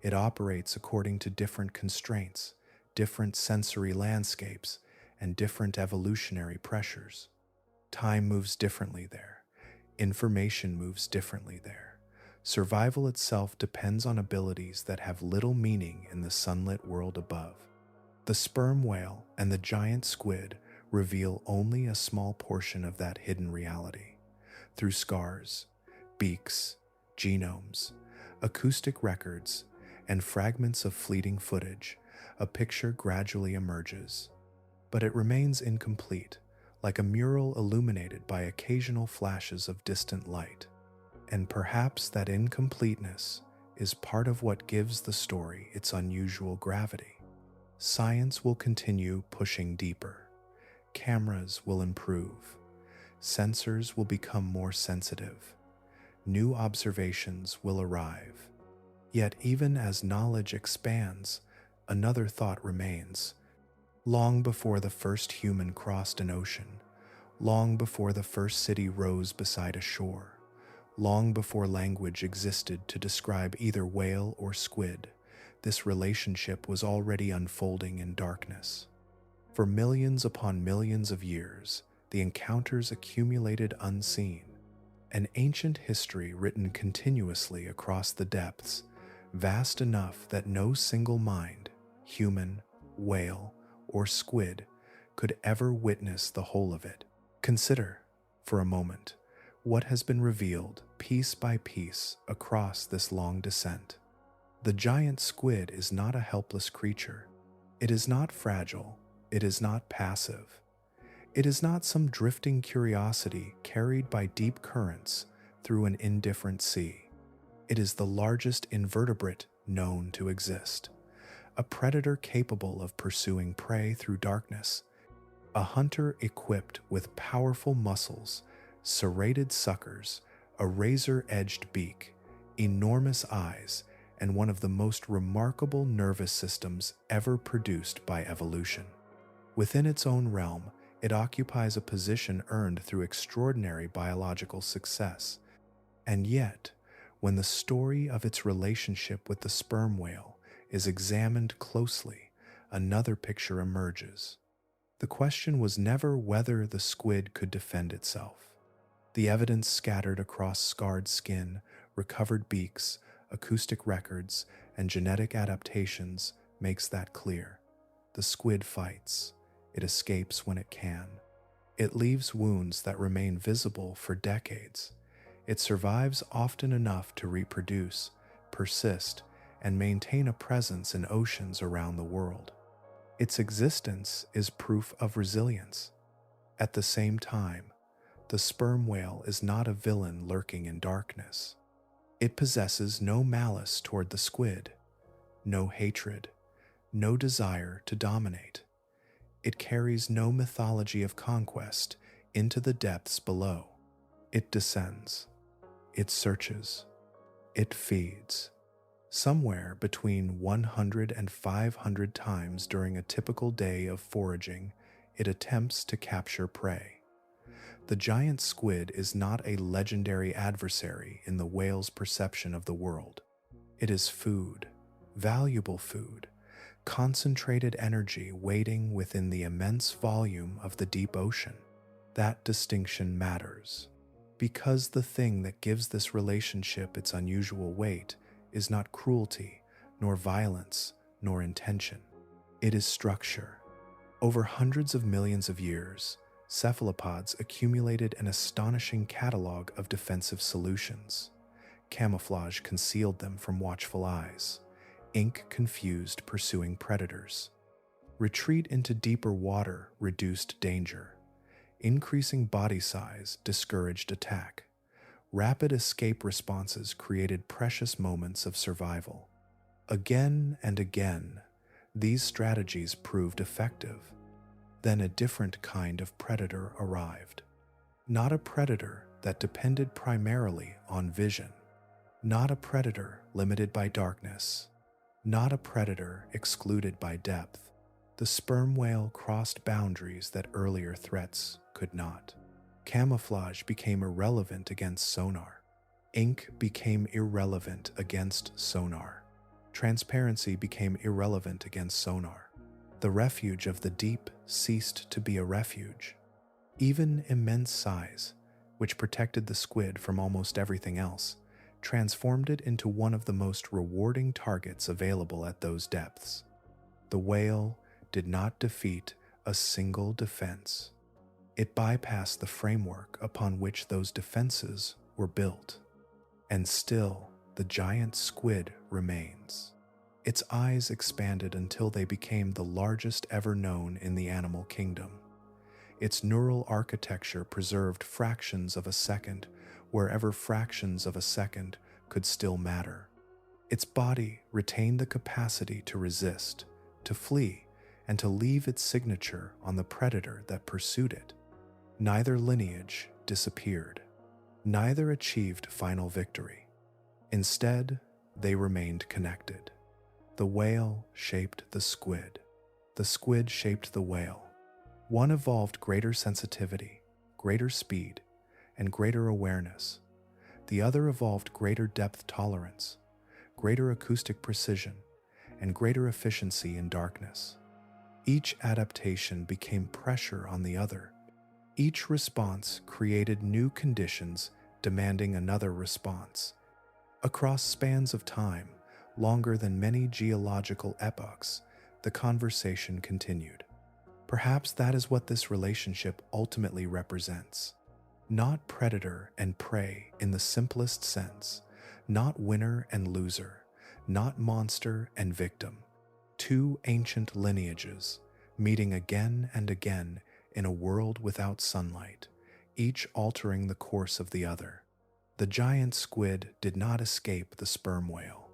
It operates according to different constraints, different sensory landscapes, and different evolutionary pressures. Time moves differently there. Information moves differently there. Survival itself depends on abilities that have little meaning in the sunlit world above. The sperm whale and the giant squid reveal only a small portion of that hidden reality. Through scars, beaks, genomes, acoustic records, and fragments of fleeting footage, a picture gradually emerges. But it remains incomplete, like a mural illuminated by occasional flashes of distant light. And perhaps that incompleteness is part of what gives the story its unusual gravity. Science will continue pushing deeper. Cameras will improve. Sensors will become more sensitive. New observations will arrive. Yet even as knowledge expands, another thought remains. Long before the first human crossed an ocean, long before the first city rose beside a shore, long before language existed to describe either whale or squid, this relationship was already unfolding in darkness. For millions upon millions of years, the encounters accumulated unseen, an ancient history written continuously across the depths, vast enough that no single mind, human, whale, or squid, could ever witness the whole of it. Consider, for a moment, what has been revealed piece by piece across this long descent. The giant squid is not a helpless creature. It is not fragile. It is not passive. It is not some drifting curiosity carried by deep currents through an indifferent sea. It is the largest invertebrate known to exist, a predator capable of pursuing prey through darkness, a hunter equipped with powerful muscles, serrated suckers, a razor-edged beak, enormous eyes, and one of the most remarkable nervous systems ever produced by evolution. Within its own realm, it occupies a position earned through extraordinary biological success. And yet, when the story of its relationship with the sperm whale is examined closely, another picture emerges. The question was never whether the squid could defend itself. The evidence scattered across scarred skin, recovered beaks, acoustic records, and genetic adaptations makes that clear. The squid fights. It escapes when it can. It leaves wounds that remain visible for decades. It survives often enough to reproduce, persist, and maintain a presence in oceans around the world. Its existence is proof of resilience. At the same time, the sperm whale is not a villain lurking in darkness. It possesses no malice toward the squid, no hatred, no desire to dominate. It carries no mythology of conquest into the depths below. It descends. It searches. It feeds. Somewhere between 100 and 500 times during a typical day of foraging, it attempts to capture prey. The giant squid is not a legendary adversary in the whale's perception of the world. It is food, valuable food, concentrated energy waiting within the immense volume of the deep ocean. That distinction matters, because the thing that gives this relationship its unusual weight is not cruelty, nor violence, nor intention. It is structure. Over hundreds of millions of years, cephalopods accumulated an astonishing catalog of defensive solutions. Camouflage concealed them from watchful eyes. Ink confused pursuing predators. Retreat into deeper water reduced danger. Increasing body size discouraged attack. Rapid escape responses created precious moments of survival. Again and again, these strategies proved effective. Then a different kind of predator arrived. Not a predator that depended primarily on vision. Not a predator limited by darkness. Not a predator excluded by depth. The sperm whale crossed boundaries that earlier threats could not. Camouflage became irrelevant against sonar. Ink became irrelevant against sonar. Transparency became irrelevant against sonar. The refuge of the deep ceased to be a refuge. Even immense size, which protected the squid from almost everything else, transformed it into one of the most rewarding targets available at those depths. The whale did not defeat a single defense. It bypassed the framework upon which those defenses were built. And still, the giant squid remains. Its eyes expanded until they became the largest ever known in the animal kingdom. Its neural architecture preserved fractions of a second wherever fractions of a second could still matter. Its body retained the capacity to resist, to flee, and to leave its signature on the predator that pursued it. Neither lineage disappeared. Neither achieved final victory. Instead, they remained connected. The whale shaped the squid. The squid shaped the whale. One evolved greater sensitivity, greater speed, and greater awareness. The other evolved greater depth tolerance, greater acoustic precision, and greater efficiency in darkness. Each adaptation became pressure on the other. Each response created new conditions demanding another response. Across spans of time, longer than many geological epochs, the conversation continued. Perhaps that is what this relationship ultimately represents. Not predator and prey in the simplest sense, not winner and loser, not monster and victim. Two ancient lineages, meeting again and again in a world without sunlight, each altering the course of the other. The giant squid did not escape the sperm whale.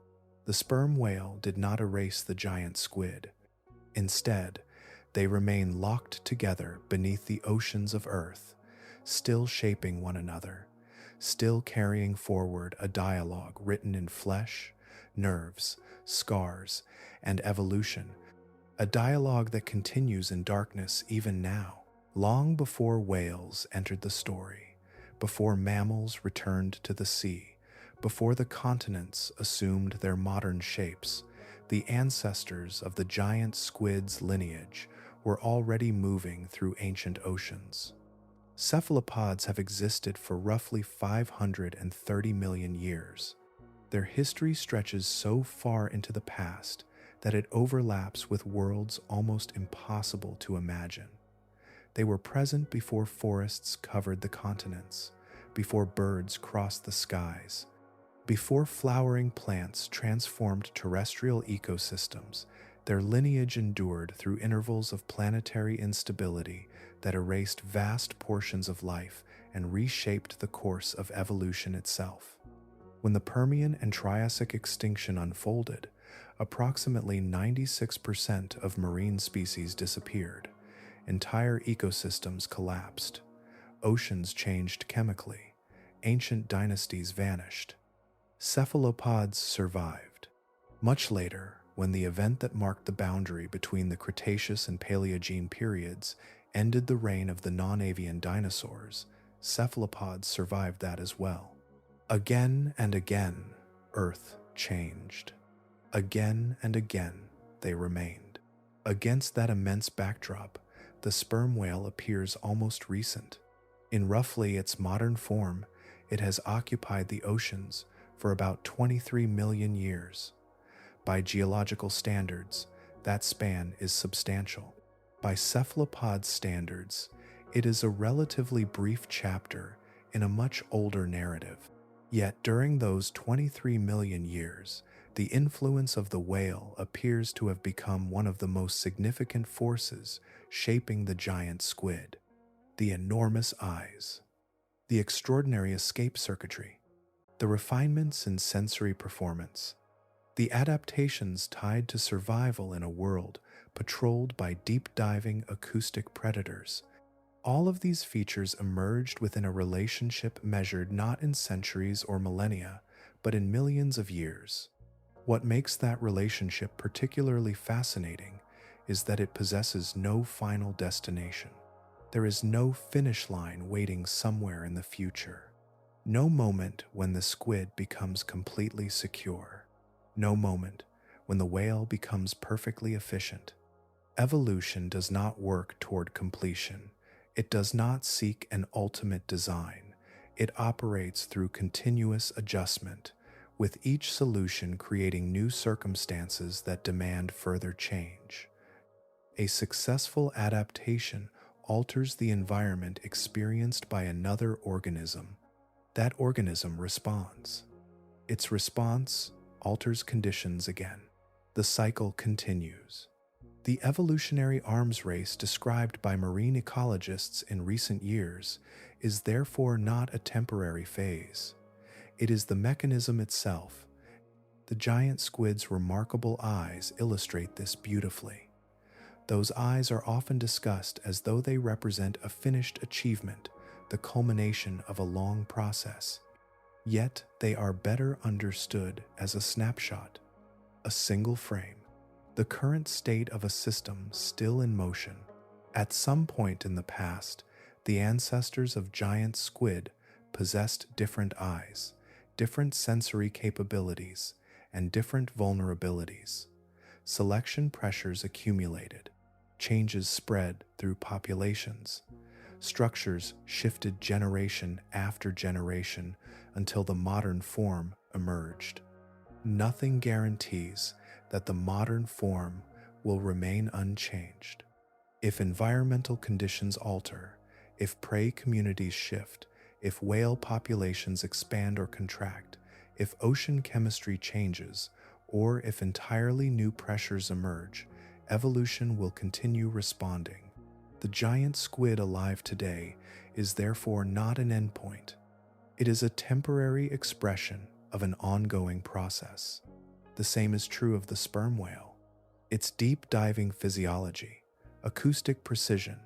The sperm whale did not erase the giant squid. Instead, they remain locked together beneath the oceans of Earth, still shaping one another, still carrying forward a dialogue written in flesh, nerves, scars, and evolution, a dialogue that continues in darkness even now. Long before whales entered the story, before mammals returned to the sea, before the continents assumed their modern shapes, the ancestors of the giant squid's lineage were already moving through ancient oceans. Cephalopods have existed for roughly 530 million years. Their history stretches so far into the past that it overlaps with worlds almost impossible to imagine. They were present before forests covered the continents, before birds crossed the skies, before flowering plants transformed terrestrial ecosystems. Their lineage endured through intervals of planetary instability that erased vast portions of life and reshaped the course of evolution itself. When the Permian and Triassic extinction unfolded, approximately 96% of marine species disappeared. Entire ecosystems collapsed. Oceans changed chemically. Ancient dynasties vanished. Cephalopods survived. Much later, when the event that marked the boundary between the Cretaceous and Paleogene periods ended the reign of the non-avian dinosaurs, cephalopods survived that as well. Again and again, Earth changed. Again and again, they remained. Against that immense backdrop, the sperm whale appears almost recent. In roughly its modern form, it has occupied the oceans for about 23 million years. By geological standards, that span is substantial. By cephalopod standards, it is a relatively brief chapter in a much older narrative. Yet during those 23 million years, the influence of the whale appears to have become one of the most significant forces shaping the giant squid. The enormous eyes, the extraordinary escape circuitry, the refinements in sensory performance, the adaptations tied to survival in a world patrolled by deep-diving acoustic predators. All of these features emerged within a relationship measured not in centuries or millennia, but in millions of years. What makes that relationship particularly fascinating is that it possesses no final destination. There is no finish line waiting somewhere in the future. No moment when the squid becomes completely secure. No moment when the whale becomes perfectly efficient. Evolution does not work toward completion. It does not seek an ultimate design. It operates through continuous adjustment, with each solution creating new circumstances that demand further change. A successful adaptation alters the environment experienced by another organism. That organism responds. Its response alters conditions again. The cycle continues. The evolutionary arms race described by marine ecologists in recent years is therefore not a temporary phase. It is the mechanism itself. The giant squid's remarkable eyes illustrate this beautifully. Those eyes are often discussed as though they represent a finished achievement, the culmination of a long process. Yet they are better understood as a snapshot, a single frame, the current state of a system still in motion. At some point in the past, the ancestors of giant squid possessed different eyes, different sensory capabilities, and different vulnerabilities. Selection pressures accumulated, changes spread through populations. Structures shifted generation after generation until the modern form emerged. Nothing guarantees that the modern form will remain unchanged. If environmental conditions alter, if prey communities shift, if whale populations expand or contract, if ocean chemistry changes, or if entirely new pressures emerge, evolution will continue responding. The giant squid alive today is therefore not an endpoint. It is a temporary expression of an ongoing process. The same is true of the sperm whale. Its deep diving physiology, acoustic precision,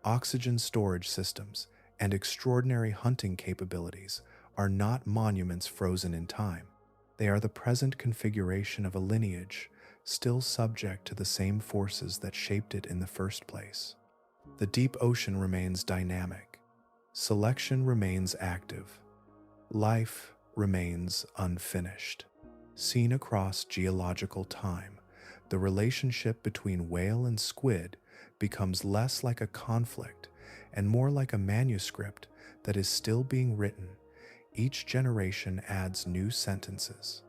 oxygen storage systems, and extraordinary hunting capabilities are not monuments frozen in time. They are the present configuration of a lineage still subject to the same forces that shaped it in the first place. The deep ocean remains dynamic. Selection remains active. Life remains unfinished. Seen across geological time, the relationship between whale and squid becomes less like a conflict and more like a manuscript that is still being written. Each generation adds new sentences.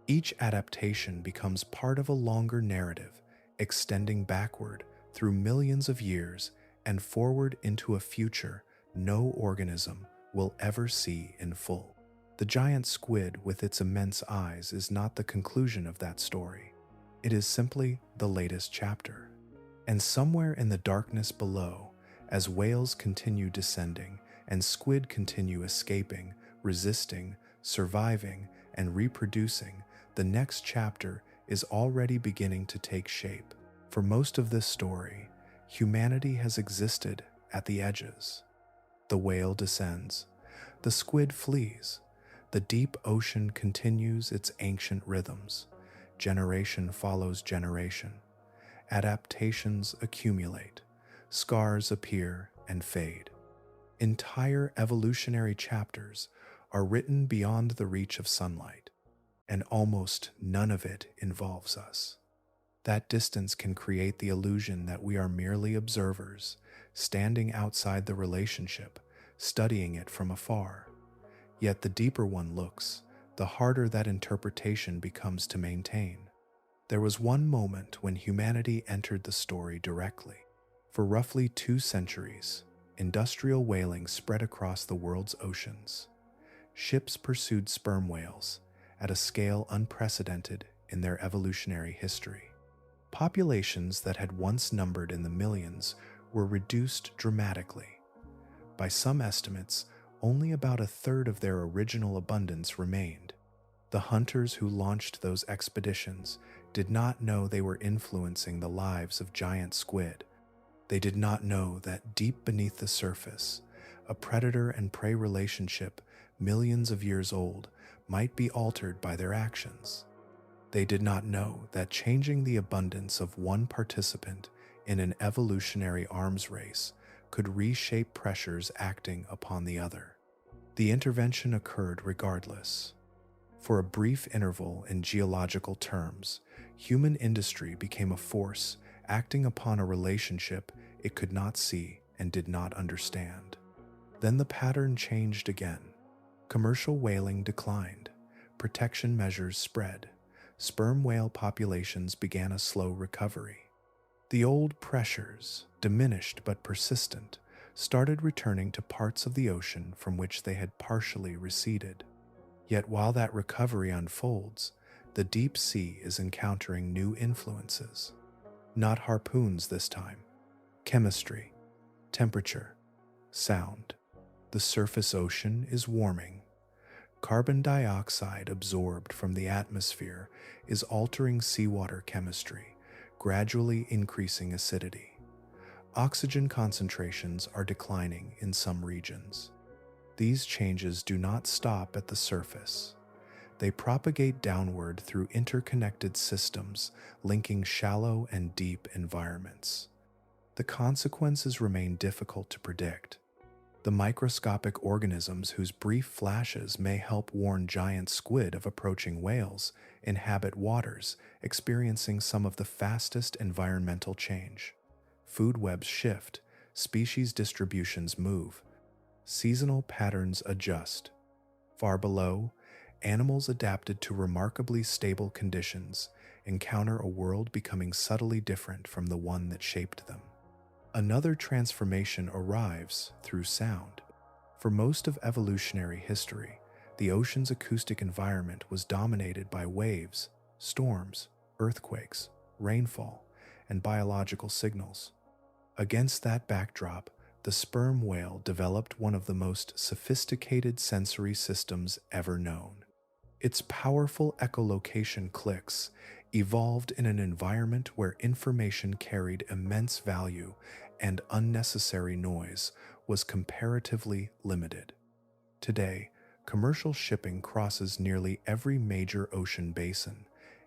Each adaptation becomes part of a longer narrative, extending backward through millions of years and forward into a future no organism will ever see in full. The giant squid with its immense eyes is not the conclusion of that story. It is simply the latest chapter. And somewhere in the darkness below, as whales continue descending and squid continue escaping, resisting, surviving, and reproducing, the next chapter is already beginning to take shape. For most of this story, humanity has existed at the edges. The whale descends. The squid flees. The deep ocean continues its ancient rhythms. Generation follows generation. Adaptations accumulate. Scars appear and fade. Entire evolutionary chapters are written beyond the reach of sunlight, and almost none of it involves us. That distance can create the illusion that we are merely observers, standing outside the relationship, studying it from afar. Yet the deeper one looks, the harder that interpretation becomes to maintain. There was one moment when humanity entered the story directly. For roughly 2 centuries, industrial whaling spread across the world's oceans. Ships pursued sperm whales at a scale unprecedented in their evolutionary history. Populations that had once numbered in the millions were reduced dramatically. By some estimates, only about a third of their original abundance remained. The hunters who launched those expeditions did not know they were influencing the lives of giant squid. They did not know that deep beneath the surface, a predator and prey relationship millions of years old might be altered by their actions. They did not know that changing the abundance of one participant in an evolutionary arms race could reshape pressures acting upon the other. The intervention occurred regardless. For a brief interval in geological terms, human industry became a force acting upon a relationship it could not see and did not understand. Then the pattern changed again. Commercial whaling declined. Protection measures spread. Sperm whale populations began a slow recovery. The old pressures, diminished but persistent, started returning to parts of the ocean from which they had partially receded. Yet while that recovery unfolds, the deep sea is encountering new influences. Not harpoons this time. Chemistry, temperature, sound. The surface ocean is warming. Carbon dioxide absorbed from the atmosphere is altering seawater chemistry, gradually increasing acidity. Oxygen concentrations are declining in some regions. These changes do not stop at the surface. They propagate downward through interconnected systems linking shallow and deep environments. The consequences remain difficult to predict. The microscopic organisms whose brief flashes may help warn giant squid of approaching whales inhabit waters experiencing some of the fastest environmental change. Food webs shift, species distributions move, seasonal patterns adjust. Far below, animals adapted to remarkably stable conditions encounter a world becoming subtly different from the one that shaped them. Another transformation arrives through sound. For most of evolutionary history, the ocean's acoustic environment was dominated by waves, storms, earthquakes, rainfall, and biological signals. Against that backdrop, the sperm whale developed one of the most sophisticated sensory systems ever known. Its powerful echolocation clicks evolved in an environment where information carried immense value and unnecessary noise was comparatively limited. Today, commercial shipping crosses nearly every major ocean basin.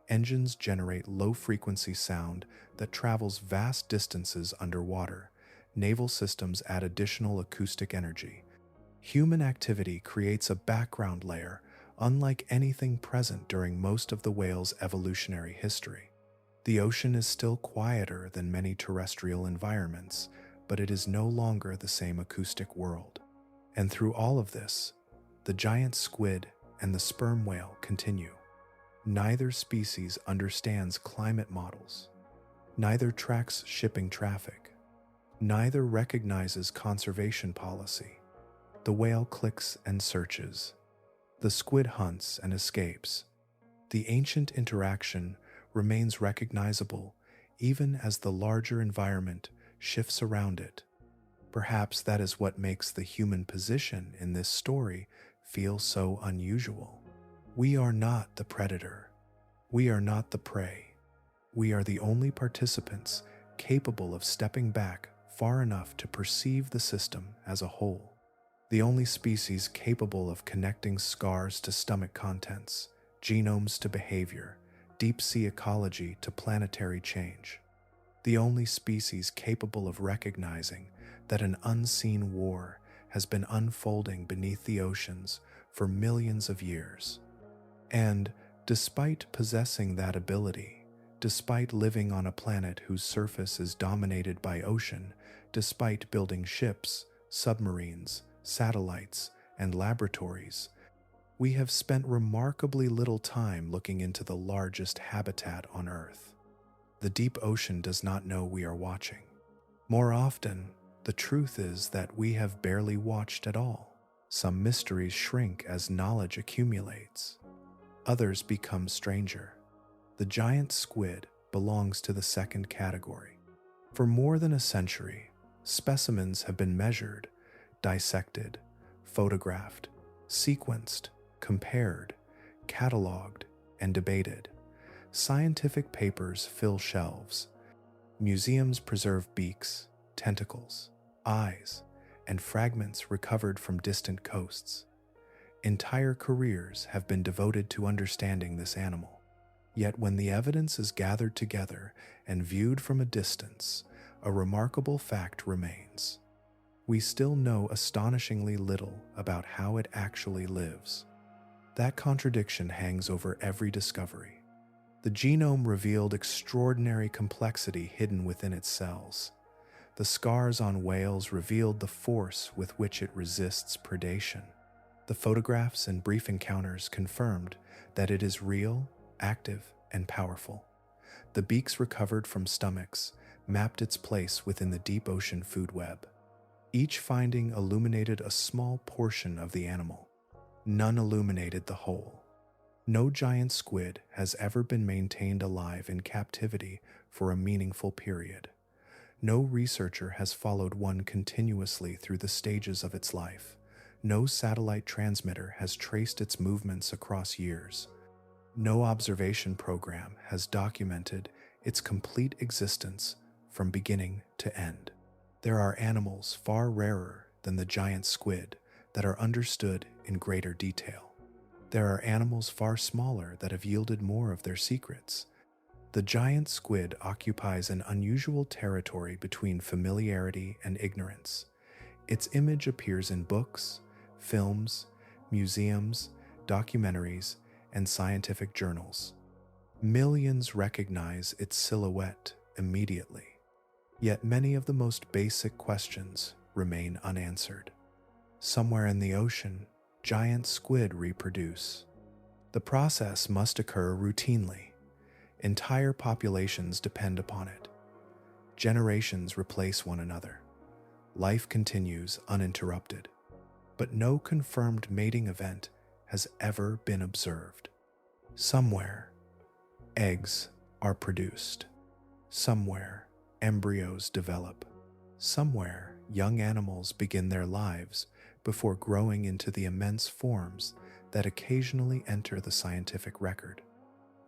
Engines generate low-frequency sound that travels vast distances underwater. Naval systems add additional acoustic energy. Human activity creates a background layer unlike anything present during most of the whale's evolutionary history. The ocean is still quieter than many terrestrial environments, but it is no longer the same acoustic world. And through all of this, the giant squid and the sperm whale continue. Neither species understands climate models. Neither tracks shipping traffic. Neither recognizes conservation policy. The whale clicks and searches. The squid hunts and escapes. The ancient interaction remains recognizable even as the larger environment shifts around it. Perhaps that is what makes the human position in this story feel so unusual. We are not the predator. We are not the prey. We are the only participants capable of stepping back far enough to perceive the system as a whole. The only species capable of connecting scars to stomach contents, genomes to behavior, deep-sea ecology to planetary change. The only species capable of recognizing that an unseen war has been unfolding beneath the oceans for millions of years. And despite possessing that ability, despite living on a planet whose surface is dominated by ocean, despite building ships, submarines, satellites, and laboratories, we have spent remarkably little time looking into the largest habitat on Earth. The deep ocean does not know we are watching. More often, the truth is that we have barely watched at all. Some mysteries shrink as knowledge accumulates. Others become stranger. The giant squid belongs to the second category. For more than a century, specimens have been measured, dissected, photographed, sequenced, compared, cataloged, and debated. Scientific papers fill shelves. Museums preserve beaks, tentacles, eyes, and fragments recovered from distant coasts. Entire careers have been devoted to understanding this animal. Yet when the evidence is gathered together and viewed from a distance, a remarkable fact remains. We still know astonishingly little about how it actually lives. That contradiction hangs over every discovery. The genome revealed extraordinary complexity hidden within its cells. The scars on whales revealed the force with which it resists predation. The photographs and brief encounters confirmed that it is real, active, and powerful. The beaks recovered from stomachs mapped its place within the deep ocean food web. Each finding illuminated a small portion of the animal. None illuminated the whole. No giant squid has ever been maintained alive in captivity for a meaningful period. No researcher has followed one continuously through the stages of its life. No satellite transmitter has traced its movements across years. No observation program has documented its complete existence from beginning to end. There are animals far rarer than the giant squid that are understood in greater detail. There are animals far smaller that have yielded more of their secrets. The giant squid occupies an unusual territory between familiarity and ignorance. Its image appears in books, films, museums, documentaries, and scientific journals. Millions recognize its silhouette immediately, yet many of the most basic questions remain unanswered. Somewhere in the ocean, giant squid reproduce. The process must occur routinely. Entire populations depend upon it. Generations replace one another. Life continues uninterrupted, but no confirmed mating event has ever been observed. Somewhere, eggs are produced. Somewhere, embryos develop. Somewhere, young animals begin their lives before growing into the immense forms that occasionally enter the scientific record.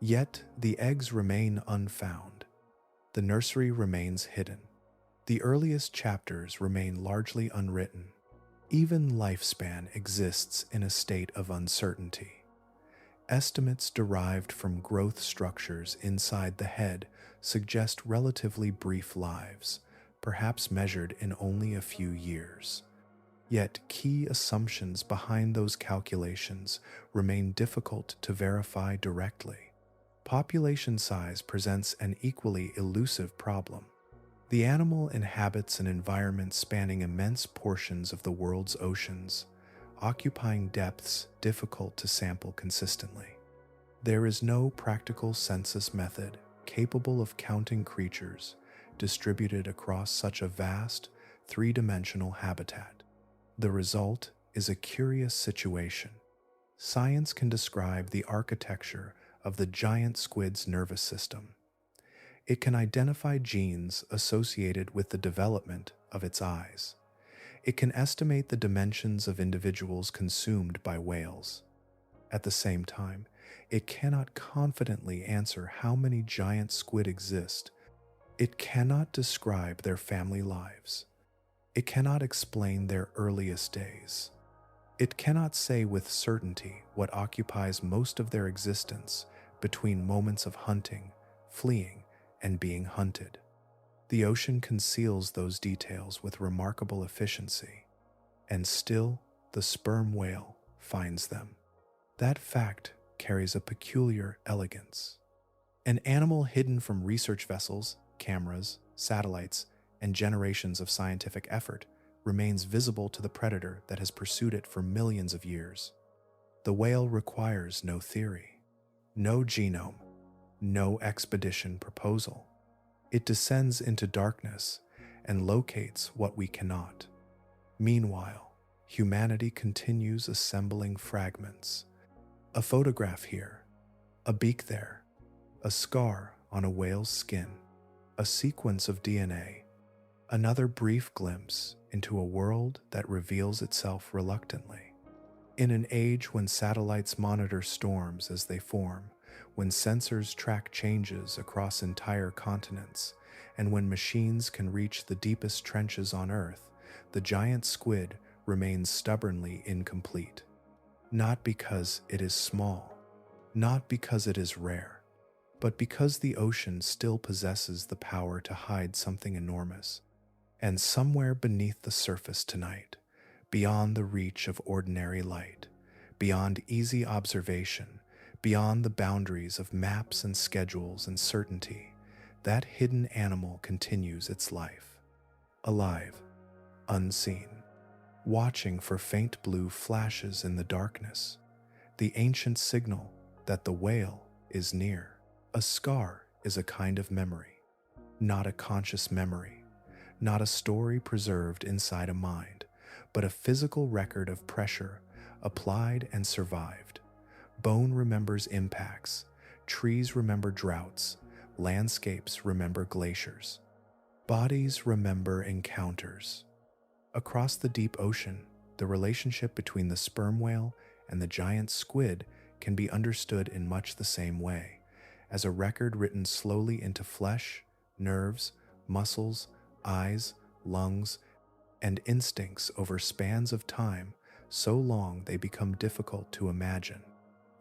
Yet, the eggs remain unfound. The nursery remains hidden. The earliest chapters remain largely unwritten. Even lifespan exists in a state of uncertainty. Estimates derived from growth structures inside the head suggest relatively brief lives, perhaps measured in only a few years. Yet key assumptions behind those calculations remain difficult to verify directly. Population size presents an equally elusive problem. The animal inhabits an environment spanning immense portions of the world's oceans, occupying depths difficult to sample consistently. There is no practical census method capable of counting creatures distributed across such a vast, three-dimensional habitat. The result is a curious situation. Science can describe the architecture of the giant squid's nervous system. It can identify genes associated with the development of its eyes. It can estimate the dimensions of individuals consumed by whales. At the same time, it cannot confidently answer how many giant squid exist. It cannot describe their family lives. It cannot explain their earliest days. It cannot say with certainty what occupies most of their existence between moments of hunting, fleeing, and being hunted. The ocean conceals those details with remarkable efficiency, and still the sperm whale finds them. That fact carries a peculiar elegance. An animal hidden from research vessels, cameras, satellites, and generations of scientific effort remains visible to the predator that has pursued it for millions of years. The whale requires no theory, no genome, no expedition proposal. It descends into darkness and locates what we cannot. Meanwhile, humanity continues assembling fragments. A photograph here, a beak there, a scar on a whale's skin, a sequence of DNA, another brief glimpse into a world that reveals itself reluctantly. In an age when satellites monitor storms as they form, when sensors track changes across entire continents, and when machines can reach the deepest trenches on Earth, the giant squid remains stubbornly incomplete. Not because it is small, not because it is rare, but because the ocean still possesses the power to hide something enormous. And somewhere beneath the surface tonight, beyond the reach of ordinary light, beyond easy observation, beyond the boundaries of maps and schedules and certainty, that hidden animal continues its life. Alive, unseen, watching for faint blue flashes in the darkness, the ancient signal that the whale is near. A scar is a kind of memory, not a conscious memory, not a story preserved inside a mind, but a physical record of pressure applied and survived. Bone remembers impacts, trees remember droughts, landscapes remember glaciers. Bodies remember encounters. Across the deep ocean, the relationship between the sperm whale and the giant squid can be understood in much the same way. as a record written slowly into flesh, nerves, muscles, eyes, lungs, and instincts over spans of time so long they become difficult to imagine.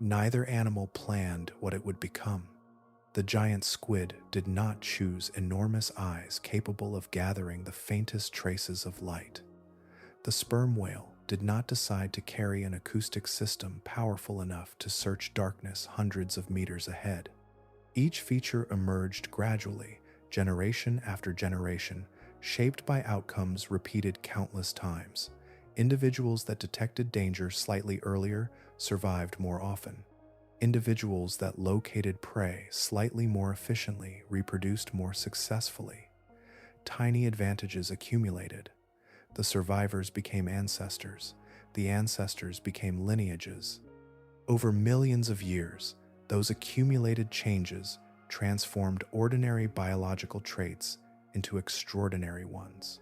Neither animal planned what it would become. The giant squid did not choose enormous eyes capable of gathering the faintest traces of light. The sperm whale did not decide to carry an acoustic system powerful enough to search darkness hundreds of meters ahead. Each feature emerged gradually, generation after generation, shaped by outcomes repeated countless times. Individuals that detected danger slightly earlier survived more often. Individuals that located prey slightly more efficiently reproduced more successfully. Tiny advantages accumulated. The survivors became ancestors. The ancestors became lineages. Over millions of years, those accumulated changes transformed ordinary biological traits into extraordinary ones.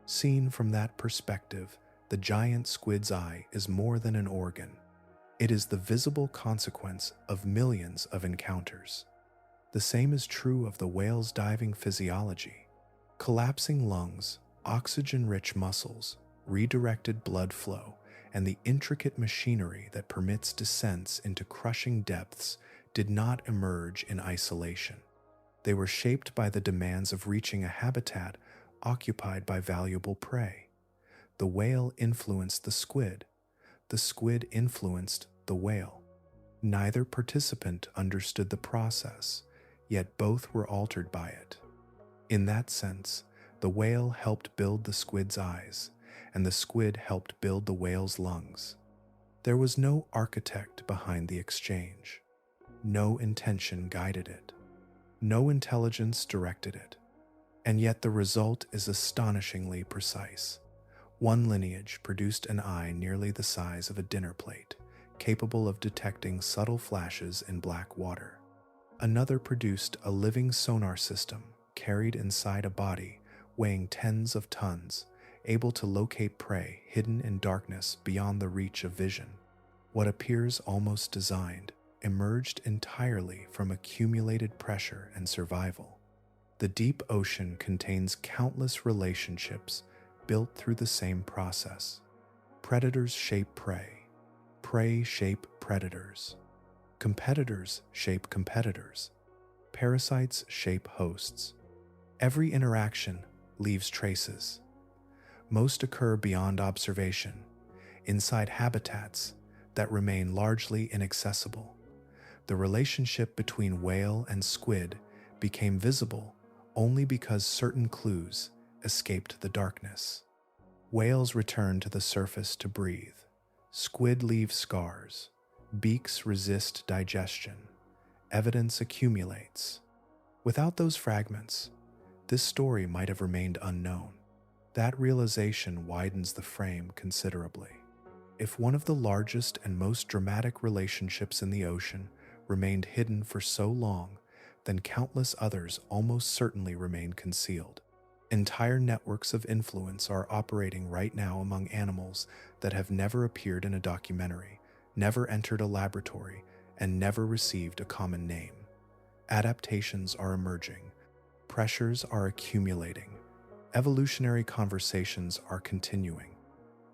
Seen from that perspective, the giant squid's eye is more than an organ. It is the visible consequence of millions of encounters. The same is true of the whale's diving physiology. Collapsing lungs, oxygen-rich muscles, redirected blood flow, and the intricate machinery that permits descents into crushing depths did not emerge in isolation. They were shaped by the demands of reaching a habitat occupied by valuable prey. The whale influenced the squid. The squid influenced the whale. Neither participant understood the process, yet both were altered by it. In that sense, the whale helped build the squid's eyes, and the squid helped build the whale's lungs. There was no architect behind the exchange. No intention guided it. No intelligence directed it. And yet the result is astonishingly precise. One lineage produced an eye nearly the size of a dinner plate, capable of detecting subtle flashes in black water. Another produced a living sonar system carried inside a body weighing tens of tons, able to locate prey hidden in darkness beyond the reach of vision. What appears almost designed emerged entirely from accumulated pressure and survival. The deep ocean contains countless relationships built through the same process. Predators shape prey. Prey shape predators. Competitors shape competitors. Parasites shape hosts. Every interaction leaves traces. Most occur beyond observation, inside habitats that remain largely inaccessible. The relationship between whale and squid became visible only because certain clues escaped the darkness. Whales return to the surface to breathe. Squid leave scars. Beaks resist digestion. Evidence accumulates. Without those fragments, this story might have remained unknown. That realization widens the frame considerably. If one of the largest and most dramatic relationships in the ocean remained hidden for so long, then countless others almost certainly remain concealed. Entire networks of influence are operating right now among animals that have never appeared in a documentary, never entered a laboratory, and never received a common name. Adaptations are emerging. Pressures are accumulating. Evolutionary conversations are continuing.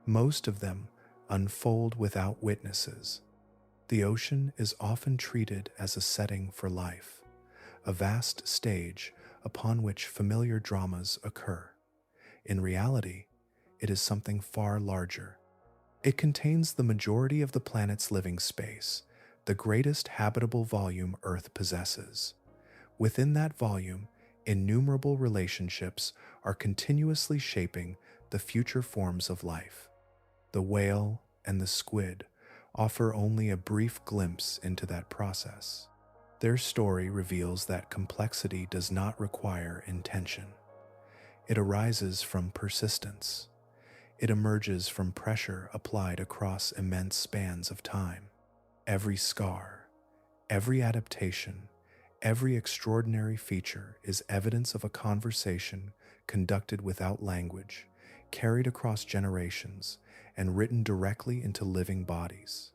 Most of them unfold without witnesses. The ocean is often treated as a setting for life, a vast stage upon which familiar dramas occur. In reality, it is something far larger. It contains the majority of the planet's living space, the greatest habitable volume Earth possesses. Within that volume, innumerable relationships are continuously shaping the future forms of life. The whale and the squid offer only a brief glimpse into that process. Their story reveals that complexity does not require intention. It arises from persistence. It emerges from pressure applied across immense spans of time. Every scar, every adaptation, every extraordinary feature is evidence of a conversation conducted without language, carried across generations, and written directly into living bodies.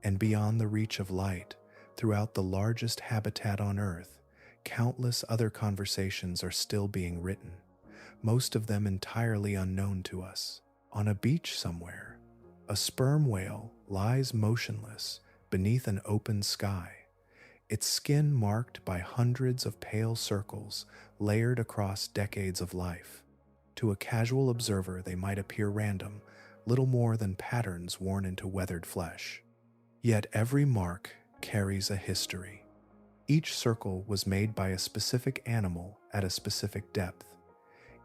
And beyond the reach of light, Throughout the largest habitat on Earth, countless other conversations are still being written, most of them entirely unknown to us. On a beach somewhere, a sperm whale lies motionless beneath an open sky, its skin marked by hundreds of pale circles layered across decades of life. To a casual observer, they might appear random, little more than patterns worn into weathered flesh. Yet every mark carries a history. Each circle was made by a specific animal at a specific depth.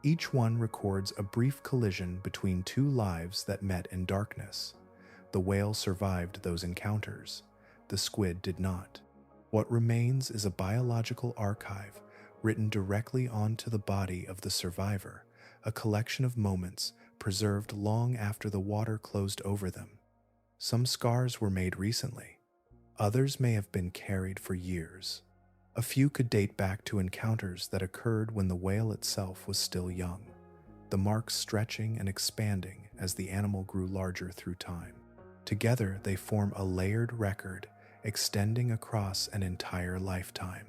Each one records a brief collision between two lives that met in darkness. The whale survived those encounters. The squid did not. What remains is a biological archive written directly onto the body of the survivor, a collection of moments preserved long after the water closed over them. Some scars were made recently. Others may have been carried for years. A few could date back to encounters that occurred when the whale itself was still young, the marks stretching and expanding as the animal grew larger through time. Together, they form a layered record extending across an entire lifetime,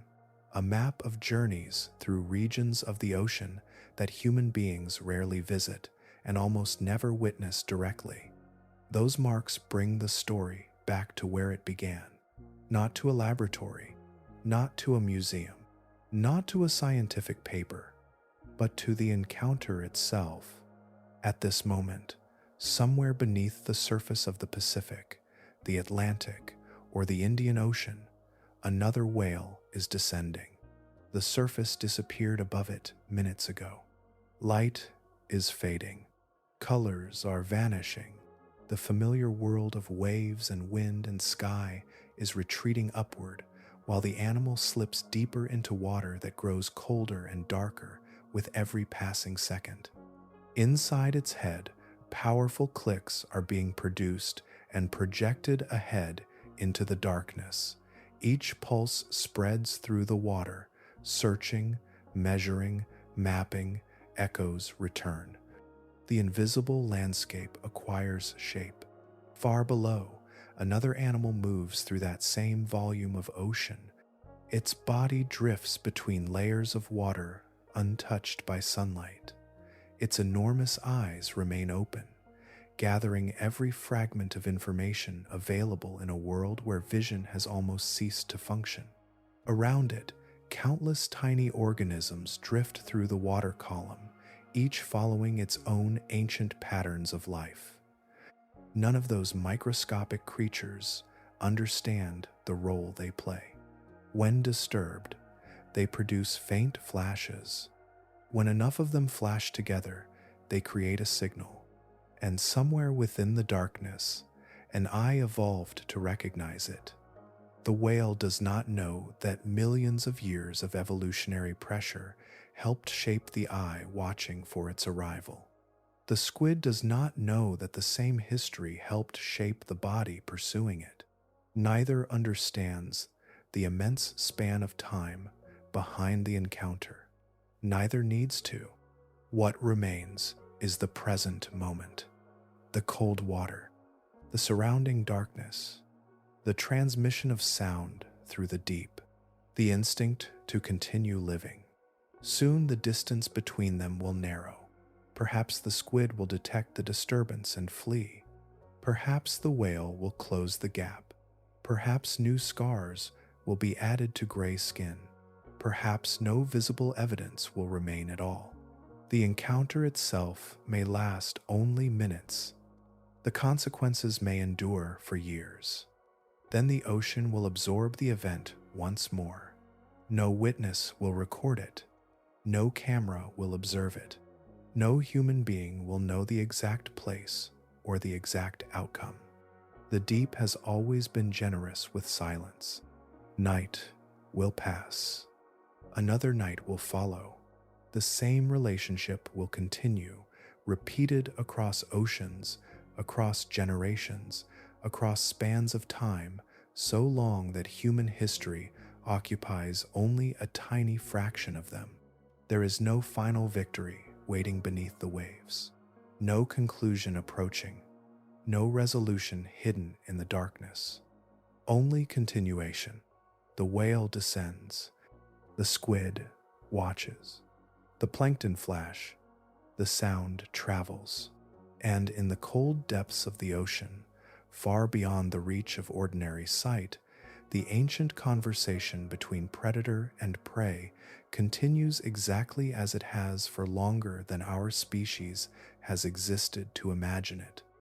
a map of journeys through regions of the ocean that human beings rarely visit and almost never witness directly. Those marks bring the story back to where it began, not to a laboratory, not to a museum, not to a scientific paper, but to the encounter itself. At this moment, somewhere beneath the surface of the Pacific, the Atlantic, or the Indian Ocean, another whale is descending. The surface disappeared above it minutes ago. Light is fading. Colors are vanishing. The familiar world of waves and wind and sky is retreating upward, while the animal slips deeper into water that grows colder and darker with every passing second. Inside its head, powerful clicks are being produced and projected ahead into the darkness. Each pulse spreads through the water, searching, measuring, mapping, echoes return. The invisible landscape acquires shape. Far below, another animal moves through that same volume of ocean. Its body drifts between layers of water untouched by sunlight. Its enormous eyes remain open, gathering every fragment of information available in a world where vision has almost ceased to function. Around it, countless tiny organisms drift through the water column, each following its own ancient patterns of life. None of those microscopic creatures understand the role they play. When disturbed, they produce faint flashes. When enough of them flash together, they create a signal. And somewhere within the darkness, an eye evolved to recognize it. The whale does not know that millions of years of evolutionary pressure helped shape the eye watching for its arrival. The squid does not know that the same history helped shape the body pursuing it. Neither understands the immense span of time behind the encounter. Neither needs to. What remains is the present moment. The cold water, the surrounding darkness, the transmission of sound through the deep, the instinct to continue living. Soon the distance between them will narrow. Perhaps the squid will detect the disturbance and flee. Perhaps the whale will close the gap. Perhaps new scars will be added to gray skin. Perhaps no visible evidence will remain at all. The encounter itself may last only minutes. The consequences may endure for years. Then the ocean will absorb the event once more. No witness will record it. No camera will observe it. No human being will know the exact place or the exact outcome. The deep has always been generous with silence. Night will pass. Another night will follow. The same relationship will continue, repeated across oceans, across generations, across spans of time, so long that human history occupies only a tiny fraction of them. There is no final victory waiting beneath the waves, no conclusion approaching, no resolution hidden in the darkness. Only continuation. The whale descends. The squid watches. The plankton flash. The sound travels. And in the cold depths of the ocean, far beyond the reach of ordinary sight, the ancient conversation between predator and prey continues exactly as it has for longer than our species has existed to imagine it.